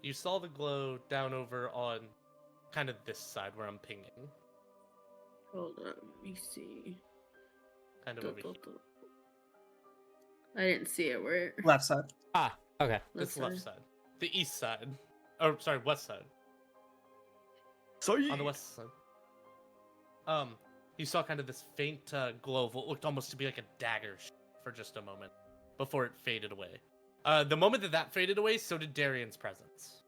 You saw the glow down over on kind of this side where I'm pinging. Hold on. Let me see. Kind of over here. I didn't see it. Where? left side? Ah, okay. This left side. The east side. Oh, sorry, west side. Sorry. On the west side. You saw kind of this faint glow of what looked almost to be like a dagger for just a moment before it faded away. The moment that that faded away, so did Darian's presence.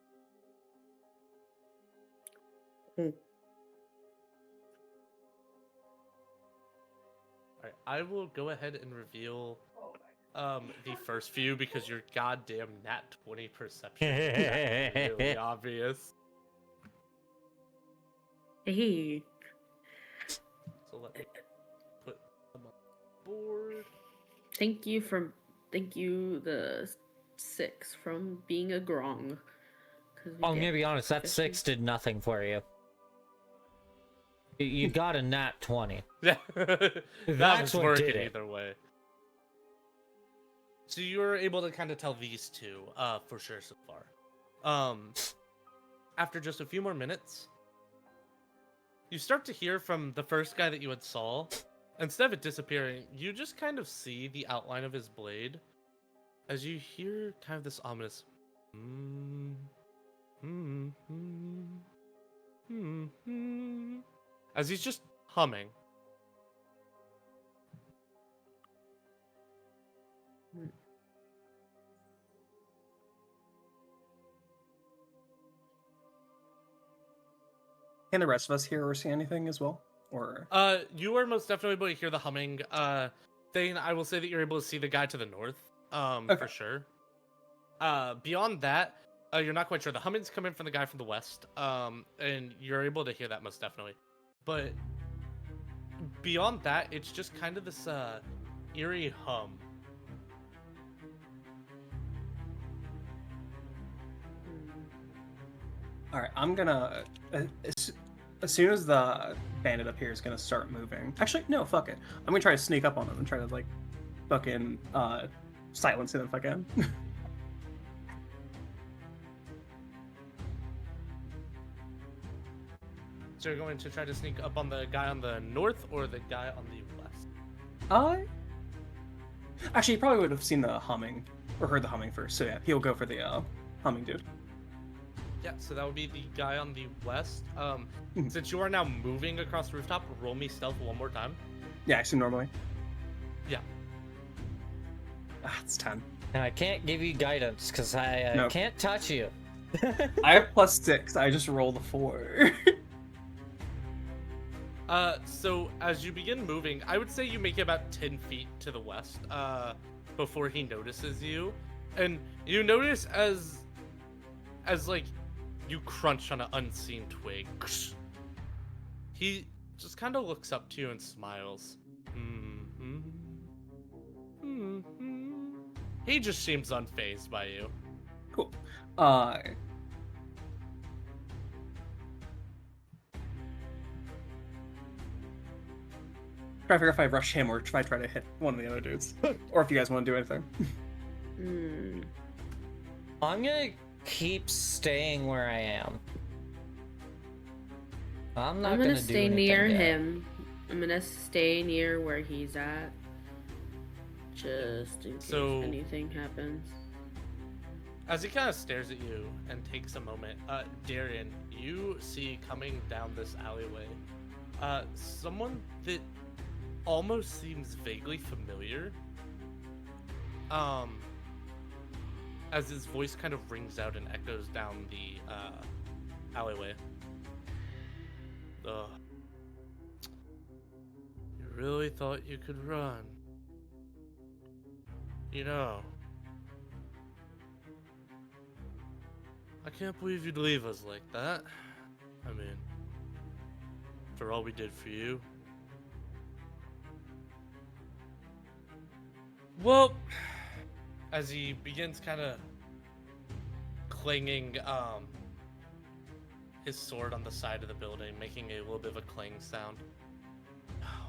Alright, I will go ahead and reveal the first few because your goddamn nat 20 perception is really obvious. Hey. So let me put them on the board. Thank you the 6 from being a grong. I'm gonna be honest, that 6 did nothing for you. You got a nat 20. Yeah, that That's was what working did it. either way. So you were able to kind of tell these two for sure so far. After just a few more minutes, you start to hear from the first guy that you had saw. Instead of it disappearing, you just kind of see the outline of his blade as you hear kind of this ominous as he's just humming. Can the rest of us hear or see anything as well? Or You are most definitely able to hear the humming. Thane, I will say that you're able to see the guy to the north, Okay. for sure. Beyond that, you're not quite sure. The humming's coming from the guy from the west, and you're able to hear that most definitely. But beyond that, it's just kind of this eerie hum. all right, I'm gonna as soon as the bandit up here is gonna start moving. Actually, no, fuck it. I'm gonna try to sneak up on him and try to like fucking silence him if I can. So you're going to try to sneak up on the guy on the north or the guy on the west? Actually, he probably would have seen the humming or heard the humming first. So yeah, he'll go for the humming dude. Yeah, so that would be the guy on the west. Since you are now moving across the rooftop, roll me stealth one more time. Yeah, I see normally. Yeah. It's 10. And I can't give you guidance because I Nope. can't touch you. I have +6. I just rolled a 4. So as you begin moving, I would say you make it about 10 feet to the west, before he notices you. And you notice as like, you crunch on an unseen twig. He just kind of looks up to you and smiles. He just seems unfazed by you. Cool. Try to figure if I rush him or if I try to hit one of the other dudes. Or if you guys want to do anything. I'm gonna keep staying where I am. I'm not gonna do stay anything near yet. him. I'm gonna stay near where he's at. Just in case So- anything happens. As he kind of stares at you and takes a moment, Darian, you see coming down this alleyway, someone that almost seems vaguely familiar. As his voice kind of rings out and echoes down the alleyway. Ugh. You really thought you could run? You know, I can't believe you'd leave us like that. I mean, for all we did for you. Well, as he begins kind of clanging his sword on the side of the building, making a little bit of a clang sound.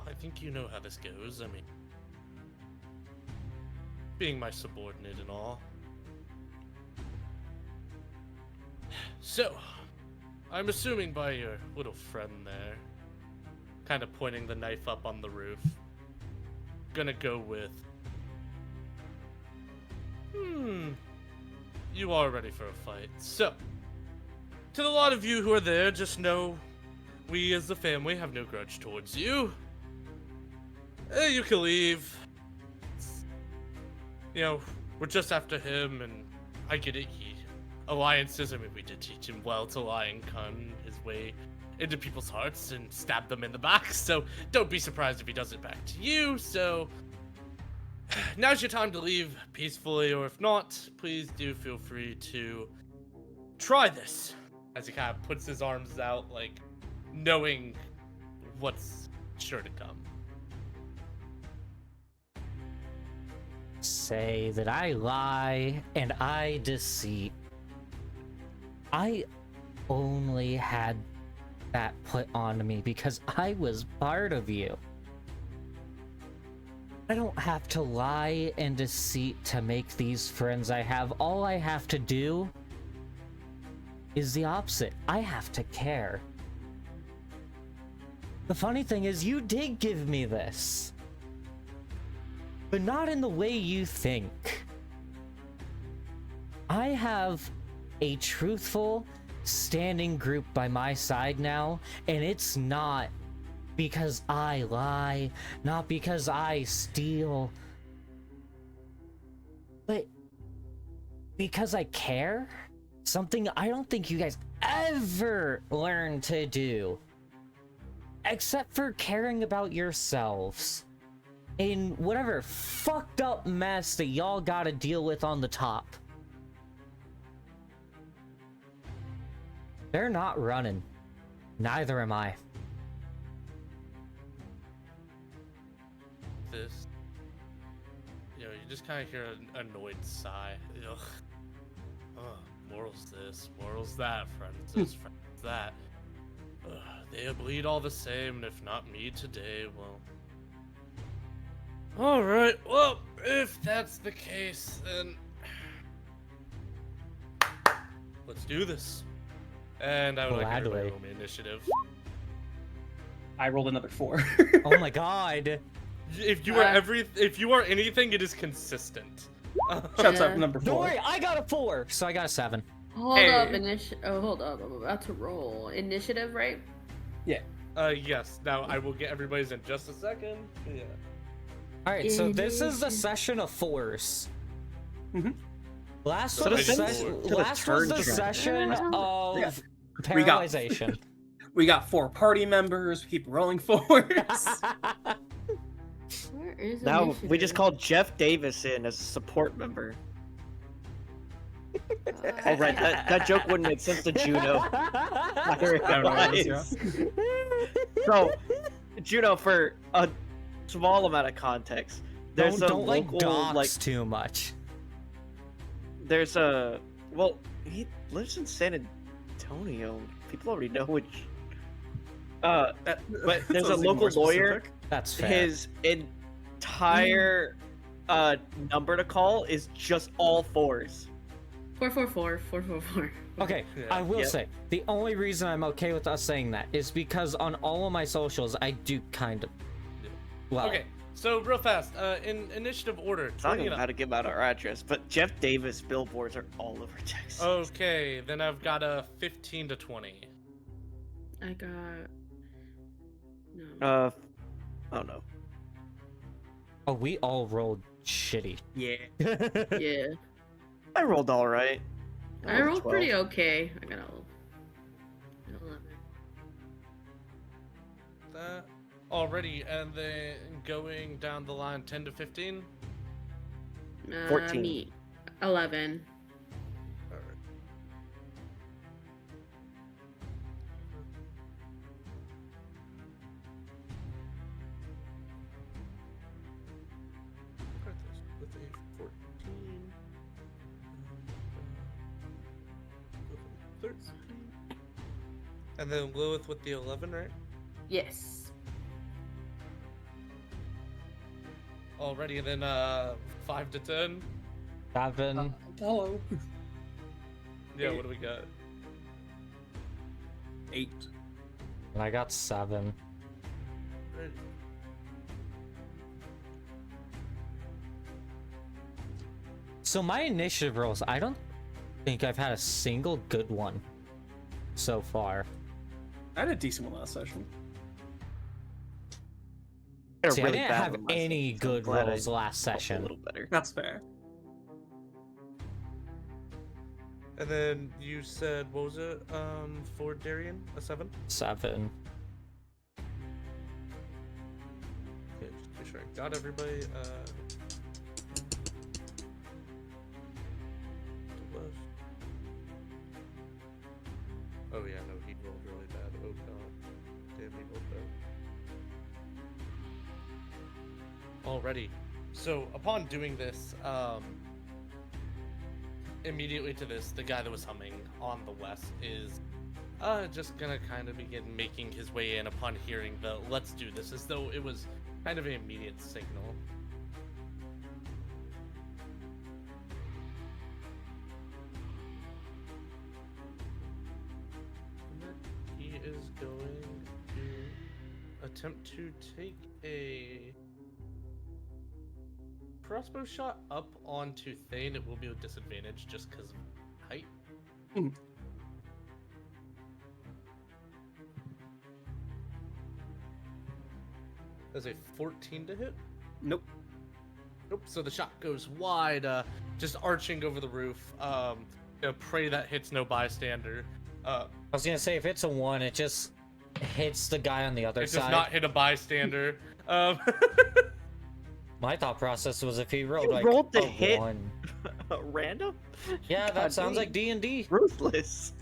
I think you know how this goes. I mean, being my subordinate and all. So, I'm assuming by your little friend there, kind of pointing the knife up on the roof, gonna go with, you are ready for a fight. So, to the lot of you who are there, just know we as the family have no grudge towards you. You can leave. You know, we're just after him, and I get it. Alliances, I mean, we did teach him well to lie and con his way into people's hearts and stab them in the back, so don't be surprised if he does it back to you. So now's your time to leave peacefully, or if not, please do feel free to try this. As he kind of puts his arms out, like, knowing what's sure to come. Say that I lie and I deceit. I only had that put on me because I was part of you. I don't have to lie and deceit to make these friends I have. All I have to do is the opposite. I have to care. The funny thing is, you did give me this. But not in the way you think. I have a truthful, standing group by my side now, and it's not because I lie, not because I steal, but because I care. Something I don't think you guys ever learn to do. Except for caring about yourselves. In whatever fucked up mess that y'all gotta deal with on the top. They're not running. Neither am I. This, you just kind of hear an annoyed sigh. Ugh. Morals this, morals that, friends this, friends that. They bleed all the same, and if not me today, well... Alright, well, if that's the case, then... Let's do this. And I would like everybody to roll me initiative. I rolled another 4. Oh my god. If you are anything, it is consistent. Shouts out number 4. Don't worry, I got a 4, so I got a 7. Hold up, hold up. I'm about to roll. Initiative, right? Yeah. Yes. Now I will get everybody's in just a second. Yeah. Alright, so this is the session of 4s. Mm-hmm. Last So was the the session of Yeah. paralyzation. We got 4 party members. We keep rolling 4s. Where is Now we initiative? just called Jeff Davis in as a support member. Oh right, that joke wouldn't make sense to Juno. I realize. So, Juno, for a small amount of context, there's don't a like local dox too much. There's a he lives in San Antonio. People already know which. But there's a local lawyer. That's fair. His entire number to call is just all 4s. 444. Okay, Yeah. I will Yep. say, the only reason I'm okay with us saying that is because on all of my socials, I do kind of... Well, Okay. So real fast, in initiative order, I don't 20 know how to give out our address, but Jeff Davis billboards are all over Texas. Okay, then I've got a 15 to 20. I got. No. Oh no. oh, we all rolled shitty. Yeah. Yeah. I rolled all right. I rolled 12. pretty okay. I got an 11. That already, and then going down the line 10 to 15. 14. Me. 11. All right. With a 14. 13. And then Lilith with the 11, right? Yes. Already, and then 5 to 10. 7. Hello. Yeah, what do we got? 8. And I got 7. Ready. So my initiative rolls, I don't think I've had a single good one so far. I had a decent one last session. Had a See, really I didn't bad have one last any session, so I'm good glad I rolls last felt session. A little better. That's fair. And then you said, what was it? For Darian, a 7? 7. Okay, just to be sure I got everybody. Oh yeah, no, he rolled really bad. Oh god, damn, he rolled bad. Alrighty. So upon doing this, immediately to this, the guy that was humming on the west is just gonna kind of begin making his way in upon hearing the "let's do this," as though it was kind of an immediate signal. He is going to attempt to take a crossbow shot up onto Thane, it will be with disadvantage just because of height. Hmm. There's a 14 to hit. Nope. Nope. So the shot goes wide, just arching over the roof. Pray that hits no bystander. I was gonna say, if it's a 1, it just hits the guy on the other It side. does not hit a bystander. My thought process was if he rolled You like rolled the a hit? 1. Random? Yeah, that God sounds dang. like D&D. Ruthless.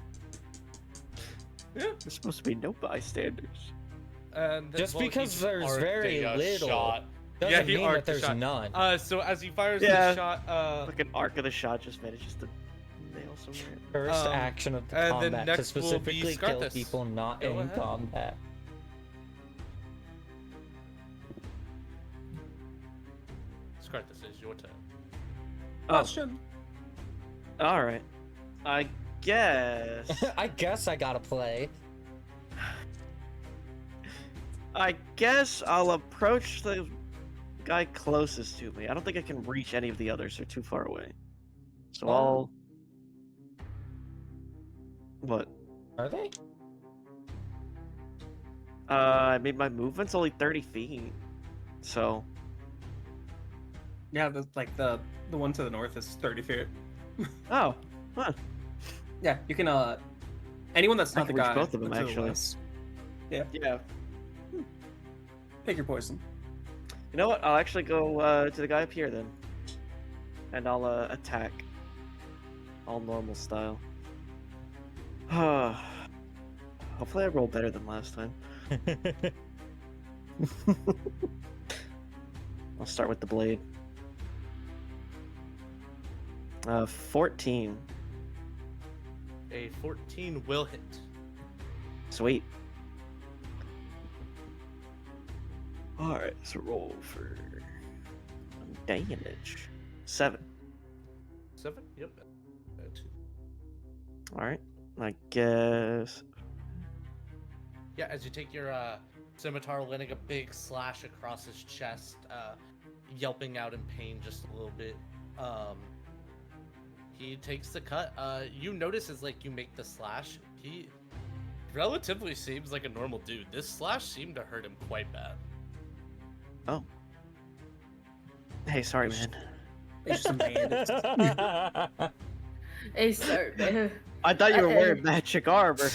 Yeah. There's supposed to be no bystanders. And then, Just well, he because just there's arced very a little shot. Doesn't he mean that arced the there's shot. none. So as he fires Yeah. the shot, Like an arc of the shot just manages to nail somewhere. First action of the and then combat to next will be specifically kill Scarthus. people not Go in ahead. combat. Scarthus, is your turn. Question. All right. I guess. I guess I gotta play. I guess I'll approach the guy closest to me. I don't think I can reach any of the others; they're too far away. So Oh. I'll. What? Are they? I mean, my movement's only 30 feet, so Yeah, the one to the north is 30 feet. oh, huh. Yeah, you can anyone that's I not the can reach guy. both of them, to the actually. west, Yeah. pick your poison. You know what? I'll actually go to the guy up here then, and I'll attack. All normal style. Hopefully, I roll better than last time. I'll start with the blade. 14. A 14 will hit. Sweet. Alright, so roll for damage. 7. 7? Yep. Alright, I guess. Yeah, as you take your scimitar, landing a big slash across his chest, yelping out in pain just a little bit. He takes the cut. You notice as like you make the slash, he relatively seems like a normal dude. This slash seemed to hurt him quite bad. Oh. Hey, sorry, man. It's just a bandit. Hey, sir. I thought you were Uh, wearing magic armor.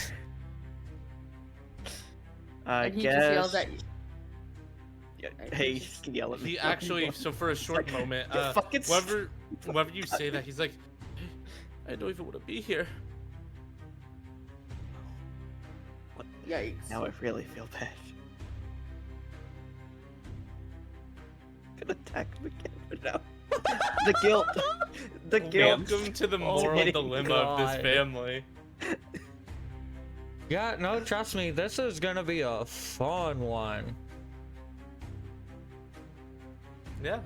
I and he guess. just yells at you. Yeah, and hey, he you just- can yell at me. He actually, so for a short like, moment, "You fucking whenever you say that, he's like, hey, I don't even want to be here. Yikes. Now I really feel bad. Gonna attack him again, but no. The guilt. The guilt. Welcome to the Oh moral my dilemma of this God. family. Yeah, no, trust me, this is gonna be a fun one. Yeah,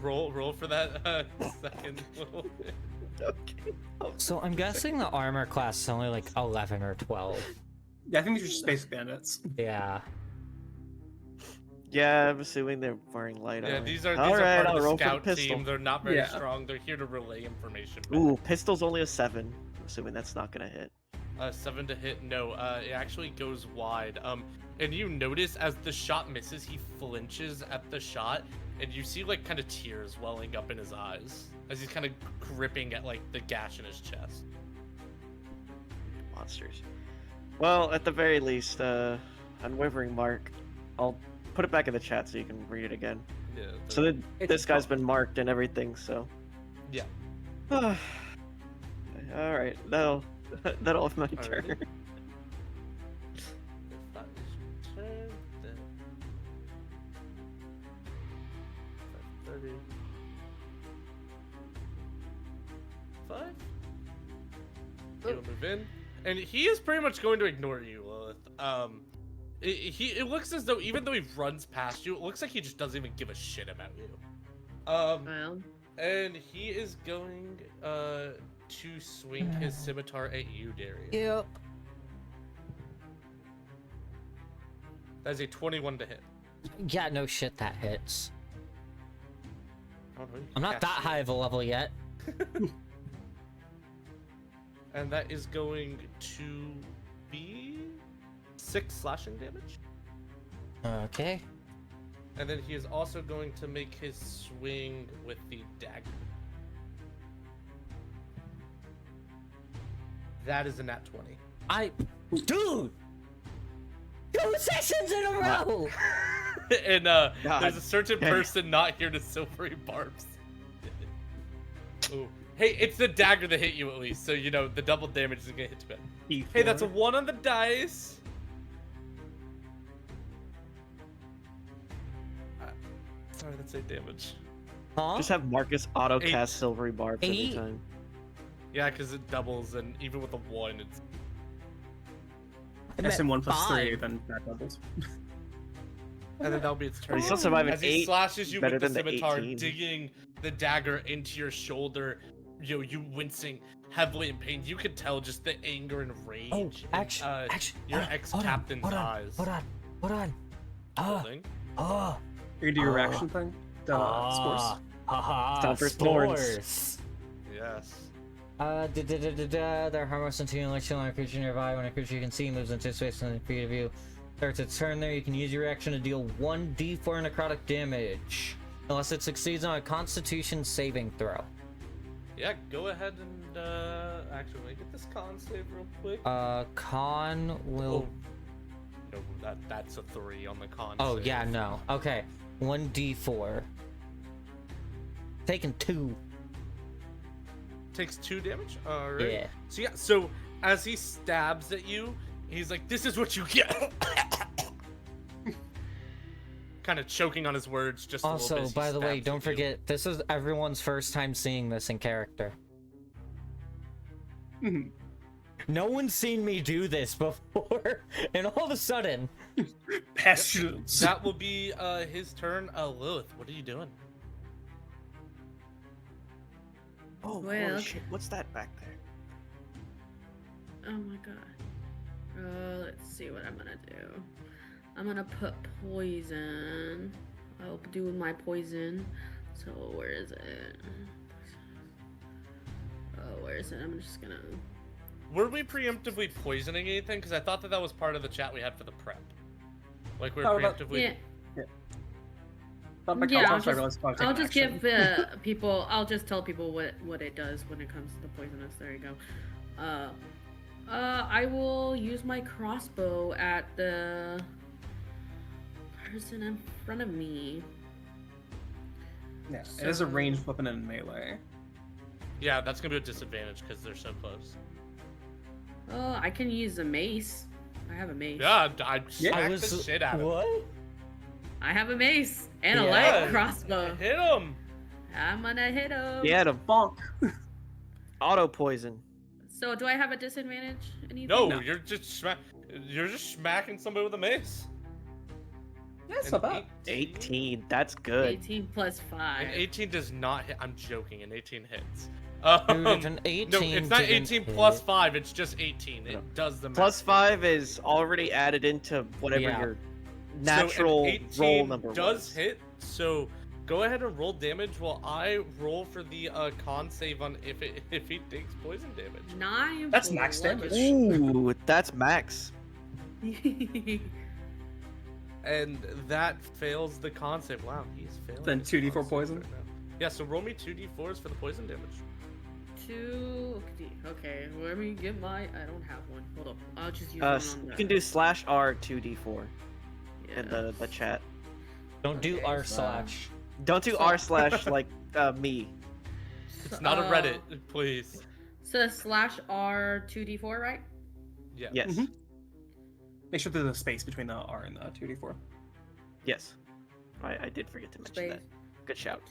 roll for that second little bit. Okay. Oh, So I'm guessing the armor class is only like 11 or 12. Yeah, I think these are just basic bandits. Yeah. yeah, I'm assuming they're wearing light Yeah, armor. these are Alright, part I'll of roll the for scout pistol. team. They're not very Yeah. strong. They're here to relay information. back. Ooh, pistol's only a 7. I'm assuming that's not gonna hit. 7 to hit. No, it actually goes wide. And you notice as the shot misses, he flinches at the shot, and you see like kind of tears welling up in his eyes as he's kind of gripping at like the gash in his chest. Monsters. Well, at the very least, unwavering mark. I'll put it back in the chat so you can read it again. Yeah. So then It's this guy's fun. been marked and everything, so. Yeah. Alright, that'll have my turn. Alrighty. If that is your turn, then 30. 5. He'll move in, and he is pretty much going to ignore you, Lilith. It looks as though even though he runs past you, it looks like he just doesn't even give a shit about you. Well, And he is going to swing his scimitar at you, Darian. Yep. That's a 21 to hit. Yeah, no shit, that hits. Oh, no, you I'm not cast that it. high of a level yet. And that is going to be 6 slashing damage. Okay. And then he is also going to make his swing with the dagger. That is a nat 20. Dude! 2 sessions in a row! And God there's a certain damn. person not here to silvery barbs. Ooh. Hey, it's the dagger that hit you at least, so you know the double damage isn't gonna hit too bad. Hey, that's a 1 on the dice. Sorry, that's 8 damage. Huh? Just have Marcus auto 8. cast silvery barbs every 8? time. Yeah, because it doubles, and even with a 1, it's I meant SM1 plus 3, 5. then that doubles. and then that'll be its turn. He's still surviving As he 8. slashes you better with the than the scimitar, 18. digging the dagger into your shoulder, you wincing heavily in pain. You could tell just the anger and rage. Oh, in, actually, your hold on, ex-captain's hold on, eyes. Hold on. Holding. You can do your reaction thing? The spores? Haha, Time for spores. spores. Yes. They're harmless until you unleash on a creature nearby. When a creature you can see moves into space in front of you, starts its turn there, you can use your action to deal 1d4 necrotic damage. Unless it succeeds on a constitution saving throw. Yeah, go ahead and actually let me get this con save real quick. Con will. No, that's a 3 on the con Oh, save. yeah, no. Okay. 1d4. Taking 2. Takes 2 damage? Alright. Yeah. So yeah, so as he stabs at you, he's like, "This is what you get." Kind of choking on his words just a little bit. Also, as he by the way, stabs don't at you. forget, this is everyone's first time seeing this in character. Mhm. No one's seen me do this before, and all of a sudden, Pestilence. That will be his turn. Lilith, what are you doing? Oh, Well, holy shit. What's that back there? Oh my god. Let's see what I'm gonna do. I'm gonna put poison. I'll do my poison. So where is it? Oh, where is it? I'm just gonna. Were we preemptively poisoning anything? Because I thought that was part of the chat we had for the prep. Like we're Oh, but- preemptively. Yeah. Thought my Yeah, concept, I realized I was I'll taking just action. give people. I'll just tell people what it does when it comes to the poisonous. There you go. I will use my crossbow at the person in front of me. Yeah, it is a So- ranged weapon and melee. Yeah, that's gonna be a disadvantage because they're so close. I can use a mace. I have a mace. Yeah, I Yeah, smacked the shit out of him. what? I have a mace and a Yeah. light crossbow. Hit him. I'm gonna hit him. Yeah, the Bonk. auto poison. So do I have a disadvantage? Anything? No, No. you're just smacking somebody with a mace. Yeah, it's An not bad. 18. That's good. 18 plus 5. An 18 does not hit. I'm joking. An 18 hits. Dude, if an 18 no, it's not didn't 18 plus hit- 5. It's just 18. No. It does the math. Plus 5 is already added into whatever Yeah. your So an natural 18 roll number does was. hit. So go ahead and roll damage while I roll for the con save on if he takes poison damage. 9. That's max plus damage. Ooh, that's max. 11. And that fails the con save. Wow, he's failing. Then his 2d4 con saves poison? right now. Yeah, so roll me 2d4s for the poison damage. 2. Okay, let me get my. I don't have one. Hold up. I'll just use one on You the. can do /R 2d4 Yeah. in the chat. Don't do Okay, r so- slash. Don't do So- r/ like me. It's not a Reddit, please. So /R 2d4, right? Yeah. Yes. Mhm. Make sure there's a space between the R and the 2d4. Yes. I did forget to mention Space. that. Good shout.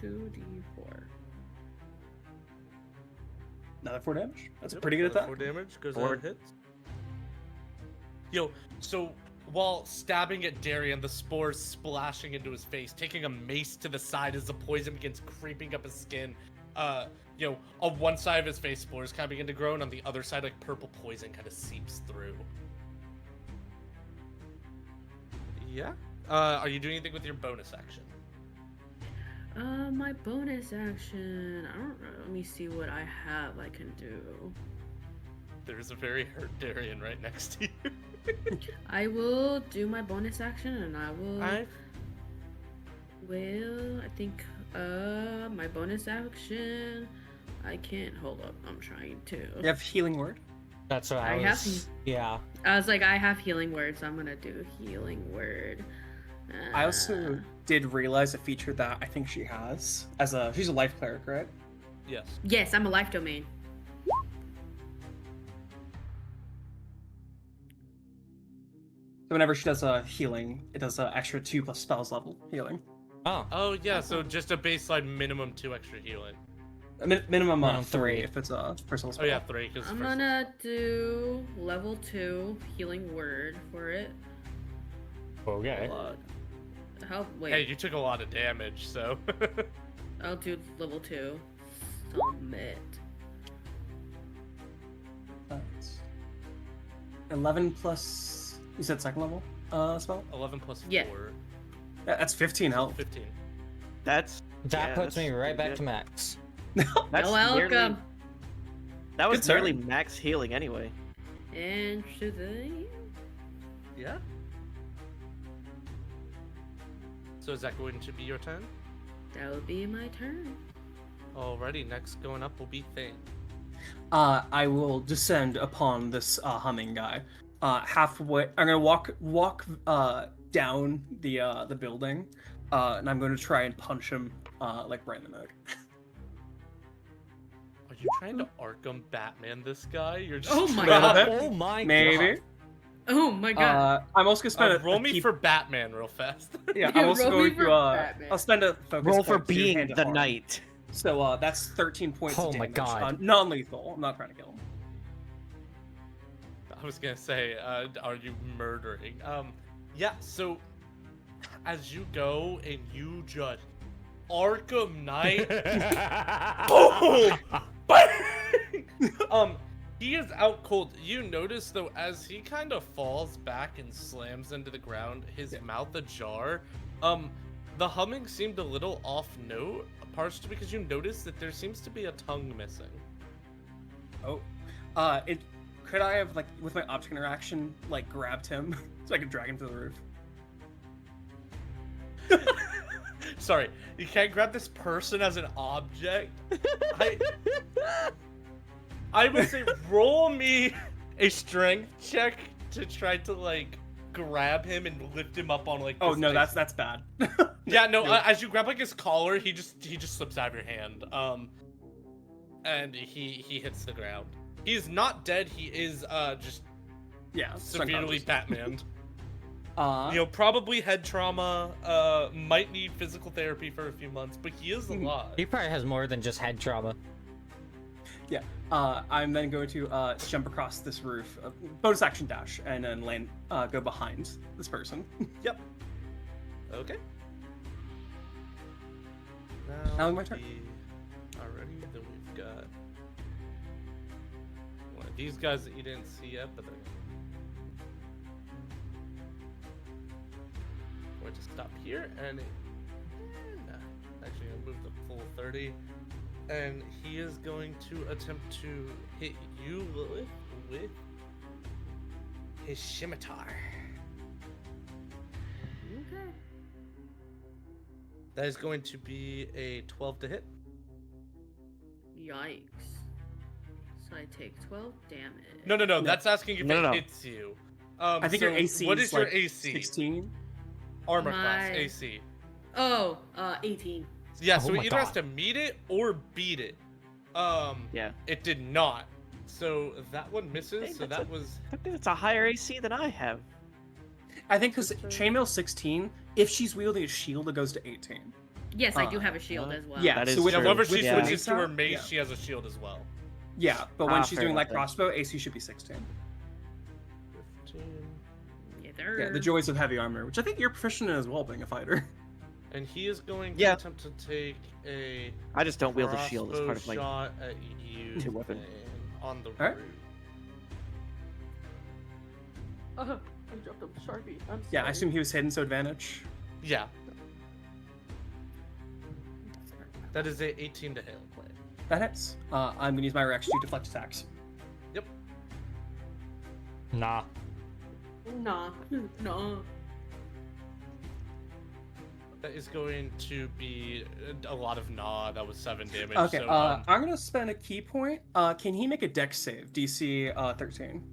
2d4. Another 4 damage. That's a Yep, pretty good another attack. 4 damage goes Four. out hits. Yo, so while stabbing at Darian, the spores splashing into his face, taking a mace to the side as the poison begins creeping up his skin. On one side of his face, spores kind of begin to grow, and on the other side, like purple poison kind of seeps through. Yeah. Are you doing anything with your bonus action? My bonus action. I don't know. Let me see what I have I can do. There's a very hurt Darian right next to you. I will do my bonus action and I will. I I think my bonus action. I can't hold up. I'm trying to. You have healing word. That's what I I have was. Yeah. I was like, I have healing word, so I'm gonna do healing word. I also did realize a feature that I think she has she's a life cleric, right? yes. Yes, I'm a life domain. So whenever she does a healing, it does an extra 2 plus spells level healing. Oh. Oh yeah. So just a baseline minimum 2 extra healing. Minimum Minimum 3 3. if it's a personal Oh spell. yeah, 3. Because I'm gonna do level 2 healing word for it. Okay. How? Wait. Hey, you took a lot of damage, so. I'll do level 2. Submit. That's 11 plus. You said second level spell? 11 plus 4. Yeah. Yeah, that's 15 health. 15. That's That yeah, puts that's me right back good. to max. That's You're welcome. nearly- that was Good turn. nearly max healing anyway. And to the. Yeah. So is that going to be your turn? That would be my turn. Alrighty, next going up will be Thane. I will descend upon this humming guy. Halfway, I'm gonna walk down the building, and I'm going to try and punch him like right in the neck. Are you trying to Arkham Batman this guy? You're just Oh my Little god. bit. Oh my Maybe. god. Oh my god. I'm also gonna spend roll a me key- for Batman real fast. Yeah, Yeah, I'm also roll me going for to Batman. I'll spend a focus Roll for point to being hand it the hard. knight. So that's 13 points Oh of my damage. God. Non-lethal. I'm not trying to kill him. I was gonna say, are you murdering? Yeah. So, as you go and you just Arkham Knight, boom, bang! He is out cold. You notice though, as he kind of falls back and slams into the ground, his mouth ajar. The humming seemed a little off note, partially because you notice that there seems to be a tongue missing. Oh, could I have like with my object interaction like grabbed him so I could drag him to the roof? Sorry, you can't grab this person as an object. I would say roll me a strength check to try to like grab him and lift him up on like. Oh this no, nice- that's bad. Yeah, no. No. As you grab like his collar, he just slips out of your hand. And he hits the ground. He is not dead. He is just Yeah, severely Batmaned. Uh, You know, probably head trauma. Might need physical therapy for a few months, but he is alive. He probably has more than just head trauma. yeah. I'm then going to jump across this roof, bonus action dash, and then land, go behind this person. Yep. Okay. Now my turn. Alrighty, then we've got one of these guys that you didn't see yet, but they're going to stop here and actually I'll move the full 30, and he is going to attempt to hit you, Lilith, with his scimitar. Okay. That is going to be a 12 to hit. Yikes. So I take 12 damage. No. No. That's asking if No. it hits you. I think your so AC what is is your like AC? 16. Armor class My- AC. Oh, 18. Yeah, Oh so my it either has God. to meet it or beat it. Yeah. It did not. So that one misses. Hey, so that's that was I think it's a higher AC than I have. I think because chainmail 16, if she's wielding a shield, it goes to 18. Yes, I do have a shield as well. Yeah, That so is with, true. whenever with she Yeah. switches to her mace mace, out, she has a shield as well. yeah, but when she's fair doing enough like then. crossbow, AC should be 16. 15. Yeah, the joys of heavy armor, which I think you're proficient in as well, being a fighter. And he is going to Yeah. attempt to take a I just don't wield a shield as part of crossbow my. shot at you two weapon. Thane, on the Alright. roof. I dropped a Sharpie. I'm Yeah, I sorry. assume he was hidden, so advantage. Yeah. That is a 18 to hit. That hits. I'm gonna use my reaction to deflect attacks. Yep. Nah. Nah. No. That is going to be a lot of gnaw. That was 7 damage. Okay, So, I'm gonna spend a key point. Can he make a dex save? DC 13.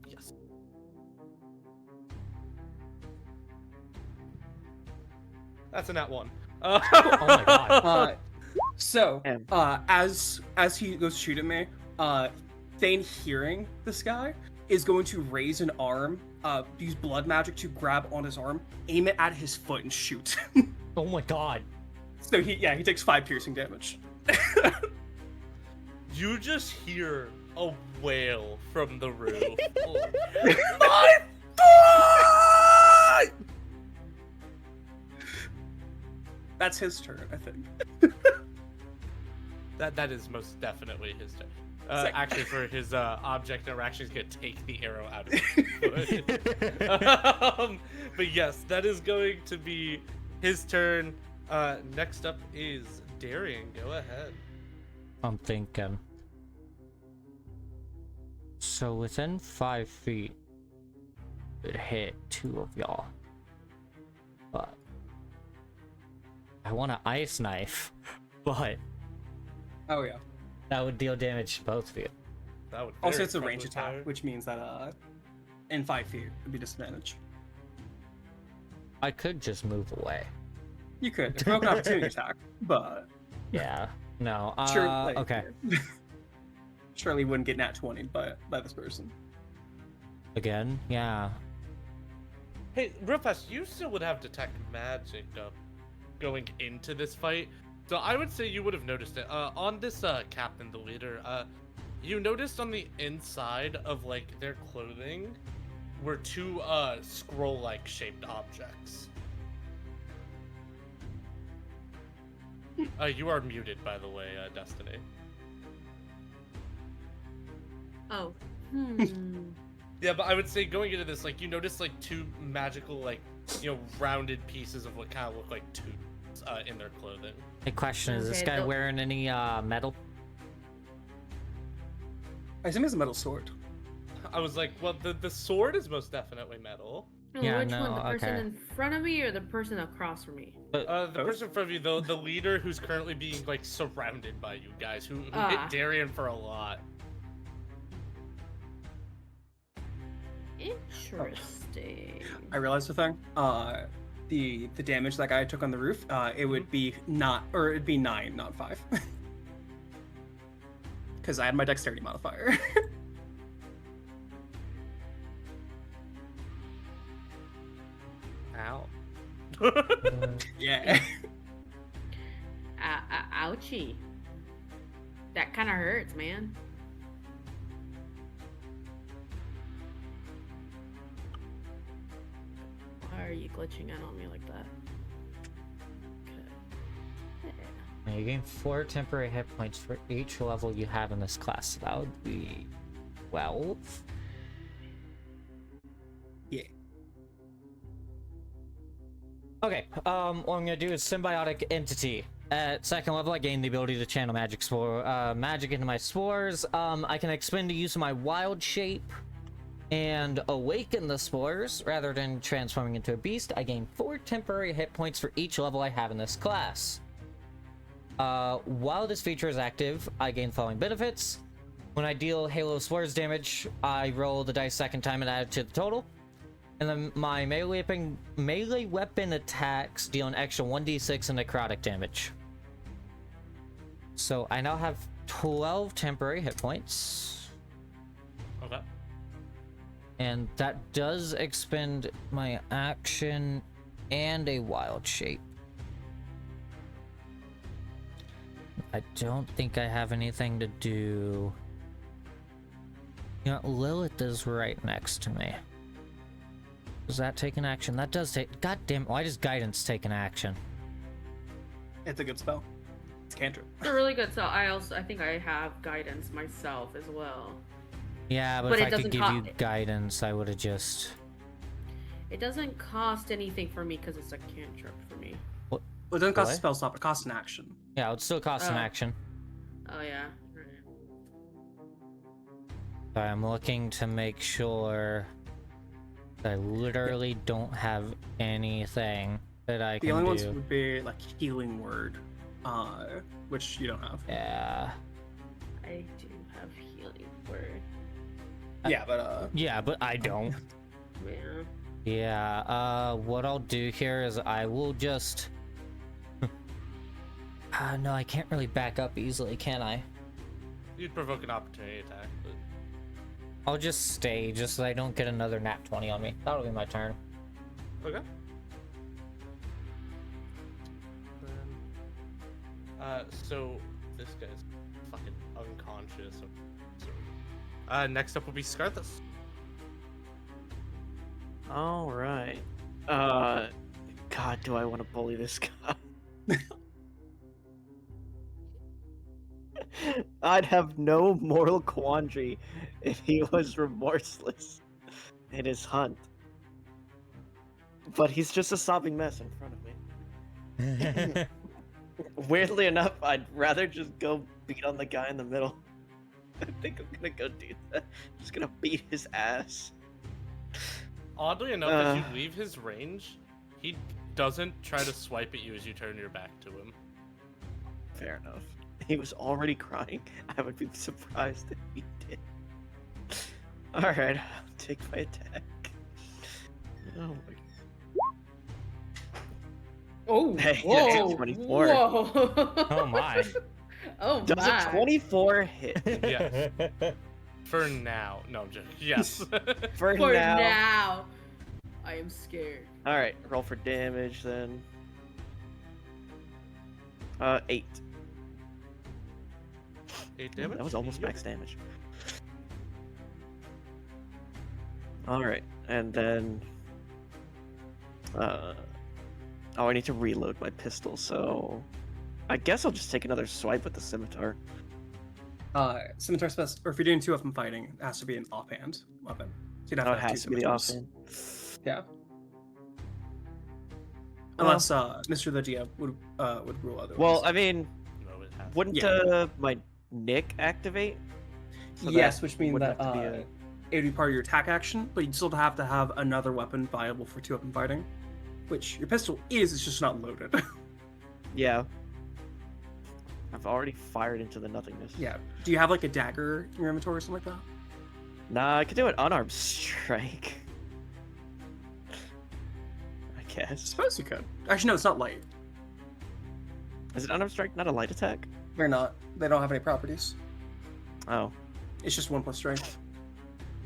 yes. That's a nat 1. Oh my god. So, Damn. as he goes to shoot at me, Thane, hearing this guy, is going to raise an arm, use blood magic to grab on his arm, aim it at his foot, and shoot. Oh my god. So he takes 5 piercing damage. You just hear a wail from the roof. My foot! That's his turn, I think. That is most definitely his turn. Sick. Actually, for his object interaction, he's gonna take the arrow out of his foot. But yes, that is going to be his turn. Next up is Darian. Go ahead. I'm thinking. So within 5 feet, it hit 2 of y'all. But I want an ice knife, but Oh yeah. that would deal damage to both of you. That would Also, very it's a range probably attack, fire. which means that in 5 feet it'd be disadvantage. I could just move away. You could. It's broken opportunity attack, but Yeah. No. sure. Like, Okay. Surely wouldn't get nat 20 by this person. Again. Yeah. Hey, real fast, you still would have detect magic up going into this fight. So I would say you would have noticed it. On this captain, the leader, you noticed on the inside of like their clothing were 2 scroll-like shaped objects. You are muted, by the way, Destiny. Oh. Yeah, but I would say going into this, like, you notice like 2 magical, like, rounded pieces of what kind of look like tubes in their clothing. The question is, this Okay, guy the- wearing any metal? I assume it's a metal sword. I was like, well, the sword is most definitely metal. Yeah, Which no, one? The person okay. in front of me or the person across from me? The Both? person in front of you, though, the leader who's currently being like surrounded by you guys, who hit Ah. Darian for a lot. Interesting. I realized a thing. The damage that guy took on the roof, it would be it'd be 9, not 5. Because I had my dexterity modifier. Ow. Yeah. Ouchie. That kind of hurts, man. Why are you glitching in on me like that? Okay. Now you gain 4 temporary hit points for each level you have in this class. So that would be 12. Yeah. Okay, what I'm gonna do is symbiotic entity. At 2nd level, I gain the ability to channel magic into my spores. I can expend the use of my wild shape and awaken the spores rather than transforming into a beast. I gain 4 temporary hit points for each level I have in this class. While this feature is active, I gain the following benefits. When I deal Halo Spores damage, I roll the dice 2nd time and add it to the total. And then my melee weapon attacks deal an extra 1d6 in necrotic damage. So I now have 12 temporary hit points. Okay. And that does expend my action and a wild shape. I don't think I have anything to do. You know, Lilith is right next to me. Does that take an action? That does take. God damn it! Why does guidance take an action? It's a good spell. It's cantrip. It's a really good. So I think I have guidance myself as well. Yeah, but But if it I could doesn't give co- you guidance, I would have just. It doesn't cost anything for me because it's a cantrip for me. Well, it doesn't cost a What? spell slot, it costs an action. Yeah, it would still cost an Oh. action. Oh yeah. Right. But I'm looking to make sure that I literally don't have anything that I The can only do. ones would be like healing word, which you don't have. Yeah. I do have healing word. Yeah, but Yeah, but I don't. Yeah. Yeah, what I'll do here is I will just... no, I can't really back up easily, can I? You'd provoke an opportunity attack, but I'll just stay, just so I don't get another nat 20 on me. That'll be my turn. okay. So this guy's fucking unconscious. Next up will be Scarthus. All right. God, do I want to bully this guy? I'd have no moral quandary if he was remorseless in his hunt. But he's just a sobbing mess in front of me. Weirdly enough, I'd rather just go beat on the guy in the middle. I think I'm gonna go do that. I'm just gonna beat his ass. Oddly enough, if you leave his range, he doesn't try to swipe at you as you turn your back to him. Fair enough. He was already crying. I would be surprised if he did. Alright, I'll take my attack. Oh my. oh, Hey, whoa, that's 24. Whoa. Oh my. Oh Does my. a 24 hit? Yes. For now. No, I'm joking. Yes. For For now. now. I am scared. Alright, roll for damage then. 8. 8 damage? That was almost Yep. max damage. Alright, and then... oh, I need to reload my pistol, so... I guess I'll just take another swipe with the scimitar. scimitar spell, or if you're doing 2-weapon fighting, it has to be an offhand weapon. So you'd have Oh, to it have has two to be the scimitars. offhand. Yeah. Well- Unless Mr. the GM would rule otherwise. Well, I mean, No, it has. wouldn't Yeah. my Nick activate? So yes, that which means wouldn't that have to be a- it would be part of your attack action, but you'd still have to have another weapon viable for 2-weapon fighting, which your pistol is. It's just not loaded. Yeah. I've already fired into the nothingness. Yeah. Do you have like a dagger in your inventory or something like that? Nah, I could do an unarmed strike. I I guess. suppose you could. Actually, no, it's not light. Is it unarmed strike not a light attack? They're not. They don't have any properties. Oh. It's just 1+ strength.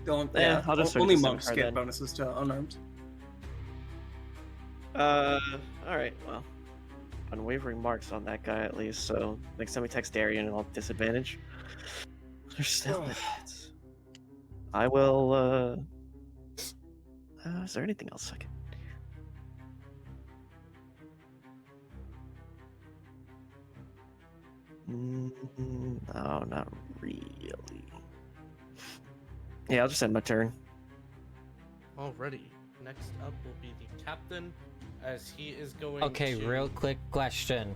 The only, Yeah, I'll just only search the monks scimitar get then. bonuses to unarmed. Alright, well. Unwavering marks on that guy at least, so next time we text Darian, I'll have disadvantage. There's still Ugh. hits. I will, is there anything else I can no, not really. Yeah, I'll just end my turn. Alrighty. Next up will be the captain, as he is going Okay, to... real quick question.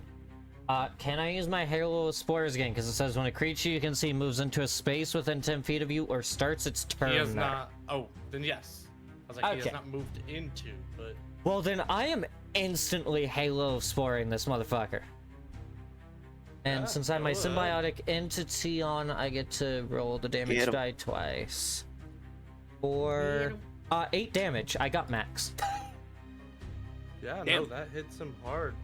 Can I use my Halo of Spores again? Because it says when a creature you can see moves into a space within 10 feet of you or starts its turn He has there. not... Oh, then yes. I was like, he Okay. has not moved into, but... Well, then I am instantly Halo of Sporing this motherfucker. And Yeah, since I have my go ahead. symbiotic entity on, I get to roll the damage Get 'em. die twice. For 8 damage. I got max. Yeah, no, Damn. that hits him hard.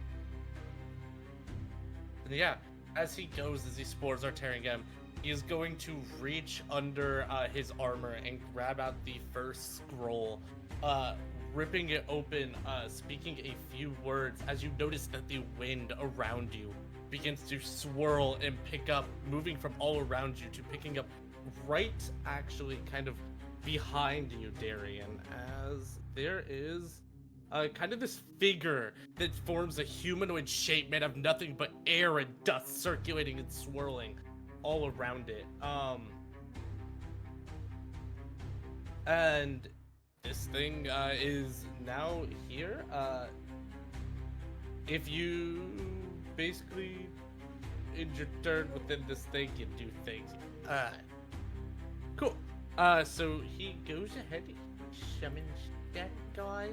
And yeah, as he goes, as these spores are tearing him, he is going to reach under his armor and grab out the first scroll, ripping it open, speaking a few words as you notice that the wind around you begins to swirl and pick up, moving from all around you to picking up right actually kind of behind you, Darian, as there is kind of this figure that forms a humanoid shape made of nothing but air and dust circulating and swirling all around it. And this thing is now here. If you basically injure turn within this thing, you do things. Cool. So he goes ahead, he summons that guy,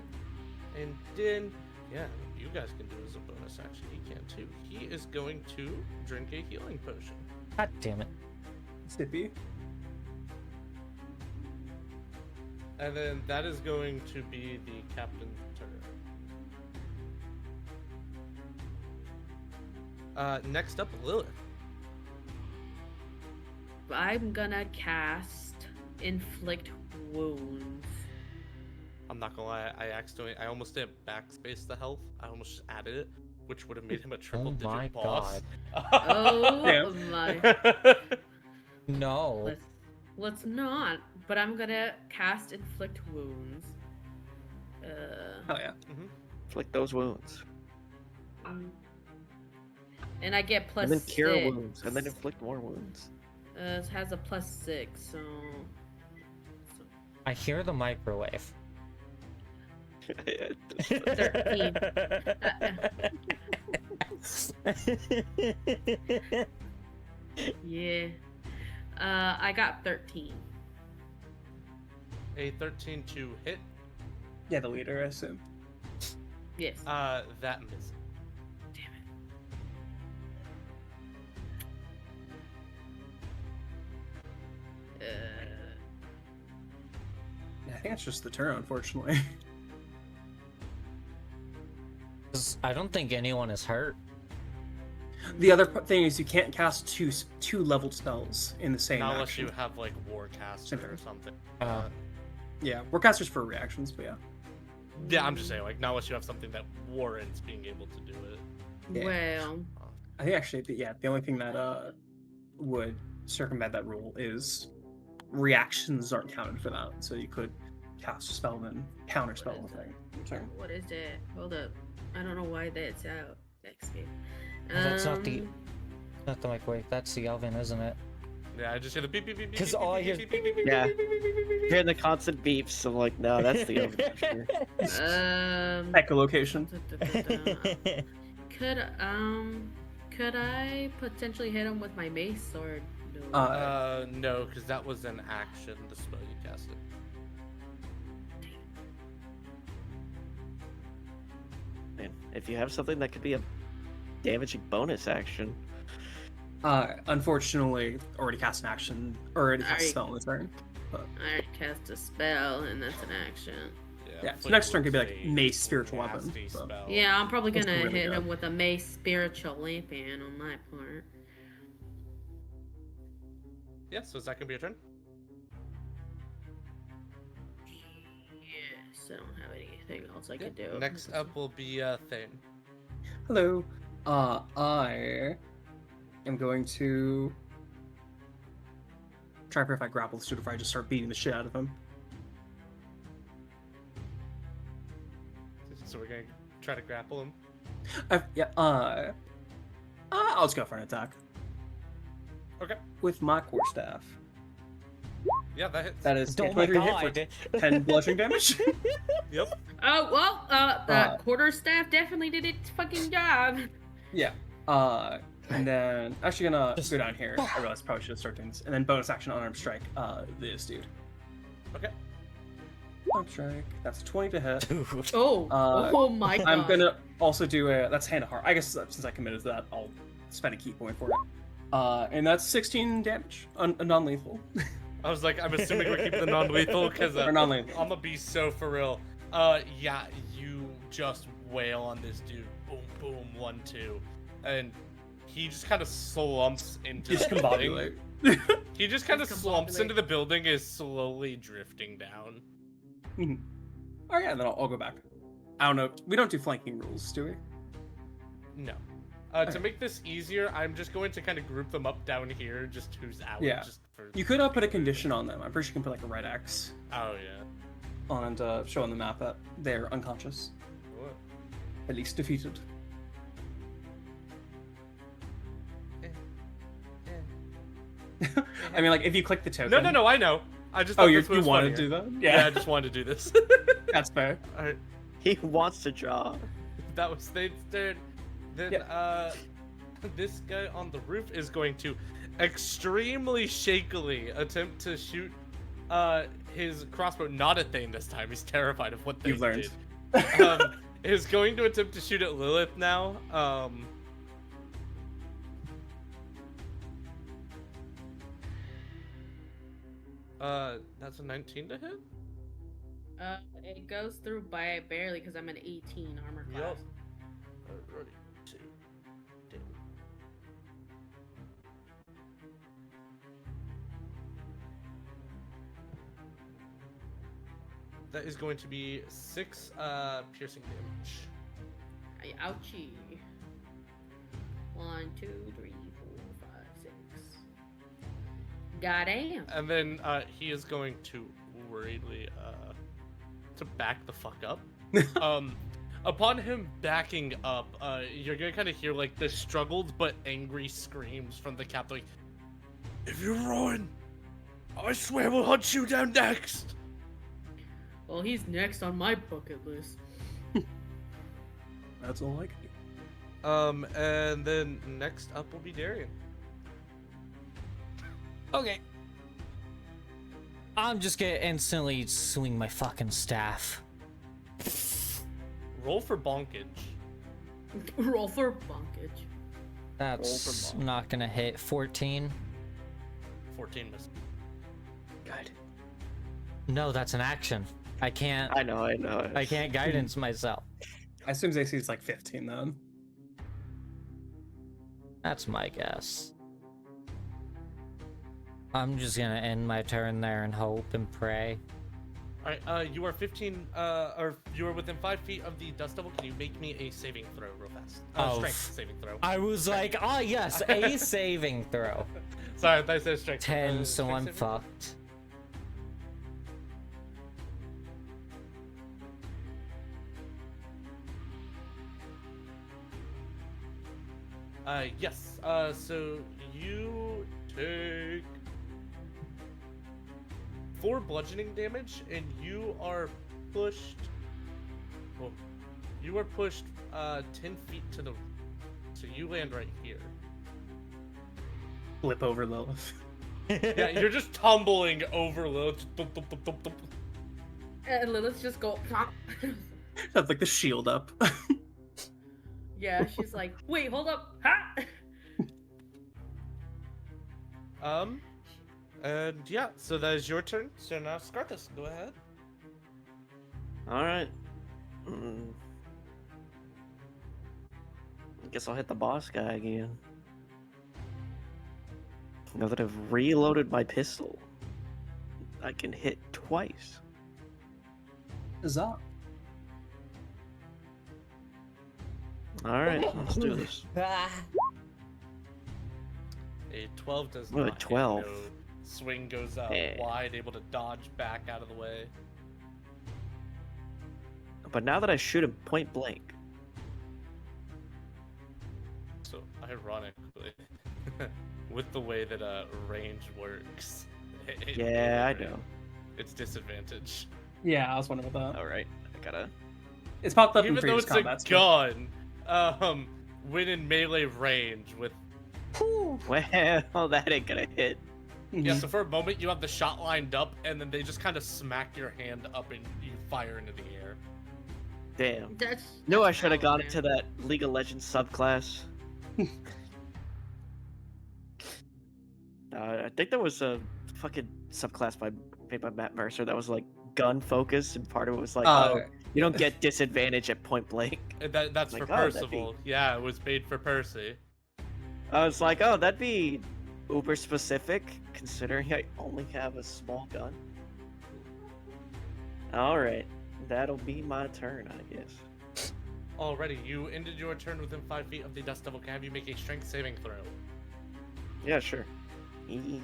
and then, yeah, what you guys can do as a bonus action, he can too. He is going to drink a healing potion. God damn it. Sippy. And then that is going to be the captain's turn. Next up, Lilith. I'm gonna cast Inflict Wounds. I'm not gonna lie, I almost did backspace the health. I almost just added it, which would have made him a triple Oh my digit boss. Oh Damn. my. No. Let's not. But I'm gonna cast Inflict Wounds. Oh yeah. Inflict those wounds. And I get plus And then cure 6. wounds. And then inflict more wounds. It has a plus 6, so... I hear the microwave. 13. Yeah. I got 13. A 13 to hit. Yeah, the leader, I assume. Yes. That misses. Damn it. Yeah, I think it's just the turn, unfortunately. 'Cause I don't think anyone is hurt. The other thing is you can't cast two leveled spells in the same Not unless action. you have like Warcaster or something. Yeah, Warcaster's for reactions, but yeah. Yeah, I'm just saying, like, not unless you have something that warrants being able to do it. Yeah. Well, I think actually, the only thing that would circumvent that rule is reactions aren't counted for that. So you could cast a spell and then counter spell the thing. Turn. what is that? Hold up. I don't know why that's out. Escape. That's not the microwave. That's the oven, isn't it? Yeah, I just hear the beep beep beep beep. 'Cause beep, all I beep, hear- beep, beep, beep, Yeah. beep, beep, beep, beep, beep, beep. Hearing the constant beeps, I'm like, no, that's the oven for sure. Echolocation. Could I potentially hit him with my mace or no? No, because that was an action, the spell you casted. Man, if you have something that could be a damaging bonus action. Unfortunately, already cast an action, or already cast a Alright. spell on the turn. I already cast a spell and that's an action. Yeah, so Flip next turn would could be like say mace, spiritual weapon, nasty so. spell. Yeah, I'm probably That's gonna really hit good. him with a mace spiritual lampion on my part. Yeah, so is that gonna be your turn? Yes, I don't have anything else I can do. Next up will be Thane. Hello. I am going to try if I grapple this dude if I just start beating the shit out of him. So we're gonna try to grapple him. I'll just go for an attack Okay. with my quarterstaff. Yeah, that hits. That is Oh my 23 hit god. for 10 bludgeoning damage. Yep. Oh well, the Uh, quarterstaff definitely did its fucking job. Yeah. And then actually gonna Just- go down here. I realized probably should have started doing this. And then bonus action unarmed strike. This dude. Okay. Unarmed strike. That's 20 to hit. Dude. Oh, oh my god. I'm gonna also do that's hand of heart. I guess since I committed to that, I'll spend a key point for it. And that's 16 damage, non-lethal. I was like, I'm assuming we're keeping the non-lethal because Or non-lethal. I'm gonna be so for real. Yeah, you just wail on this dude. Boom, boom, 1-2, and he just kind of slumps into the building. Discombobulate. He just kind of slumps Discombobulate. into the building, is slowly drifting down. Oh yeah, then I'll go back. I don't know. We don't do flanking rules, do we? No. To Okay. make this easier, I'm just going to kind of group them up down here, just who's out. Yeah. Just for... You could put a condition on them. I'm pretty sure you can put like a red X Oh yeah. on show on the map that they're unconscious, What? at least defeated. I mean, like if you click the token. No, I know. I just Oh, thought you this was want to funnier. do that? Yeah, I just wanted to do this. That's fair. All right, He wants to draw. that was Thane's turn. Then this guy on the roof is going to extremely shakily attempt to shoot his crossbow, not at Thane this time. He's terrified of what Thane You've learned. did. Is going to attempt to shoot at Lilith now. That's a 19 to hit. It goes through by barely because I'm an 18 armor class. Yup. Alrighty, two. Damn. That is going to be 6 piercing damage. Ouchie. 1, 2, 3, 4, 5, 6. Goddamn. And then he is going to worriedly to back the fuck up. Upon him backing up, you're gonna kind of hear like the struggled but angry screams from the captain. Like, if you ruin, I swear we'll hunt you down next. Well, he's next on my bucket list. That's all I can do. And then next up will be Darian. Okay. I'm just gonna instantly swing my fucking staff. Roll for bonkage. Roll for bonkage. That's not gonna hit. 14. 14 miss. God. No, that's an action. I can't. I know. I can't guidance myself. I assume AC is like 15 then. That's my guess. I'm just gonna end my turn there and hope and pray. Alright, you are 15, or you are within 5 feet of the dust devil. Can you make me a saving throw real fast? Strength saving throw. I was like, oh yes, a saving throw. Sorry, I thought I said strength. 10, so strength I'm saving throw? fucked. Yes. So you take 4 bludgeoning damage, and you are pushed. Well, you are pushed 10 feet to the. So you land right here. Flip over Lilith. Yeah, you're just tumbling over Lilith. Thump, thump, thump, thump, thump. And Lilith just go. That's like the shield up. Yeah, she's like, wait, hold up. Ha! And yeah, so that is your turn. So now Scarthus, go ahead. All right. I guess I'll hit the boss guy again. Now that I've reloaded my pistol, I can hit twice. Huzzah. All right, let's do this. A 12 does What a not hit, 12. no. Swing goes Eh. wide, able to dodge back out of the way. But now that I shoot him point blank, So ironically, with the way that range works, yeah, I know. it's disadvantage. Yeah, I was wondering about that. All right, I gotta. It's popped up in Even though previous it's combats. a gun, when in melee range with Well, that ain't gonna hit. yeah. So for a moment you have the shot lined up, and then they just kind of smack your hand up and you fire into the air. Damn. That's. No, I that's should have how, gone man. into that League of Legends subclass. I think there was a fucking subclass made by Matt Mercer that was like gun focused, and part of it was like, oh, you don't get disadvantage at point blank. And that's Like, for oh, that'd Percival. Yeah, it was made for Percy. I was like, oh, that'd be uber specific, considering I only have a small gun. Alright, that'll be my turn, I guess. Alrighty, you ended your turn within 5 feet of the Dust Devil. Can I have you make a strength saving throw? Yeah, sure. Easy.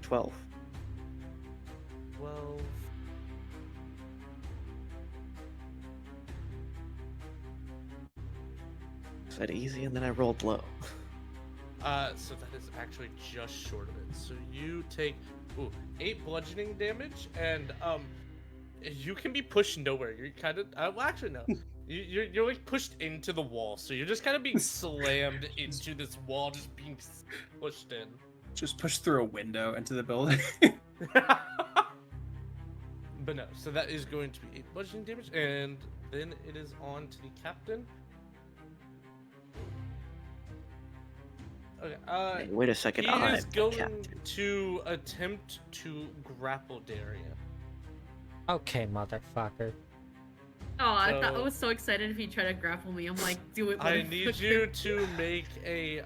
12. 12. Said easy, and then I rolled low. So that is actually just short of it. So you take 8 bludgeoning damage, and you can be pushed nowhere. You're kind of well, actually no. You're like pushed into the wall, so you're just kind of being slammed into this wall, just being pushed in. Just push through a window into the building. But no, so that is going to be 8 bludgeoning damage, and then it is on to the captain. Okay. Hey, wait a second. He I'm is the going captain. to attempt to grapple Darian. Okay, motherfucker. Oh, I thought I So- was so excited if he tried to grapple me. I'm like, do it. I need motherfucker. you to make a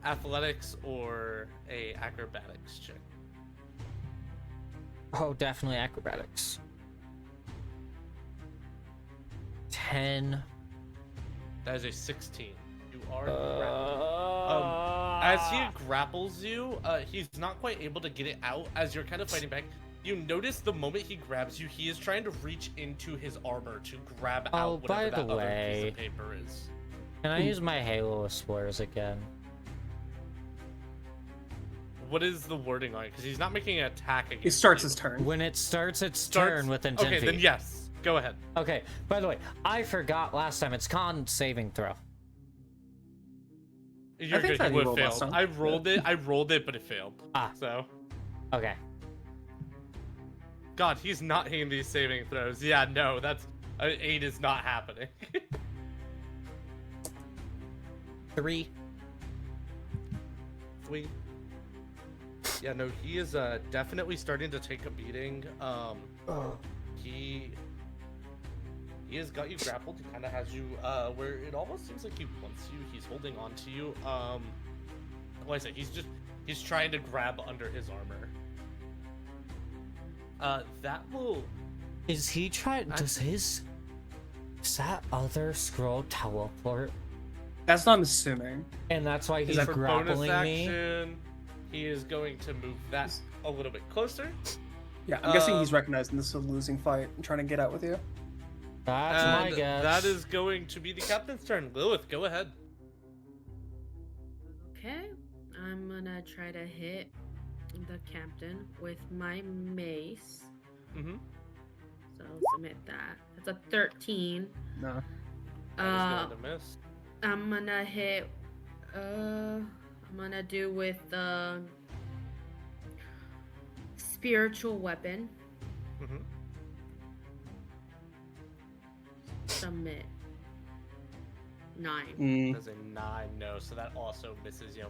athletics or a acrobatics check. Oh, definitely acrobatics. 10. That is a 16. You are grappled. As he grapples you, he's not quite able to get it out. As you're kind of fighting back, you notice the moment he grabs you, he is trying to reach into his armor to grab Oh, out by whatever the that other piece way, of paper is. Can I use my Halo of Spores again? What is the wording on it? Because he's not making an attack against It starts you. his turn. When it starts its Starts- turn within 10 Okay, feet. then yes. Go ahead. Okay, by the way, I forgot last time. It's con saving throw. You're think good. that You you would have rolled last failed. time. I rolled it, but it failed. Ah. So, Okay. God, he's not hitting these saving throws. Yeah, no, that's 8 is not happening. 3. Sweet. Yeah, no, he is definitely starting to take a beating. He has got you grappled. He kind of has you where it almost seems like he wants you. He's holding on to you. Like I said, he's trying to grab under his armor. That will. Is he trying? Does that other scroll teleport? That's not assuming. And that's why he's that For bonus grappling me? action, he is going to move that a little bit closer. Yeah, I'm guessing Um, he's recognizing this is a losing fight and trying to get out with you. That's my And guess. that is going to be the captain's turn. Lilith, go ahead. Okay, I'm gonna try to hit the captain with my mace. Mm-hmm. So submit that. That's a 13. No. That is going to miss. I'm gonna hit. I'm gonna do with the spiritual weapon. Mm-hmm. Submit. 9. Mm, That's a 9, no, so that also misses, you know.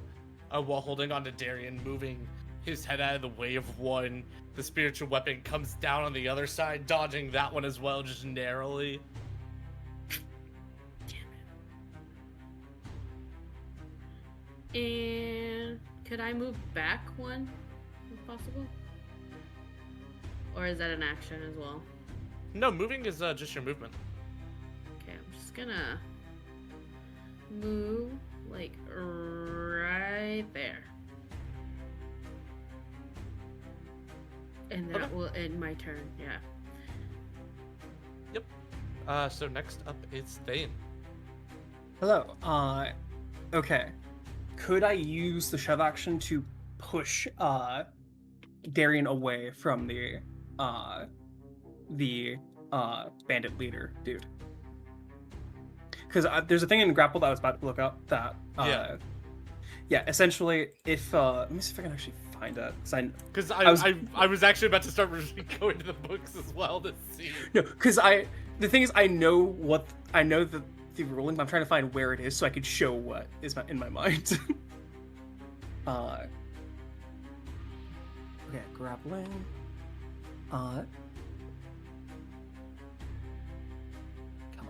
While holding on to Darian, moving his head out of the way of one, the spiritual weapon comes down on the other side, dodging that one as well, just narrowly. And could I move back one, if possible? Or is that an action as well? No, moving is just your movement. Okay, I'm just gonna move like right there. And that Okay. will end my turn, yeah. So next up is Thane. hello. Okay. Could I use the shove action to push Darian away from the bandit leader dude? Because there's a thing in grapple that I was about to look up that Yeah. yeah, essentially if let me see if I can actually find it Because I I was actually about to start going to the books as well to see. no, because the thing is I know the ruling, but I'm trying to find where it is so I could show what is in my mind. Okay, grappling. Come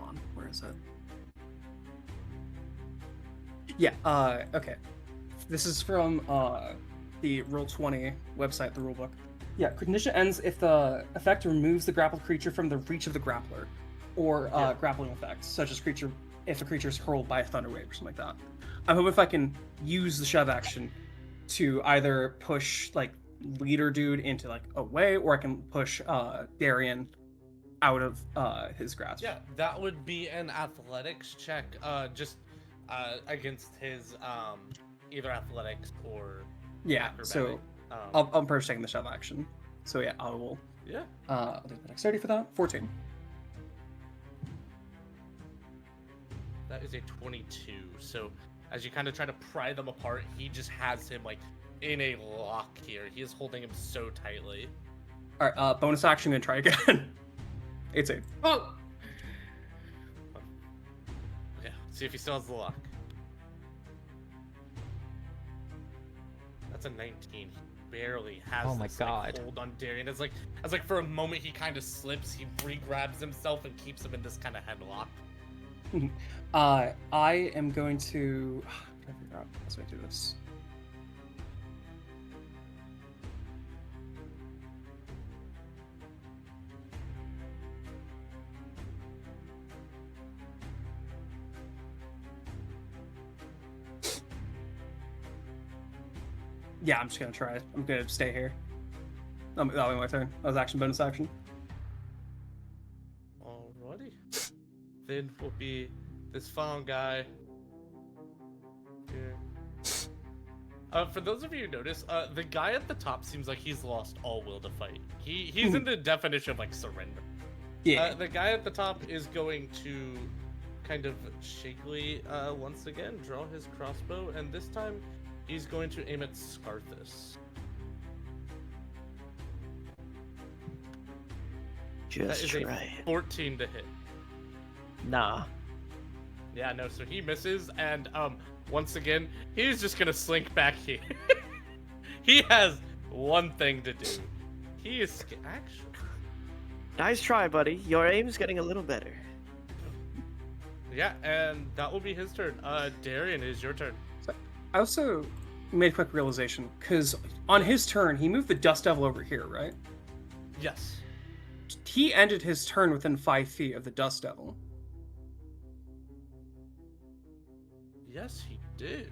on, where is it? Yeah, okay. This is from the Roll20 website, the rulebook. Yeah, condition ends if the effect removes the grappled creature from the reach of the grappler, or Yeah. grappling effects, such as if a creature is hurled by a thunder wave or something like that. I'm hoping if I can use the shove action to either push like leader dude into like away, or I can push Darian out of his grasp. Yeah, that would be an athletics check, just against his either athletics or Yeah. acrobatic. So I'm first taking the shove action. So yeah, I will. Yeah. I'll do the dexterity for that. 14. That is a 22. So as you kind of try to pry them apart, he just has him like in a lock here. He is holding him so tightly. All right. Bonus action. Gonna try again. 18. Oh! Okay, see if he still has the lock. That's a 19. He barely has Oh my this, God. hold on Darian. It's like for a moment he kind of slips, he re-grabs himself and keeps him in this kind of headlock. I am going to. I'm trying to figure out how to do this. Yeah, I'm just gonna try. I'm gonna stay here. That'll be my turn. That was action, bonus action. Alrighty. Then will be this found guy. Here. For those of you who notice, the guy at the top seems like he's lost all will to fight. He's in the definition of like surrender. Yeah. The guy at the top is going to kind of shakily once again draw his crossbow, and this time he's going to aim at Scarthus. That Just is try. a 14 to hit. Nah. Yeah, no, so he misses, and once again, he's just gonna slink back here. He has one thing to do. He is actually. Nice try, buddy. Your aim's getting a little better. Yeah, and that will be his turn. Darian, it is your turn. I also made a quick realization because on his turn he moved the Dust Devil over here, right? Yes. He ended his turn within 5 feet of the Dust Devil. Yes, he did.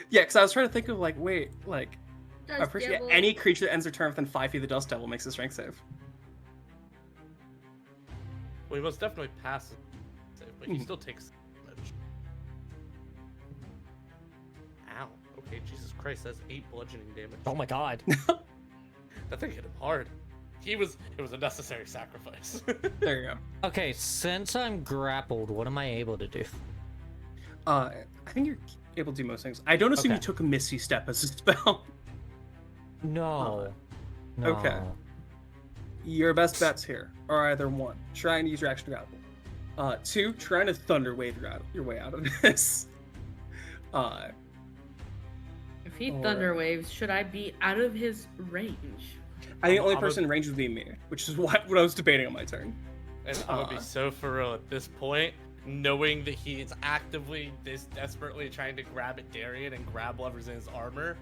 Yeah, because I was trying to think of like, wait, like, I Dust appreciate Devil. any creature that ends their turn within 5 feet of the Dust Devil makes a strength save. Well, he most definitely passes, but he Mhm. still takes damage. Ow. Okay, Jesus Christ, that's 8 bludgeoning damage. Oh my God. That thing hit him hard. It was a necessary sacrifice. There you go. Okay, since I'm grappled, what am I able to do? I think you're able to do most things. I don't assume you Okay. took a Misty Step as a spell. No. No. okay. Your best bets here are either 1, trying to use your action to grapple. 2, trying to Thunder Wave your way out of this. If he Or- thunder waves, should I be out of his range? I think the only I'm a- person in range would be me, which is what I was debating on my turn. And I'm gonna be so for real at this point, knowing that he is actively this desperately trying to grab at Darian and grab whatever's in his armor.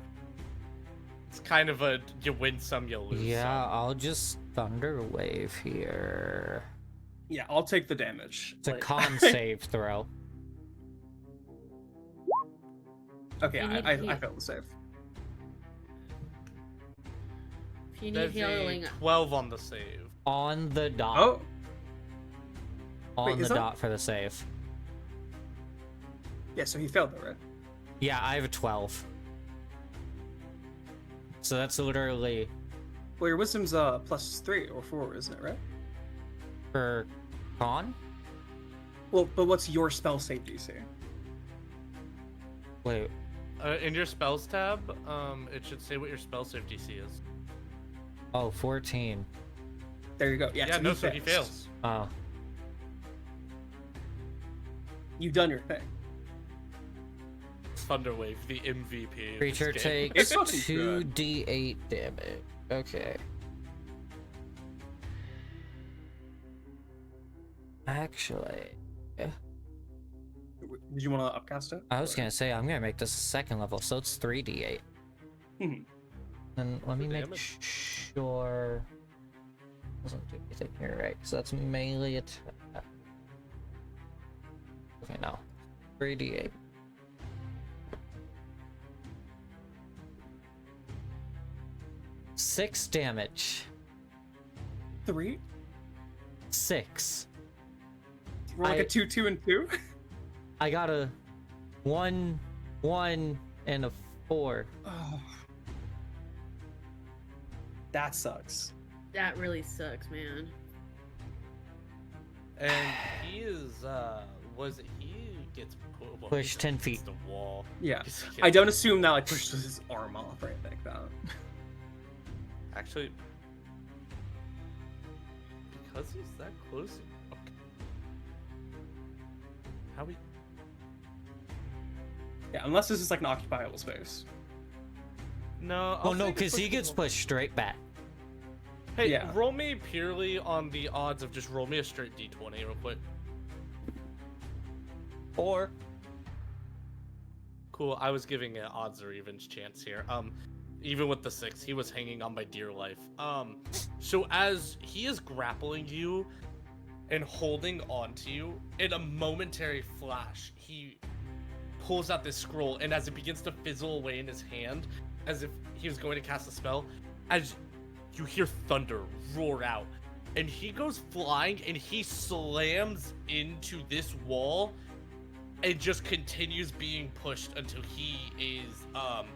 It's kind of a you win some, you lose Yeah, some. I'll just Thunder Wave here. Yeah, I'll take the damage. It's a Like- con save throw. Okay, You need I heal. failed the save. If you need There's healing, a 12 on the save. On the dot. Oh, On wait, the is that- dot for the save. yeah, so he failed though, right? Yeah, I have a 12. So that's literally Well, your wisdom's plus 3 or 4, isn't it, right? for con? Well, but what's your spell save DC? Wait, In your spells tab, it should say what your spell save DC is. oh, 14. There you go. Yeah, Yeah, no, so he fails. Oh, You've done your thing. Thunderwave, the MVP. of creature this game. It's takes fucking good. 2d8 damage. Okay. Actually, Did you want to upcast it? I was gonna say I'm gonna make this a second level, so it's 3d8. Mhm. And let me The make damage. sure. Doesn't do anything here, right? So that's melee attack. Okay, no. 3d8. 6 damage. 3. 6. Roll like a 2, 2, and 2. I got a 1, 1, and a 4. Oh. That sucks. That really sucks, man. And he is, he gets Pushed 10 feet. The wall. Yeah. He's- I don't assume that like pushes his arm off or anything like that. Actually, because he's that close. Okay. How we? Yeah, unless this is like an occupiable space. No. Oh no, because he gets pushed straight back. Hey, Yeah. roll me purely on the odds of just roll me a straight d20 real quick. Or Cool. I was giving an odds or evens chance here. Even with the 6, he was hanging on by dear life. So as he is grappling you and holding on to you, in a momentary flash, he pulls out this scroll, and as it begins to fizzle away in his hand, as if he was going to cast a spell, as you hear thunder roar out, and he goes flying and he slams into this wall and just continues being pushed until he is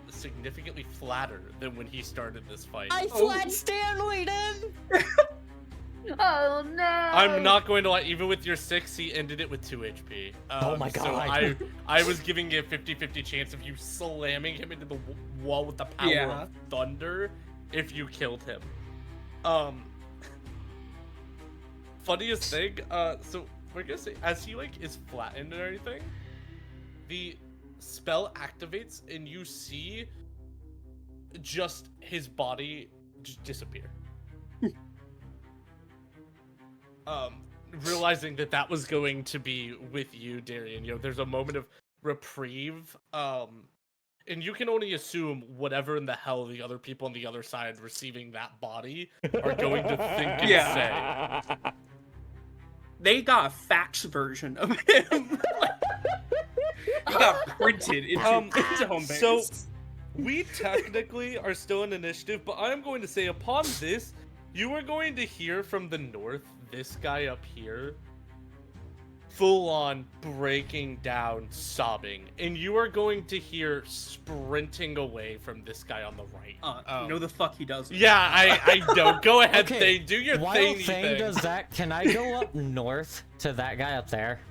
significantly flatter than when he started this fight. I flat Stanley then. Oh no! I'm not going to lie, even with your 6, he ended it with 2 HP. Oh my So God. I was giving you a 50-50 chance of you slamming him into the wall with the power Yeah. of thunder if you killed him. Funniest thing, so we're gonna say, as he like is flattened and everything, the spell activates and you see just his body just disappear. Realizing that that was going to be with you, Darian, you know, there's a moment of reprieve, and you can only assume whatever in the hell the other people on the other side receiving that body are going to think and say. They got a fax version of him. He got printed into home base. So we technically are still in initiative, but I'm going to say upon this, you are going to hear from the north, this guy up here, full on breaking down, sobbing, and you are going to hear sprinting away from this guy on the right. You know the fuck he does. Yeah, I know. Go ahead, Okay, Thane. Do your While thing. Thane does that, can I go up north to that guy up there?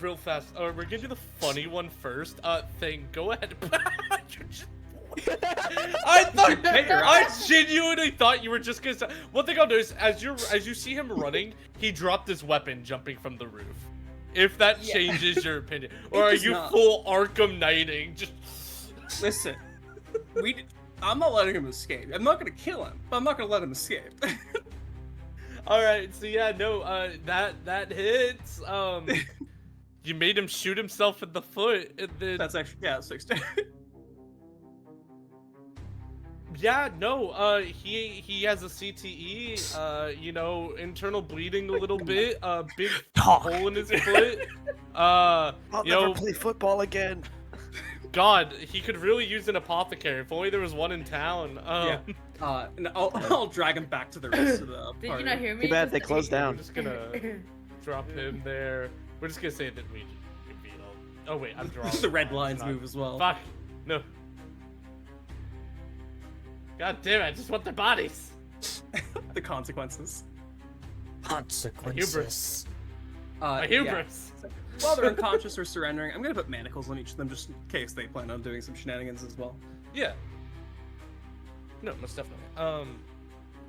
Real fast. We're gonna do the funny one first. Thane, go ahead. You're just... I genuinely thought you were just gonna say... One thing I'll do is, as you see him running, he dropped his weapon jumping from the roof. If that changes your opinion. Or are does you not. full Arkham Knighting? Just... Listen, I'm not letting him escape. I'm not gonna kill him, but I'm not gonna let him escape. Alright, so yeah, no, that hits. You made him shoot himself in the foot, and then... That's actually 6. Yeah, no, he has a CTE, you know, internal bleeding a little bit, big hole in his foot. I'll You never know, play football again. God, he could really use an apothecary. If only there was one in town. Yeah. And I'll drag him back to the rest of the Did party. you not hear me? Too bad they Just- closed We're down. just gonna drop him there. We're just gonna say that we beat all. Oh wait, I'm drawing. The red lines move as well. Fuck. No. God damn it, I just want their bodies. The consequences. Consequences. My Yeah. hubris. While they're unconscious or surrendering, I'm gonna put manacles on each of them just in case they plan on doing some shenanigans as well. Yeah. No, most definitely.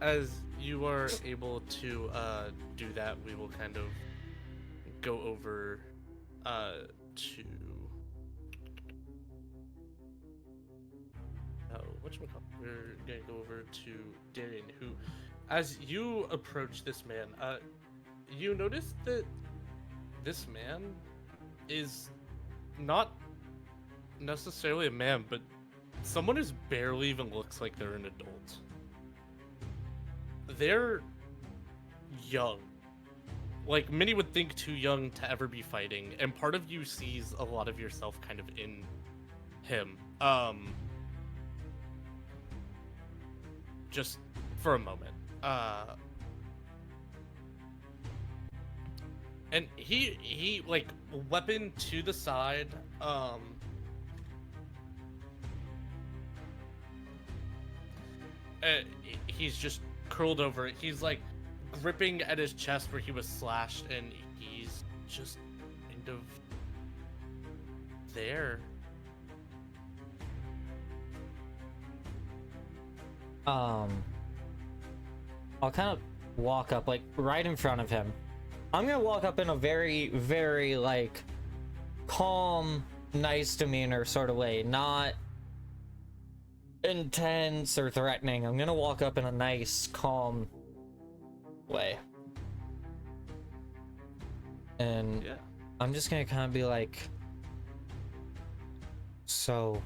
As you are able to do that, we will kind of go over to we're gonna go over to Darian, who, as you approach this man, you notice that this man is not necessarily a man, but someone who barely even looks like they're an adult. They're young. Like, many would think too young to ever be fighting, and part of you sees a lot of yourself kind of in him. just for a moment. And he like weapon to the side. He's just curled over. He's like gripping at his chest where he was slashed, and he's just kind of there. I'll kind of walk up, like, right in front of him. I'm gonna walk up in a very, very, like, calm, nice demeanor sort of way, not intense or threatening. I'm gonna walk up in a nice, calm way. And Yeah. I'm just gonna kind of be like, so,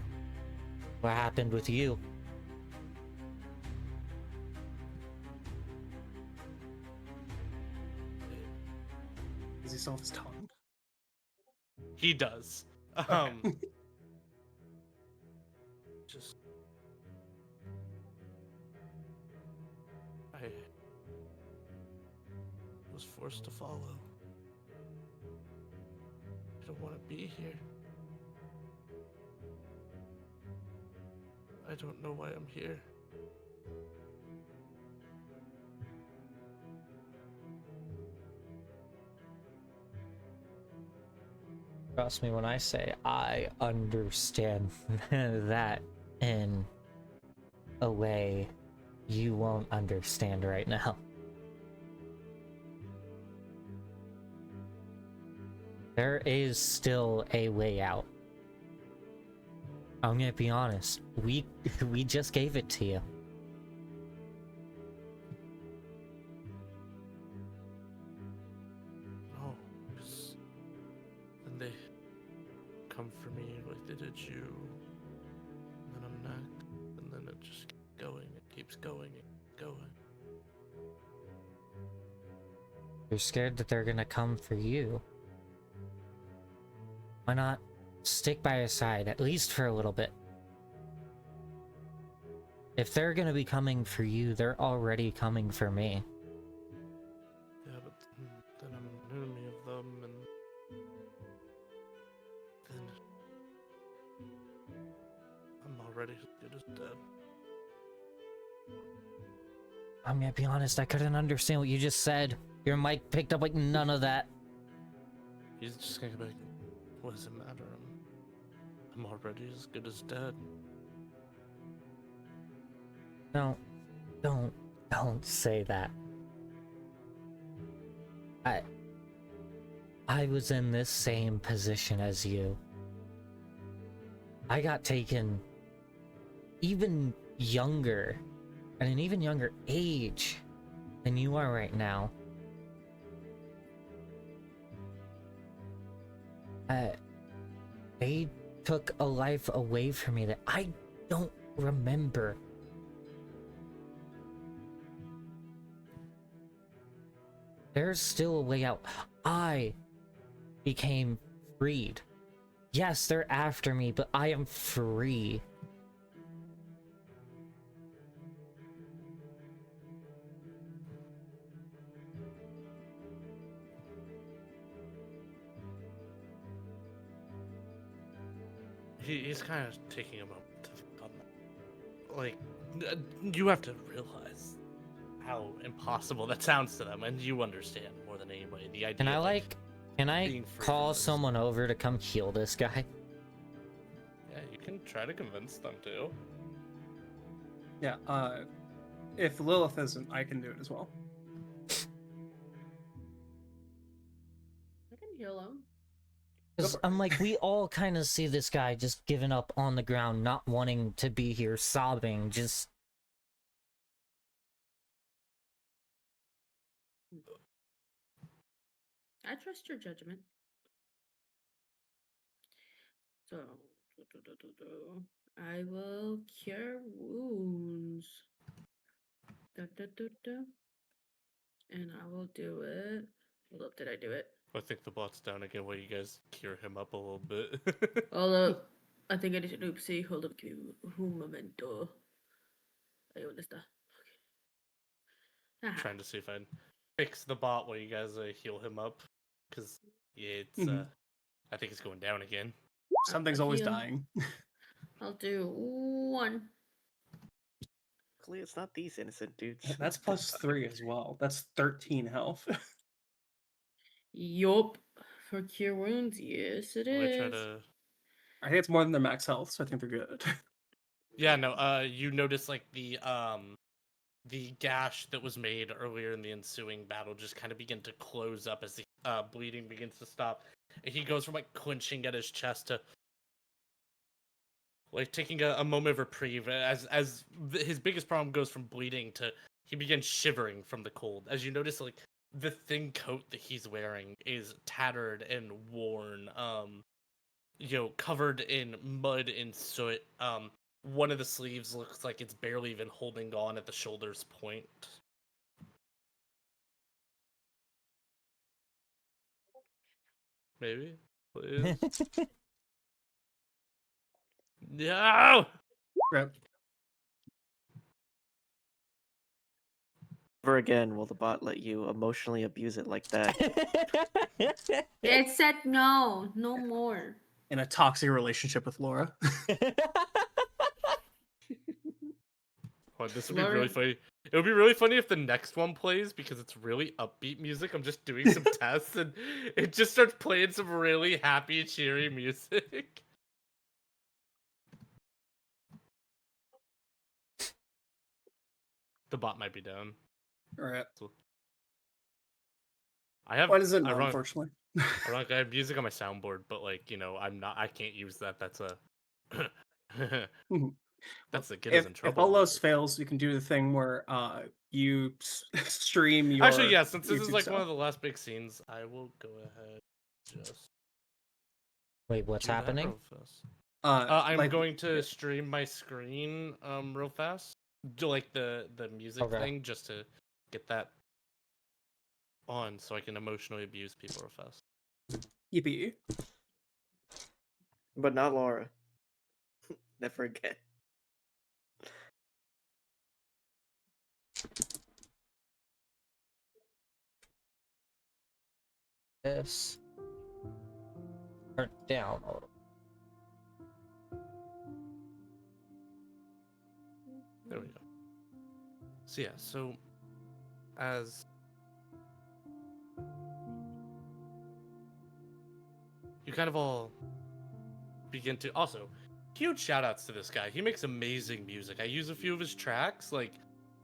what happened with you? Does he still have his tongue? He does. Okay. Just I was forced to follow. I don't want to be here. I don't know why I'm here. Trust me when I say I understand that in a way you won't understand right now. There is still a way out. I'm gonna be honest. We just gave it to you. No, because then they come for me like they did you. And then I'm knocked. And then it just keeps going. It keeps going. It keeps going. You're scared that they're gonna come for you. Why not stick by your side, at least for a little bit? If they're gonna be coming for you, they're already coming for me. Yeah, but then I'm an enemy of them, and then I'm already as good as dead. I'm gonna be honest, I couldn't understand what you just said. Your mic picked up like none of that. He's just gonna be like, what does it matter? I'm already as good as dead. No, don't say that. I was in this same position as you. I got taken even younger, at an even younger age than you are right now. They took a life away from me that I don't remember. There's still a way out. I became freed. Yes, they're after me, but I am free. He's kind of taking a moment to think on that. Like, you have to realize how impossible that sounds to them, and you understand more than anybody the idea. Can I being free call from this. someone over to come heal this guy? Yeah, you can try to convince them to. Yeah, if Lilith isn't, I can do it as well. I can heal him. Because for it. I'm like, we all kind of see this guy just giving up on the ground, not wanting to be here, sobbing, just... I trust your judgment. So, I will cure wounds. And I will do it. Hold up, did I do it? I think the bot's down again while you guys cure him up a little bit. Hold up. I think I did an oopsie. Hold up, give me un momento. Ahí, ¿dónde está? Haha. Trying to see if I can fix the bot while you guys heal him up, because yeah, it's Mhm. I think it's going down again. Something's always Heal. dying. I'll do 1. Luckily, it's not these innocent dudes. That's +3 as well. That's 13 health. Yup. For cure wounds, yes it I'm gonna try is. to. I think it's more than their max health, so I think they're good. Yeah, no. You notice like the gash that was made earlier in the ensuing battle just kind of begin to close up as the bleeding begins to stop. And he goes from like clenching at his chest to like taking a moment of reprieve as his biggest problem goes from bleeding to he begins shivering from the cold. As you notice, like the thin coat that he's wearing is tattered and worn, covered in mud and soot. One of the sleeves looks like it's barely even holding on at the shoulder's point. Maybe, please. No. Rip. Never again will the bot let you emotionally abuse it like that. It said no. No more. In a toxic relationship with Laura. Oh, this would be really Laura- funny. It would be really funny if the next one plays because it's really upbeat music. I'm just doing some tests and it just starts playing some really happy, cheery music. The bot might be down. Right. I have Why does it not, ironic- unfortunately? ironically, I have music on my soundboard, but like, I can't use that. That's a that's the get us in If trouble. all else fails, you can do the thing where you stream your Actually, yeah, since this is YouTube like stuff. one of the last big scenes, I will go ahead just Wait, what's do that happening? real fast. I'm like, going to stream my screen real fast. Do like the music Okay. thing just to get that on so I can emotionally abuse people real fast. yippee. But not Laura. Never again. This. Turn down a little. There we go. So yeah, so as you kind of all begin to also huge shout outs to this guy. He makes amazing music. I use a few of his tracks. Like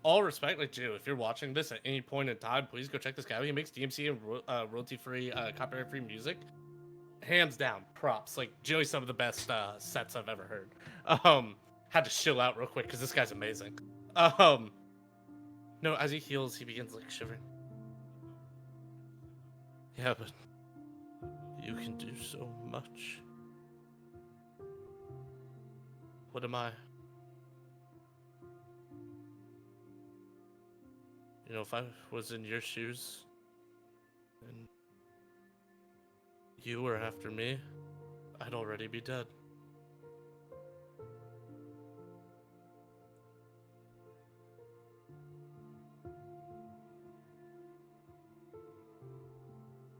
all respect, like Joe, if you're watching this at any point in time, please go check this guy out. He makes DMC and royalty free, copyright free music. Hands down, props. Like generally some of the best sets I've ever heard. Had to chill out real quick because this guy's amazing. No, as he heals, he begins like shivering. Yeah, but you can do so much. What am I? You know, if I was in your shoes and you were after me, I'd already be dead.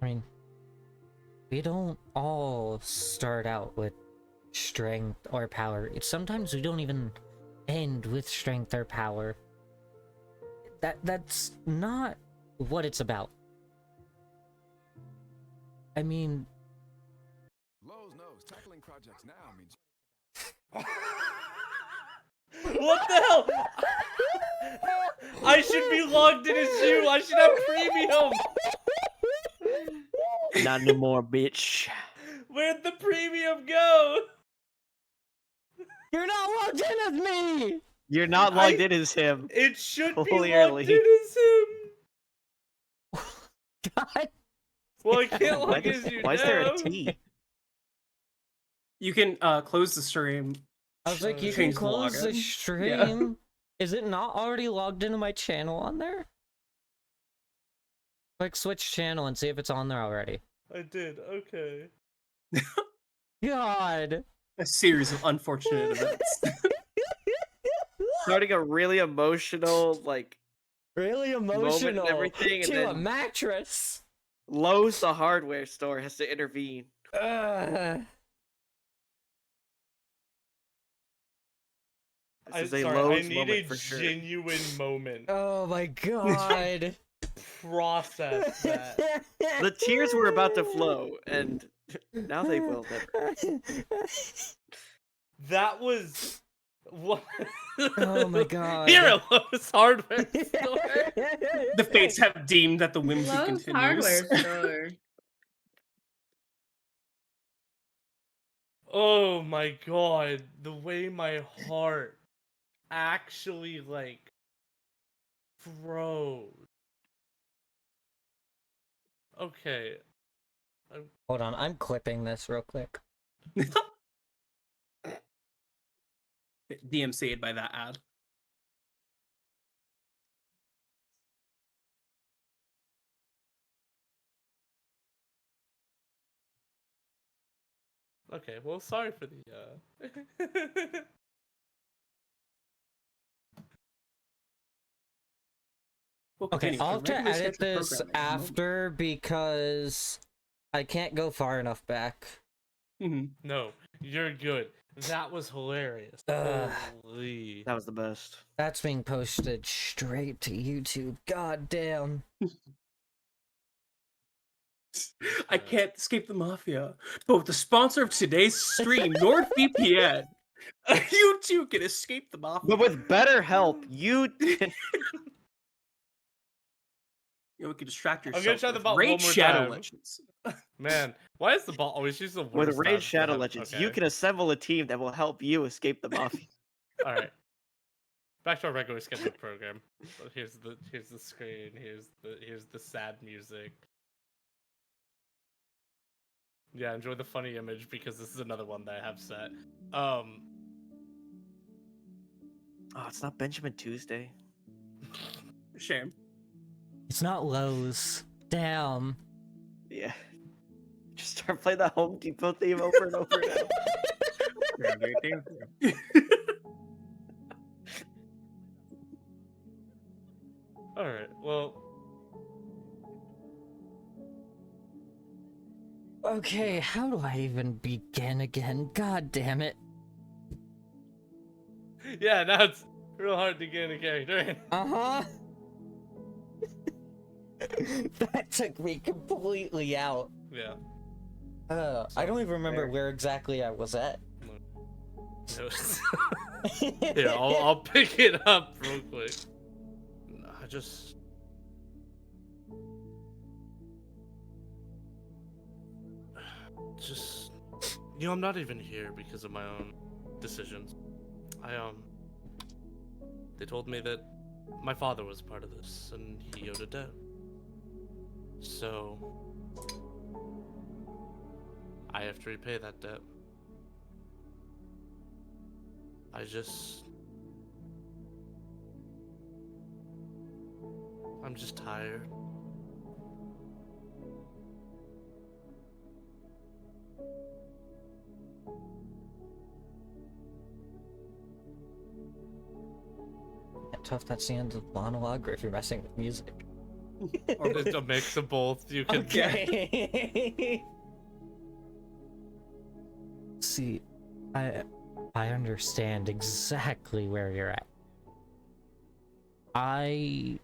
I mean, we don't all start out with strength or power. Sometimes we don't even end with strength or power. That's not what it's about. I mean, Lowe's knows tackling projects now means What the hell? I should be logged in as you. I should have premium. Not no more, bitch. Where'd the premium go? you're not logged in as me! You're not logged in as him. It should be Clearly. logged in as him. God. Well, I can't Why, log in as you why is there a now. T? You can close the stream. I was like, you can change the close the login. stream. Is it not already logged into my channel on there? Like, switch channel and see if it's on there already. I did. Okay. God. A series of unfortunate events. Starting a really emotional, like, Really moment and emotional everything, and to a then mattress. Lowe's, the hardware store, has to intervene. Ugh. This is a sorry, I Lowe's need a moment for sure. genuine moment. Oh my god. Process that. The tears were about to flow, and now they will never. That was what. Oh my god. Here at Lowe's Hardware Store. The fates have deemed that the whimsy Lowe's continues. hardware store. Oh my god, the way my heart actually like froze. Okay. Hold on, I'm clipping this real quick. DMC'd by that ad. Okay, well sorry for the We'll Okay, continue. I'll The have to regularly edit scheduled this programming in a moment. after because I can't go far enough back. Mhm. No, you're good. That was hilarious. Ugh. Holy. That was the best. That's being posted straight to YouTube. God damn. I can't escape the mafia. But with the sponsor of today's stream, NordVPN, you too can escape the mafia. But with better help, you can. You know, we can distract I'm yourself. gonna try the with bot Raid one more Shadow time. Legends. Man, why is the bot always use the worst With Raid stats to Shadow have- Legends, okay. you can assemble a team that will help you escape the mafia. Alright. Back to our regular scheduled program. So here's the screen, here's the sad music. Yeah, enjoy the funny image because this is another one that I have set. Oh, it's not Benjamin Tuesday. Shame. It's not Lowe's. Damn. Yeah. Just start playing that Home Depot theme over and over now. Alright, well, Okay, how do I even begin again? God damn it. yeah, now it's real hard to get a character in. Uh-huh. That took me completely out. Yeah. I don't even remember Fair. where exactly I was at. Here, I'll pick it up real quick. I just I'm not even here because of my own decisions. They told me that my father was part of this and he owed a debt. So I have to repay that debt. I'm just tired. Tough, that's the end of the monologue, or if you're messing with music. Or It's a mix of both. You can Okay. See, I understand exactly where you're at. I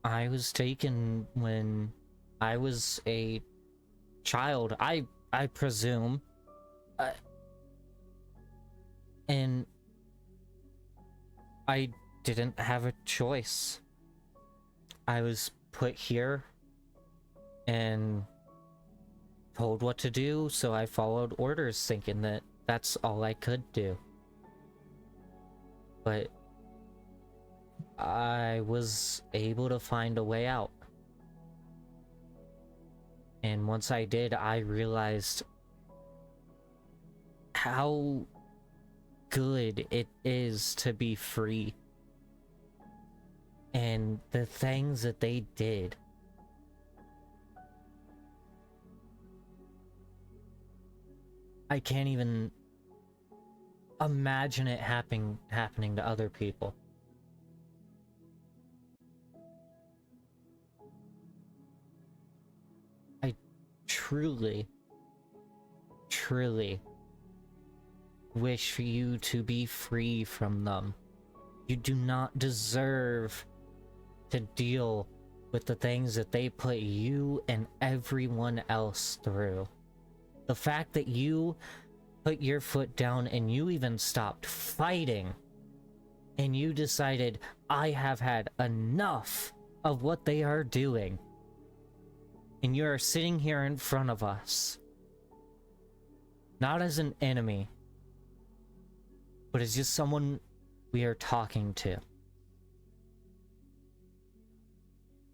was taken when I was a child, I presume. And I didn't have a choice. I was put here and told what to do, so I followed orders thinking that that's all I could do. But I was able to find a way out. And once I did, I realized how good it is to be free. And the things that they did. I can't even imagine it happening to other people. truly, truly wish for you to be free from them. You do not deserve to deal with the things that they put you and everyone else through. The fact that you put your foot down and you even stopped fighting and you decided, I have had enough of what they are doing, and you're sitting here in front of us, not as an enemy, but as just someone we are talking to.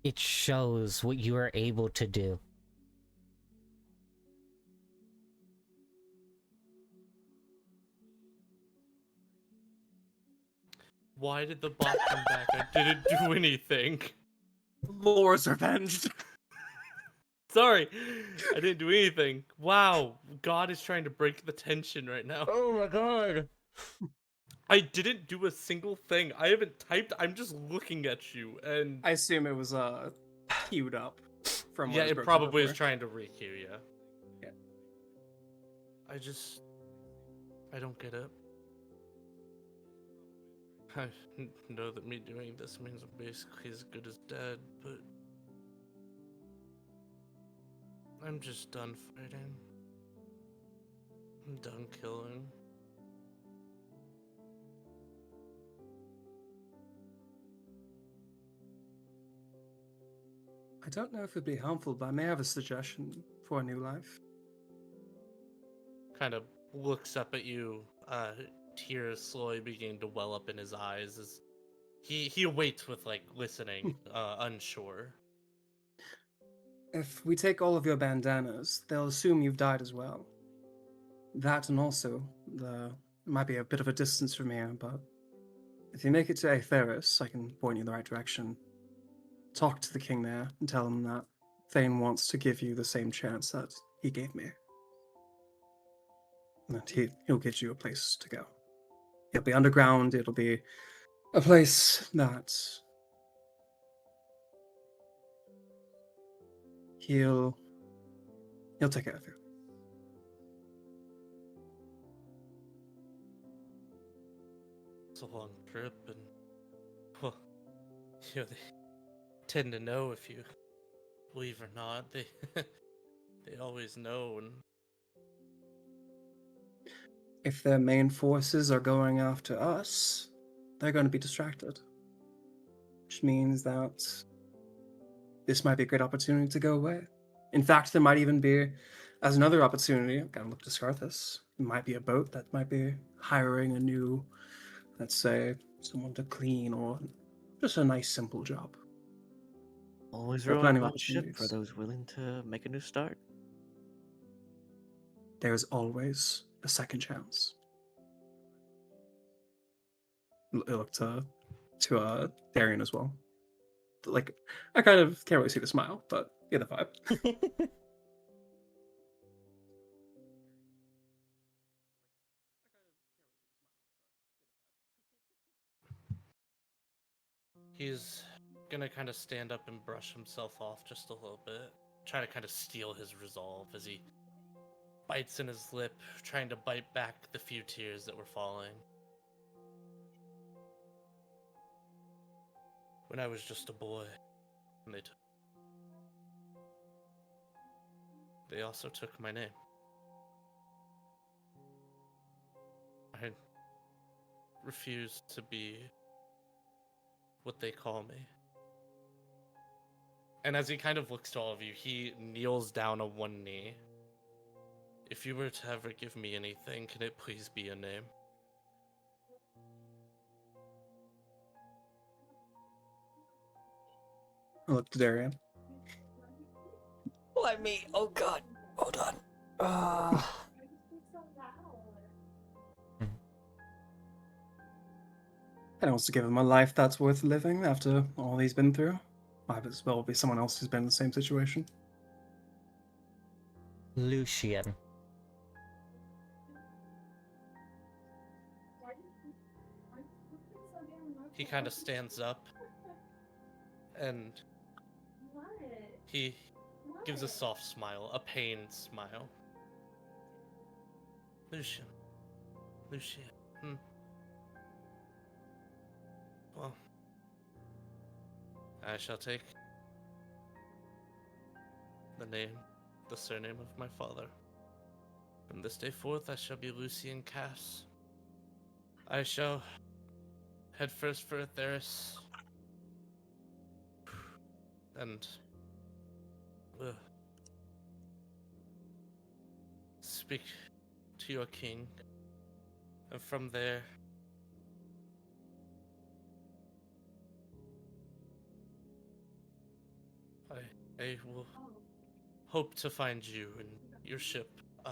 It shows what you are able to do. Why did the bot come back? I didn't do anything. Laura's revenged. Sorry, I didn't do anything. Wow, God is trying to break the tension right now. Oh my god! I didn't do a single thing. I haven't typed. I'm just looking at you, and I assume it was queued up from yeah, what was it broken probably is before. trying to re-queue. Yeah. Yeah. I don't get it. I know that me doing this means I'm basically as good as dead, but I'm just done fighting. I'm done killing. I don't know if it'd be helpful, but I may have a suggestion for a new life. Kind of looks up at you, tears slowly beginning to well up in his eyes as he waits with like listening, unsure. If we take all of your bandanas, they'll assume you've died as well. That and also, it might be a bit of a distance from here, but if you make it to Aetheris, I can point you in the right direction. Talk to the king there and tell him that Thane wants to give you the same chance that he gave me. And he'll get you a place to go. It'll be underground, it'll be a place that he'll take care of you. It's a long trip, and well, you know, they tend to know if you believe or not. They they always know, and If their main forces are going after us, they're going to be distracted. Which means that this might be a great opportunity to go away. In fact, there might even be, as another opportunity, I've got to look to Scarthus, it might be a boat that might be hiring a new, let's say, someone to clean or just a nice, simple job. Always There are row plenty of on ship for opportunities. those willing to make a new start. There's always a second chance. Look to Darian as well. Like, I kind of can't really see the smile, but yeah, the vibe. he's gonna kind of stand up and brush himself off just a little bit, try to kind of steal his resolve as he bites in his lip, trying to bite back the few tears that were falling. When I was just a boy, and they also took my name. I refuse to be what they call me. And as he kind of looks to all of you, he kneels down on one knee. If you were to ever give me anything, can it please be a name? I look to Darian. Let me. Oh god. Hold on. And wants to give him a life that's worth living after all he's been through. Might as well be someone else who's been in the same situation. Lucian. He kind of stands up and he gives a soft smile, a pained smile. Lucian. Lucian. Well, I shall take the surname of my father. From this day forth, I shall be Lucian Cass. I shall head first for Atheris, and speak to your king, and from there, I will hope to find you and your ship. I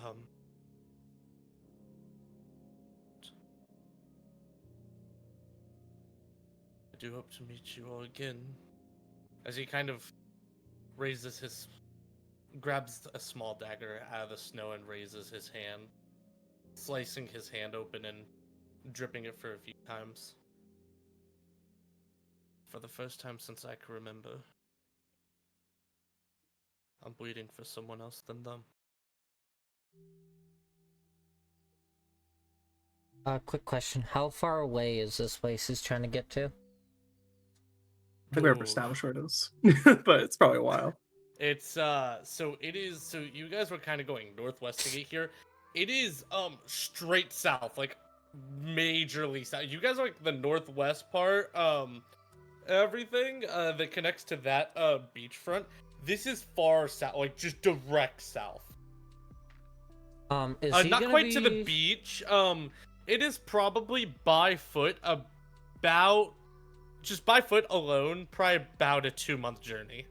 do hope to meet you all again. As he kind of grabs a small dagger out of the snow and raises his hand, slicing his hand open and dripping it for a few times. For the first time since I can remember, I'm bleeding for someone else than them. Quick question. How far away is this place he's trying to get to? I think we ever Ooh. established where it is, but it's probably a while. It's so you guys were kind of going northwest to get here. It is straight south, like majorly south. You guys are like the northwest part, everything that connects to that beachfront. This is far south, like just direct south. Is he Not gonna quite to the be- beach. It is probably by foot just by foot alone, probably about a 2-month journey.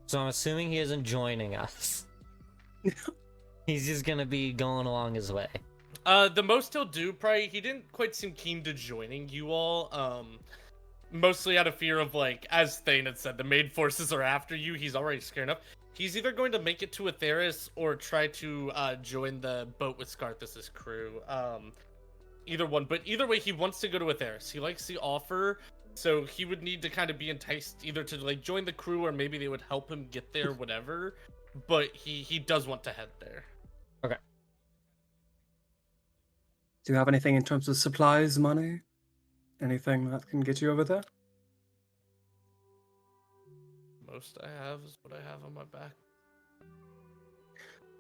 So I'm assuming he isn't joining us. He's just gonna be going along his way. The most he'll do, probably, he didn't quite seem keen to joining you all. Mostly out of fear of, like, as Thane had said, the main forces are after you. He's already scared enough. He's either going to make it to Atheris or try to join the boat with Scarthus's crew. Either one, but either way, he wants to go to Atheris. He likes the offer, so he would need to kind of be enticed either to like join the crew or maybe they would help him get there, whatever. But he does want to head there. Okay. Do you have anything in terms of supplies, money? Anything that can get you over there? Most I have is what I have on my back.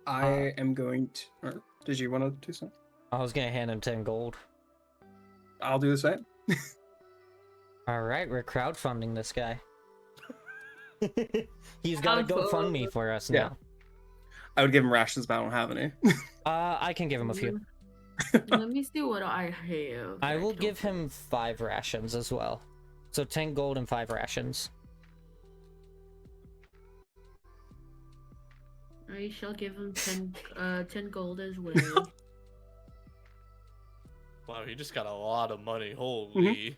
I am going to. Or did you want to do something? I was gonna hand him 10 gold. I'll do the same. Alright, we're crowdfunding this guy. He's got a GoFundMe for us now. I would give him rations, but I don't have any. I can give him a few. Let me see what I have. I will give him 5 rations as well. So 10 gold and 5 rations. I shall give him 10 gold as well. Wow, he just got a lot of money. Holy.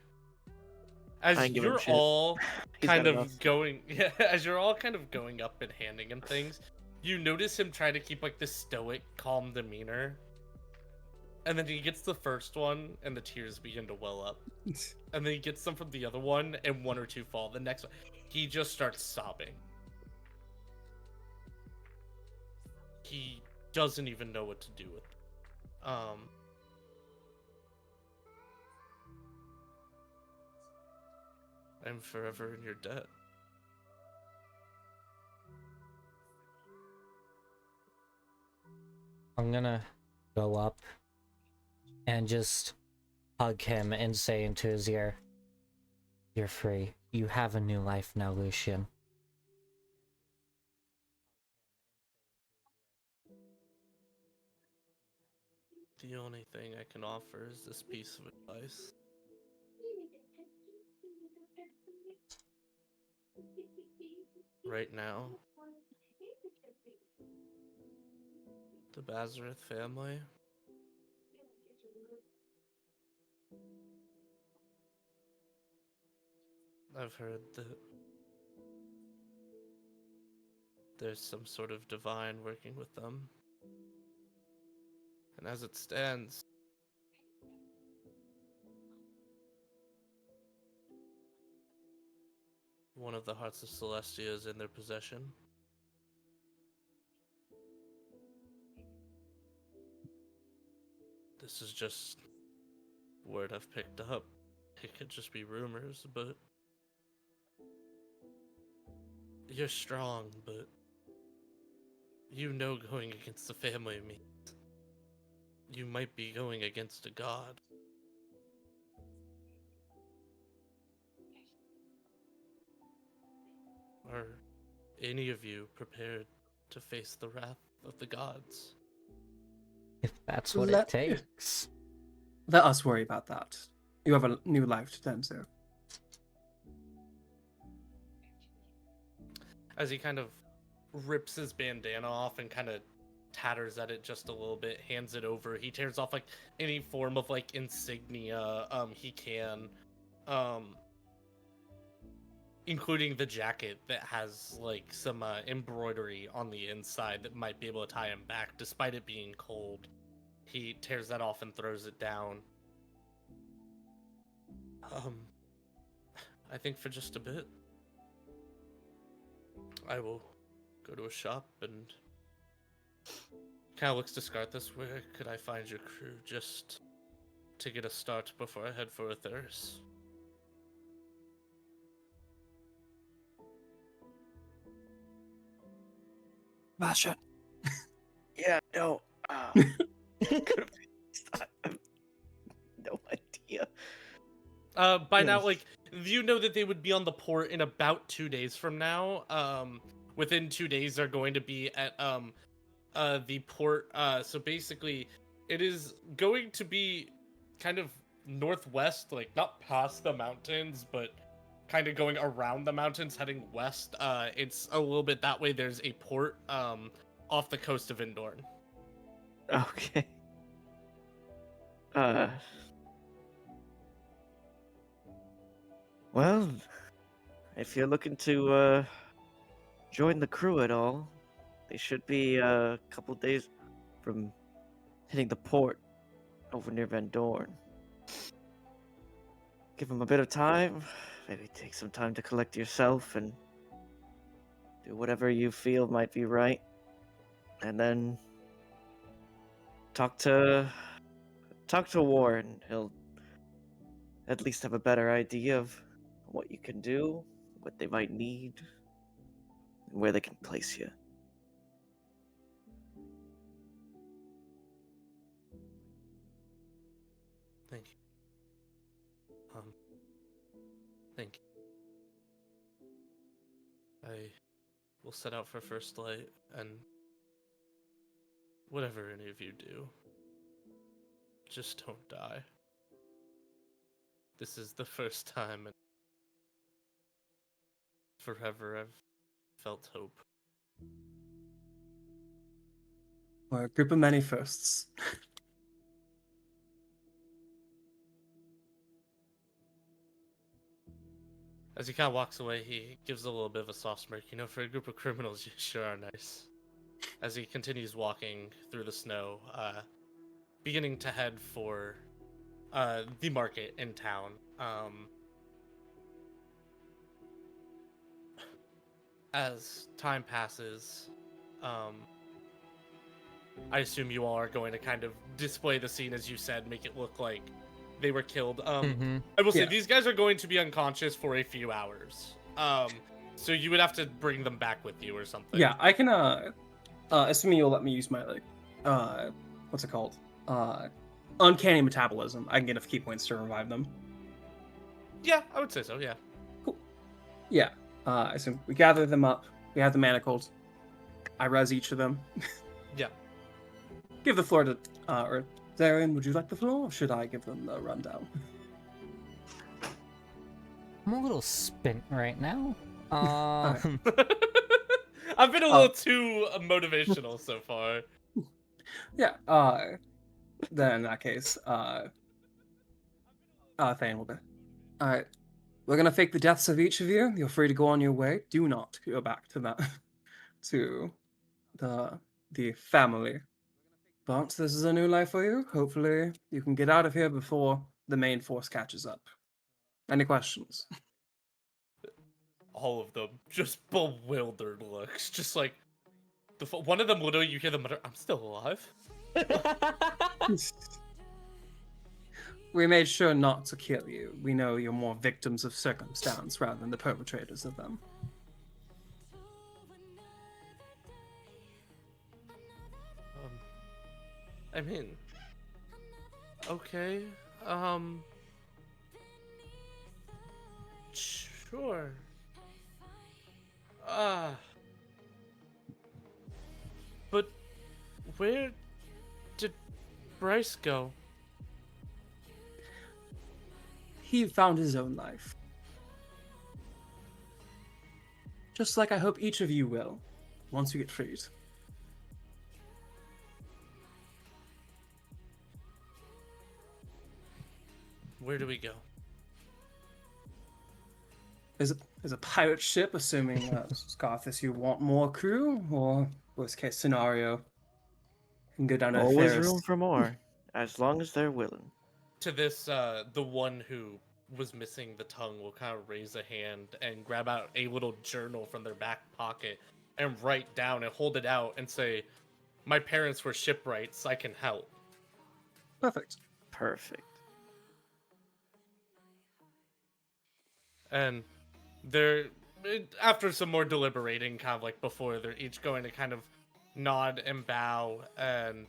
As I ain't give him you're shit. all He's kind got of enough. going, as you're all kind of going up and handing him things, you notice him try to keep like this stoic, calm demeanor. And then he gets the first one, and the tears begin to well up. And then he gets them from the other one, and 1 or 2 fall. The next one, he just starts sobbing. He doesn't even know what to do with it. I'm forever in your debt. I'm gonna go up and just hug him and say into his ear, "You're free. You have a new life now, Lucian." The only thing I can offer is this piece of advice. Right now, the Bazerith family, I've heard that there's some sort of divine working with them. And as it stands, one of the hearts of Celestia is in their possession. This is just word I've picked up. It could just be rumors, but you're strong, but you know going against the family means you might be going against a god. Are any of you prepared to face the wrath of the gods? If that's what it Let- takes. Let us worry about that. You have a new life to tend to. As he kind of rips his bandana off and kind of tatters at it just a little bit, hands it over. He tears off like any form of like insignia he can, including the jacket that has like some embroidery on the inside that might be able to tie him back despite it being cold. He tears that off and throws it down. I think for just a bit I will go to a shop and kind of looks to Scarthus. Where could I find your crew just to get a start before I head for a thirst? Bastion. Yeah, no. No idea. By now, Yes. like, you know that they would be on the port in about 2 days from now. Within 2 days, they're going to be at the port. So basically, it is going to be kind of northwest, like not past the mountains, but kind of going around the mountains, heading west. It's a little bit that way. There's a port off the coast of Indorn. Okay. Uh. Well, if you're looking to join the crew at all, they should be a couple days from hitting the port over near Van Dorn. Give them a bit of time, maybe take some time to collect yourself and do whatever you feel might be right, and then talk to Warren. He'll at least have a better idea of what you can do, what they might need, and where they can place you. Thank you. Thank you. I will set out for first light, and whatever any of you do, just don't die. This is the first time in forever I've felt hope. We're a group of many firsts. As he kind of walks away, he gives a little bit of a soft smirk. You know, for a group of criminals, you sure are nice. As he continues walking through the snow, beginning to head for the market in town. As time passes, I assume you all are going to kind of display the scene as you said, make it look like they were killed. I will say Yeah. these guys are going to be unconscious for a few hours. So you would have to bring them back with you or something. Yeah, I can assuming you'll let me use my like what's it called? Uncanny metabolism. I can get a key points to revive them. Yeah, I would say so, yeah. Yeah. I assume we gather them up, we have them manacled. I res each of them. Yeah. Give the floor to or Darian, would you like the floor or should I give them the rundown? I'm a little spent right now. Alright. I've been a little too motivational so far. Yeah, then in that case, Thane will be. Alright. We're gonna fake the deaths of each of you. You're free to go on your way. Do not go back to that to the family. But this is a new life for you. Hopefully you can get out of here before the main force catches up. Any questions? all of them just bewildered looks. Just like, one of them literally, you hear them mutter, I'm still alive. We made sure not to kill you. We know you're more victims of circumstance rather than the perpetrators of them. I mean, okay, sure. But where did Bryce go? He found his own life. Just like I hope each of you will, once you get freed. Where do we go? Is a pirate ship, assuming, Scarthus, you want more crew, or worst case scenario, you can go down to Always Ferris. room for more, as long as they're willing. To this, the one who was missing the tongue will kind of raise a hand and grab out a little journal from their back pocket and write down and hold it out and say, my parents were shipwrights, I can help. Perfect. Perfect. And they're, after some more deliberating, kind of like before, they're each going to kind of nod and bow and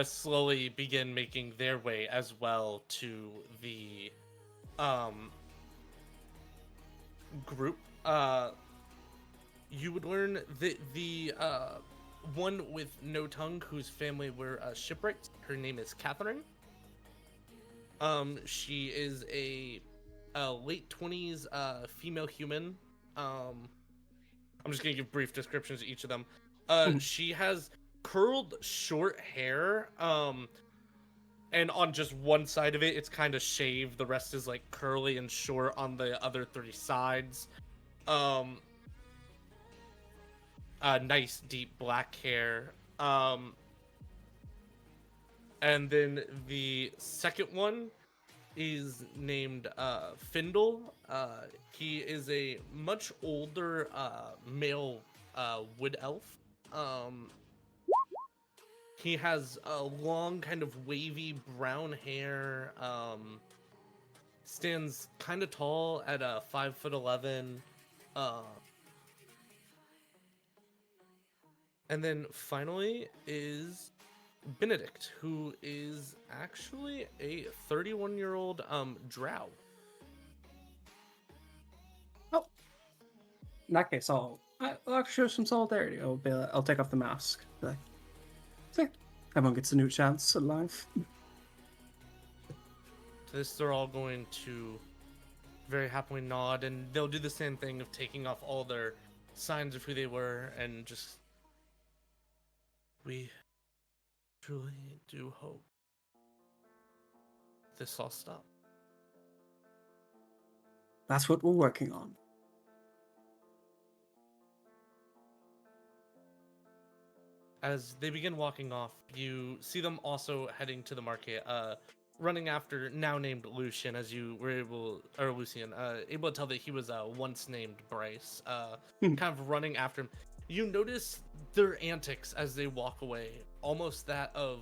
slowly begin making their way as well to the group. You would learn that the one with no tongue, whose family were shipwrights, her name is Catherine. She is a late 20s female human. I'm just gonna give brief descriptions of each of them. She has curled short hair, and on just one side of it, it's kind of shaved. The rest is like curly and short on the other 3 sides. Nice deep black hair. And then the second one is named Findle. He is a much older male wood elf. He has a long, kind of wavy brown hair. Stands kind of tall at 5'11". And then finally is Benedict, who is actually a 31-year-old drow. Oh, in that case, I'll show some solidarity. I'll take off the mask. Be like, see, everyone gets a new chance at life. To this, they're all going to very happily nod, and they'll do the same thing of taking off all their signs of who they were, and just, we truly do hope this all stops. That's what we're working on. As they begin walking off, you see them also heading to the market, running after now named Lucian, as you were able to tell that he was once named Bryce, kind of running after him. You notice their antics as they walk away, almost that of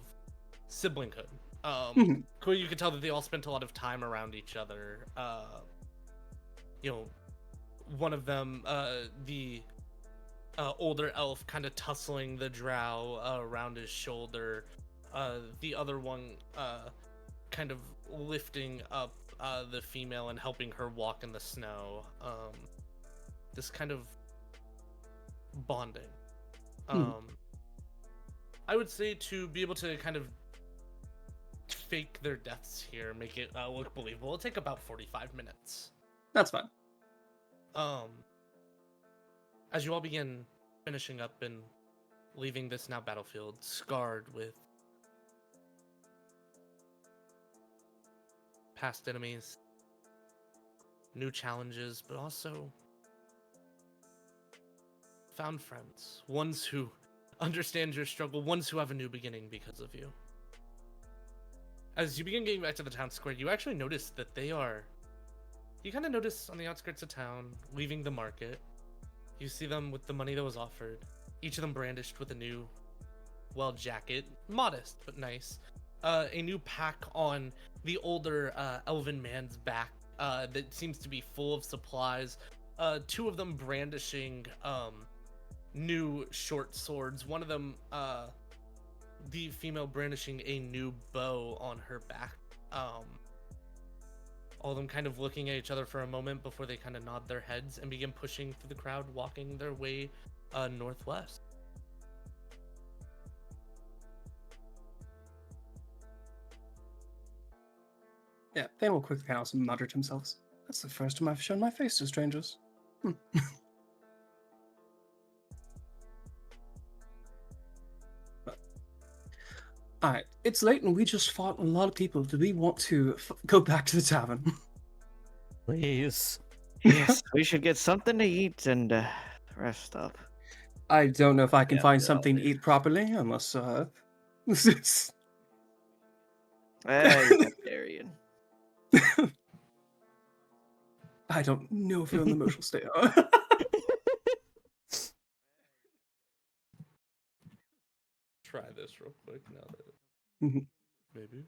siblinghood. You can tell that they all spent a lot of time around each other. One of them, the older elf, kind of tussling the drow around his shoulder. The other one kind of lifting up the female and helping her walk in the snow. This kind of bonding. I would say to be able to kind of fake their deaths here, make it look believable, it'll take about 45 minutes. That's fine. As you all begin finishing up and leaving this now battlefield, scarred with past enemies, new challenges, but also found friends, ones who understand your struggle, ones who have a new beginning because of you. As you begin getting back to the town square, you actually notice that they are you kind of notice on the outskirts of town, leaving the market, you see them with the money that was offered, each of them brandished with a new, well, jacket, modest but nice, a new pack on the older elven man's back that seems to be full of supplies, two of them brandishing new short swords, one of them, the female brandishing a new bow on her back. All of them kind of looking at each other for a moment before they kind of nod their heads and begin pushing through the crowd, walking their way northwest. Yeah, Thane will quickly house and mutter to himself. That's the first time I've shown my face to strangers. Alright, it's late and we just fought a lot of people. Do we want to go back to the tavern? Please. Yes, we should get something to eat and rest up. I don't know if I can Yeah, find yeah, something to yeah. eat properly unless this is You got Darian. I don't know if you're in the emotional state. Try this real quick now that Mhm. maybe.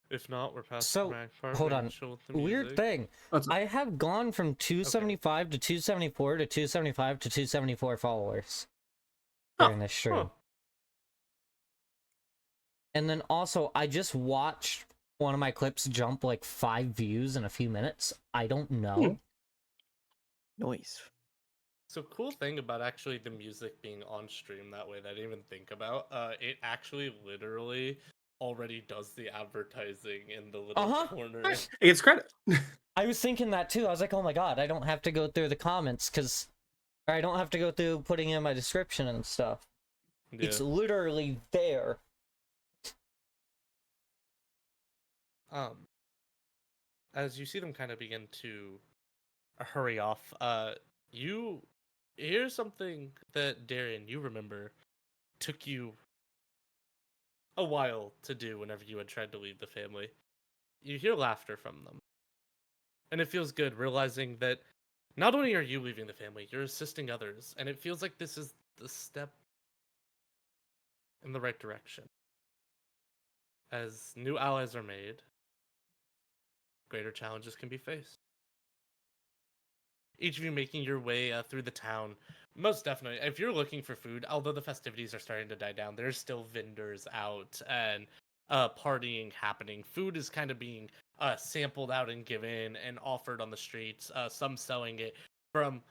If not, we're past So, the mag part. hold we can on. chill with the Weird music. thing. What's up? I have gone from 275 to 274 to 275 to 274 followers during this stream. Huh. And then also, I just watched one of my clips jump like 5 views in a few minutes. I don't know. Noise. So cool thing about actually the music being on stream that way that I didn't even think about. It actually literally already does the advertising in the little corner. It gets credit. I was thinking that too. I was like, oh my god, I don't have to go through the comments or I don't have to go through putting in my description and stuff. Yeah. It's literally there. As you see them kind of begin to hurry off, you hear something that Darian, you remember, took you a while to do whenever you had tried to leave the family. You hear laughter from them. And it feels good realizing that not only are you leaving the family, you're assisting others, and it feels like this is the step in the right direction. As new allies are made, greater challenges can be faced. Each of you making your way through the town. Most definitely, if you're looking for food, although the festivities are starting to die down, there's still vendors out and partying happening. Food is kind of being sampled out and given and offered on the streets. Some selling it from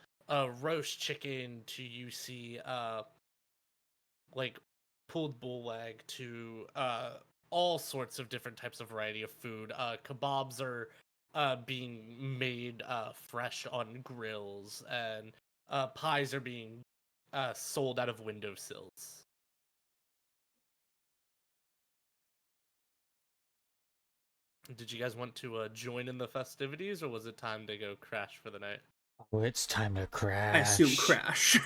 roast chicken to you see like pulled bull leg to all sorts of different types of variety of food. Kebabs are being made fresh on grills, and pies are being sold out of windowsills. Did you guys want to join in the festivities, or was it time to go crash for the night? Oh, it's time to crash. I assume crash.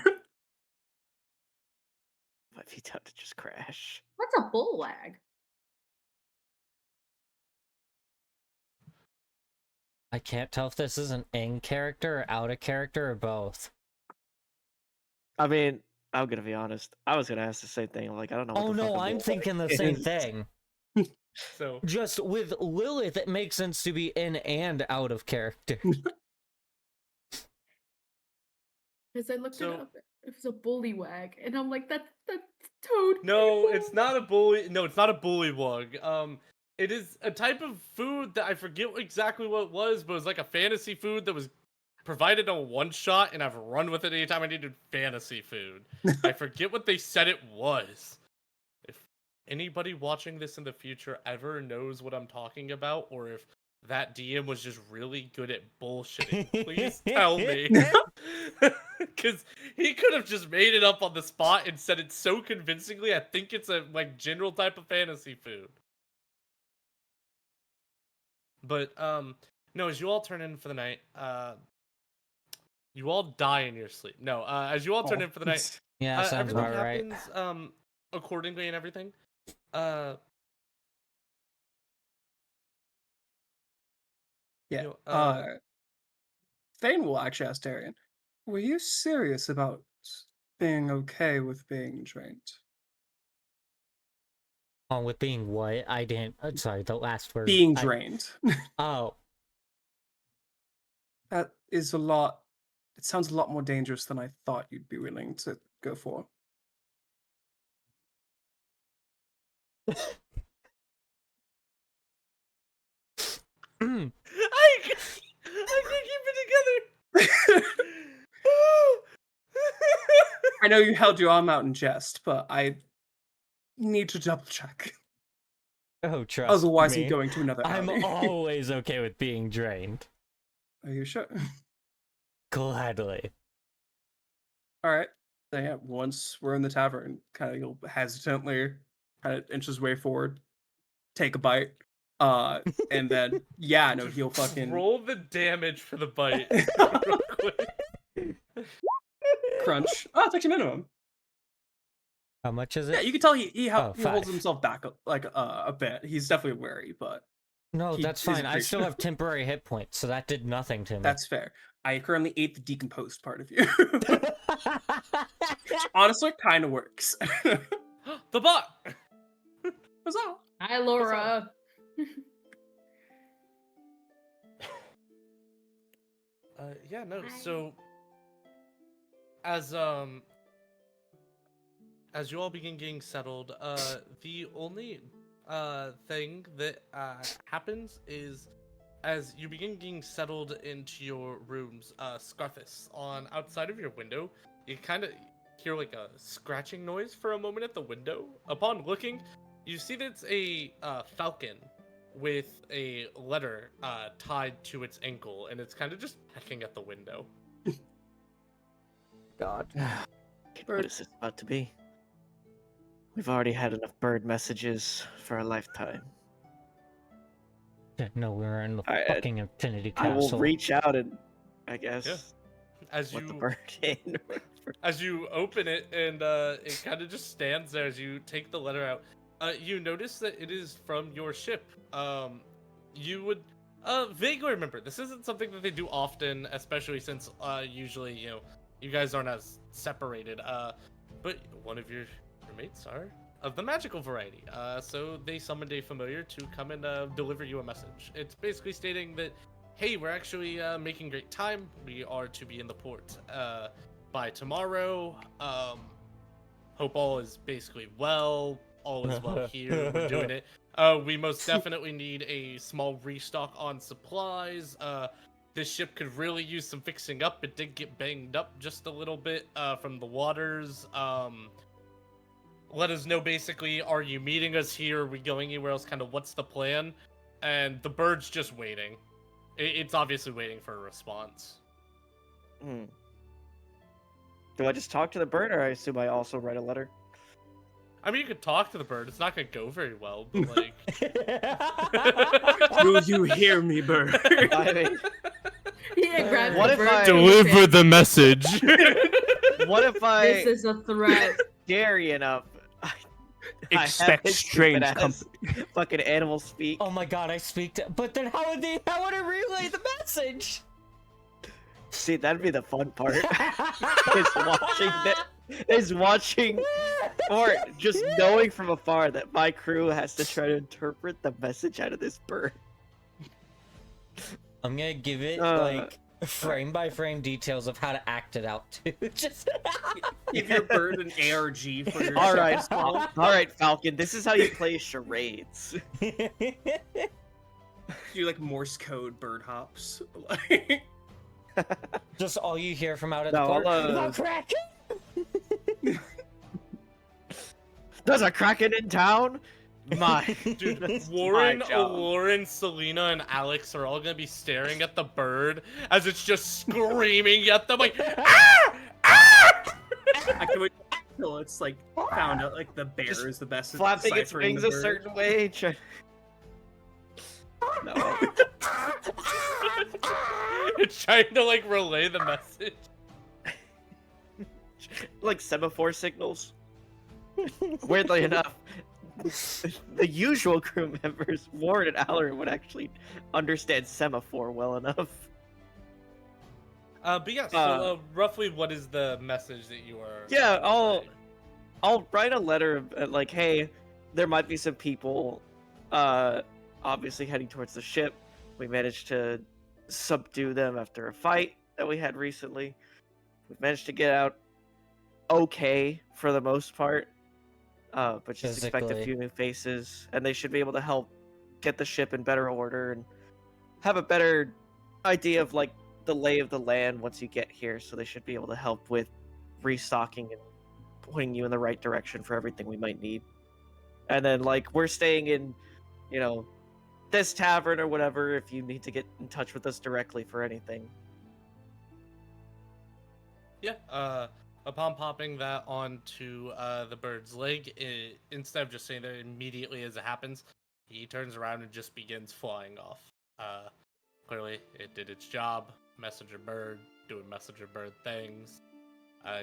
Might be time to just crash. What's a bull wag? I can't tell if this is an in character or out of character or both. I mean, I'm gonna be honest. I was gonna ask the same thing. Like, I don't know. Oh What the fuck no, a I'm bull thinking the is. same thing. So Just with Lilith, it makes sense to be in and out of character. Because I looked So- it up. It was a bullywag, and I'm like, that's toad. no, it's not a bully. No, it's not a bullywug. It is a type of food that I forget exactly what it was, but it was like a fantasy food that was provided on one shot, and I've run with it anytime I needed fantasy food. I forget what they said it was. If anybody watching this in the future ever knows what I'm talking about, or if that DM was just really good at bullshitting, please tell me. Because he could have just made it up on the spot and said it so convincingly. I think it's a like general type of fantasy food. But no, as you all turn in for the night, you all die in your sleep. No, as you all turn in for the night, Yeah, sounds everything about right. happens accordingly and everything. Yeah. You know, Thane will actually ask Darian, were you serious about being okay with being drained? With being what? I didn't. Sorry, the last word. Being drained. Oh. That is a lot. It sounds a lot more dangerous than I thought you'd be willing to go for. I can't keep it together. I know you held your arm out in jest, but I need to double check. Oh, trust Otherwise, me. I'm going to another I'm alley. always okay with being drained. Are you sure? Gladly. All right. So yeah, once we're in the tavern, kind of you'll hesitantly kind of inch his way forward, take a bite, and then yeah, no, he'll fucking roll the damage for the bite real quick. crunch. Oh, it's actually minimum. How much is it? Yeah, you can tell he holds 5. himself back like a bit. He's definitely wary, but No, he that's is fine. I still have appreciative. temporary hit points, so that did nothing to me. That's fair. I currently ate the decomposed part of you. Honestly, kind of works. The bot. What's up? Hi, Laura. Yeah, no. Hi. So as you all begin getting settled, the only thing that happens is as you begin getting settled into your rooms, Scarthus, on outside of your window, you kind of hear like a scratching noise for a moment at the window. Upon looking, you see that it's a falcon with a letter tied to its ankle, and it's kind of just pecking at the window. God. What is this about to be? We've already had enough bird messages for a lifetime. No, we're in the Alright, fucking Infinity I will Castle. reach out and, I guess, Yeah. As let you the bird in. as you open it, and it kind of just stands there as you take the letter out. You notice that it is from your ship. You would vaguely remember this isn't something that they do often, especially since usually you guys aren't as separated. But one of your roommates are of the magical variety. So they summoned a familiar to come and deliver you a message. It's basically stating that, hey, we're actually making great time. We are to be in the port by tomorrow. Hope all is basically well. All is well here. We're doing it. We most definitely need a small restock on supplies. This ship could really use some fixing up. It did get banged up just a little bit from the waters. Let us know basically, are you meeting us here? Are we going anywhere else? Kind of what's the plan? And the bird's just waiting. It's obviously waiting for a response. Do I just talk to the bird, or I assume I also write a letter? I mean, you could talk to the bird. It's not going to go very well, but like... Will you hear me, bird? I mean, Yeah, grab What the if bird I- and Deliver say, the message! what if I This is a threat. Darian up? I Expect have strange stupid ass fucking animal speak. Oh my god, I speak to... But then how would it relay the message? See, that'd be the fun part. is watching or just knowing from afar that my crew has to try to interpret the message out of this bird. I'm gonna give it, like, frame by frame details of how to act it out, too. Just... Give your bird an ARG for your All ship right, as well. all right, Falcon. This is how you play charades. Do like Morse code bird hops. Like, Just all you hear from out at No, the port. I'll, The Kraken! There's a kraken in town. My Dude, that's Warren, my job. Lauren, Selena, and Alex are all gonna be staring at the bird as it's just screaming at them like, ah! Ah! I can wait until it's like found out like the bear Just is the best at flapping its deciphering wings the a bird. certain way. No. It's trying to like relay the message. Like semaphore signals. Weirdly enough, the usual crew members, Warren and Allery, would actually understand semaphore well enough. But yeah, so roughly what is the message that you are... Yeah, writing? I'll write a letter like, hey, there might be some people obviously heading towards the ship. We managed to subdue them after a fight that we had recently. We've managed to get out okay for the most part. But just expect a Physically. few new faces, and they should be able to help get the ship in better order and have a better idea of like the lay of the land once you get here. So they should be able to help with restocking and pointing you in the right direction for everything we might need. And then like we're staying in, you know, this tavern or whatever if you need to get in touch with us directly for anything. Yeah, upon popping that onto the bird's leg, instead of just saying that immediately as it happens, he turns around and just begins flying off. Clearly, it did its job. Messenger bird, doing messenger bird things.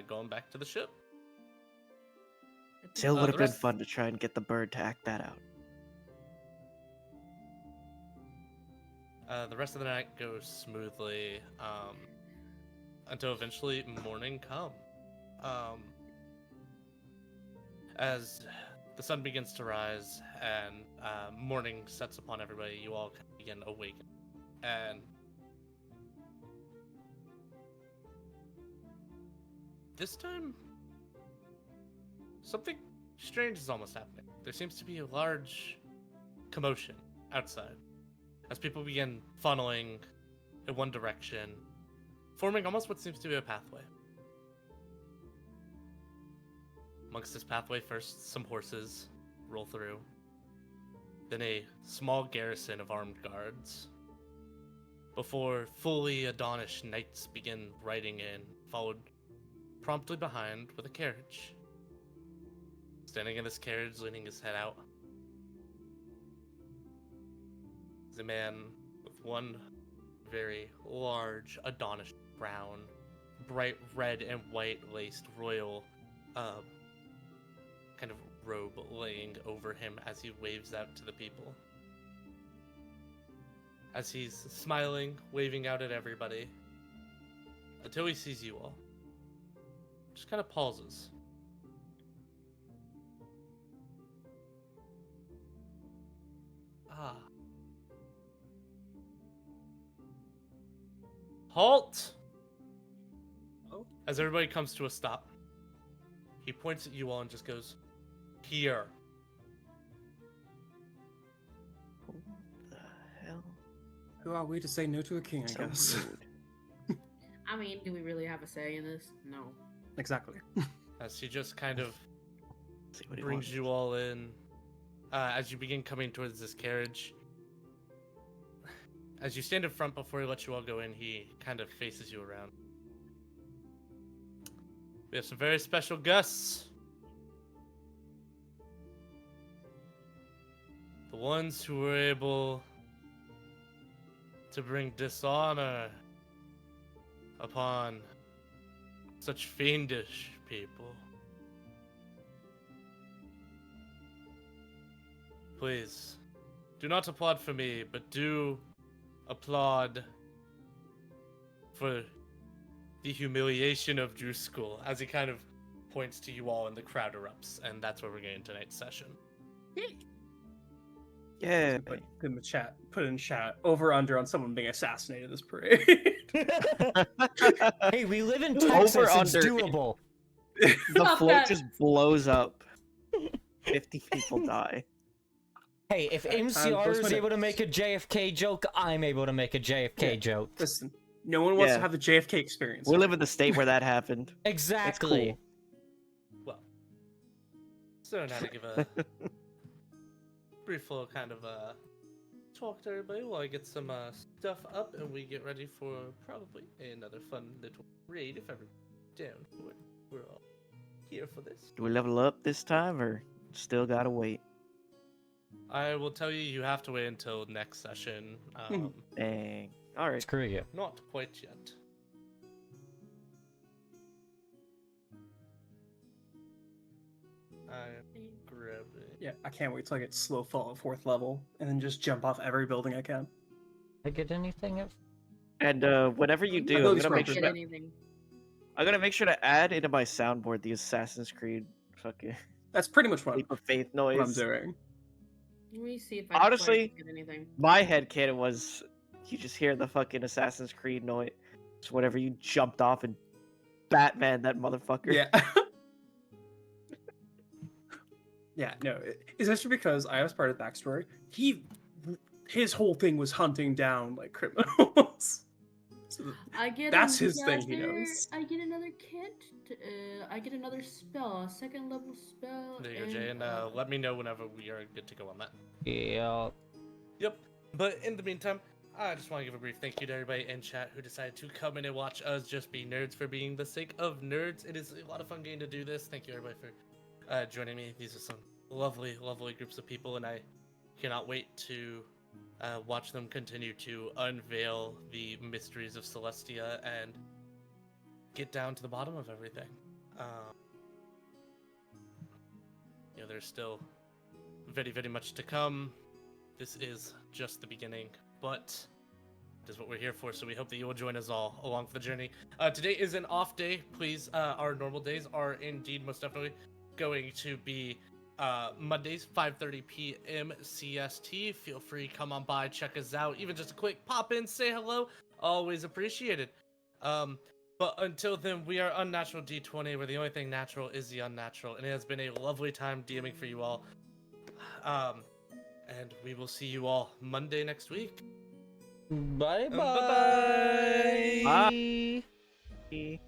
Going back to the ship. Still would the have been rest- fun to try and get the bird to act that out. The rest of the night goes smoothly until eventually morning come. As the sun begins to rise and morning sets upon everybody, you all begin awakening. And this time, something strange is almost happening. There seems to be a large commotion outside as people begin funneling in one direction, forming almost what seems to be a pathway. Amongst this pathway, first some horses roll through, then a small garrison of armed guards, before fully Adonish knights begin riding in, followed promptly behind with a carriage. Standing in this carriage, leaning his head out, is a man with one very large Adonish crown, bright red and white laced royal kind of robe laying over him as he waves out to the people. As he's smiling, waving out at everybody, until he sees you all. Just kind of pauses. Ah. Halt! Oh. As everybody comes to a stop, he points at you all and just goes, "Here." What the hell? Who are we to say no to a king, I So guess? rude. I mean, do we really have a say in this? No. Exactly. As he just kind of See what he brings wants. you all in. As you begin coming towards this carriage, as you stand in front before he lets you all go in, he kind of faces you around. We have some very special guests. The ones who were able to bring dishonor upon such fiendish people. Please, do not applaud for me, but do applaud for the humiliation of Drew School, as he kind of points to you all and the crowd erupts, and that's where we're getting tonight's session. Yeah. Put in the chat. Put in chat. Over under on someone being assassinated this parade. Hey, we live in Texas. Over, It's under. doable. The Fuck float that. just blows up. 50 people die. Hey, if Time MCR goes is when able to it's- make a JFK joke, I'm able to make a JFK Yeah. joke. Listen, no one wants Yeah. to have the JFK experience. We live in the state where that happened. Exactly. Well, so now to give a brief little kind of talk to everybody while I get some stuff up and we get ready for probably another fun little raid if everyone's down for it. We're all here for this. Do we level up this time or still gotta wait? I will tell you, you have to wait until next session. Dang. Alright. Screw you. Not quite yet. I'm grabbing Yeah, I can't wait till I get slow fall at 4th level and then just jump off every building I can. I get anything if And whenever you do, I'm Ability gonna make score. sure Get to, anything. I'm gonna make sure to add into my soundboard the Assassin's Creed fucking That's pretty much what leap of faith I'm noise. doing. Let me see if I Honestly, can get anything. My headcanon was you just hear the fucking Assassin's Creed noise whenever you jumped off and Batman that motherfucker. Yeah. Yeah, no, especially because I was part of the backstory. His whole thing was hunting down like criminals. So I get that's his thing. He another- knows. I get another kit. I get another spell, a 2nd level spell. There you go, Jay, and let me know whenever we are good to go on that. yeah. Yep. But in the meantime, I just want to give a brief thank you to everybody in chat who decided to come in and watch us just be nerds for being the sake of nerds. It is a lot of fun getting to do this. Thank you everybody for joining me. These are some lovely, lovely groups of people, and I cannot wait to watch them continue to unveil the mysteries of Celestia and get down to the bottom of everything. There's still very, very much to come. This is just the beginning, but it is what we're here for, so we hope that you will join us all along for the journey. Today is an off day. Please, our normal days are indeed most definitely going to be Mondays, 5:30 p.m. CST. Feel free, come on by, check us out. Even just a quick pop in, say hello. Always appreciated. But until then, we are Unnatural D20, where the only thing natural is the unnatural. And it has been a lovely time DMing for you all. And we will see you all Monday next week. Bye Bye-bye. bye. Bye.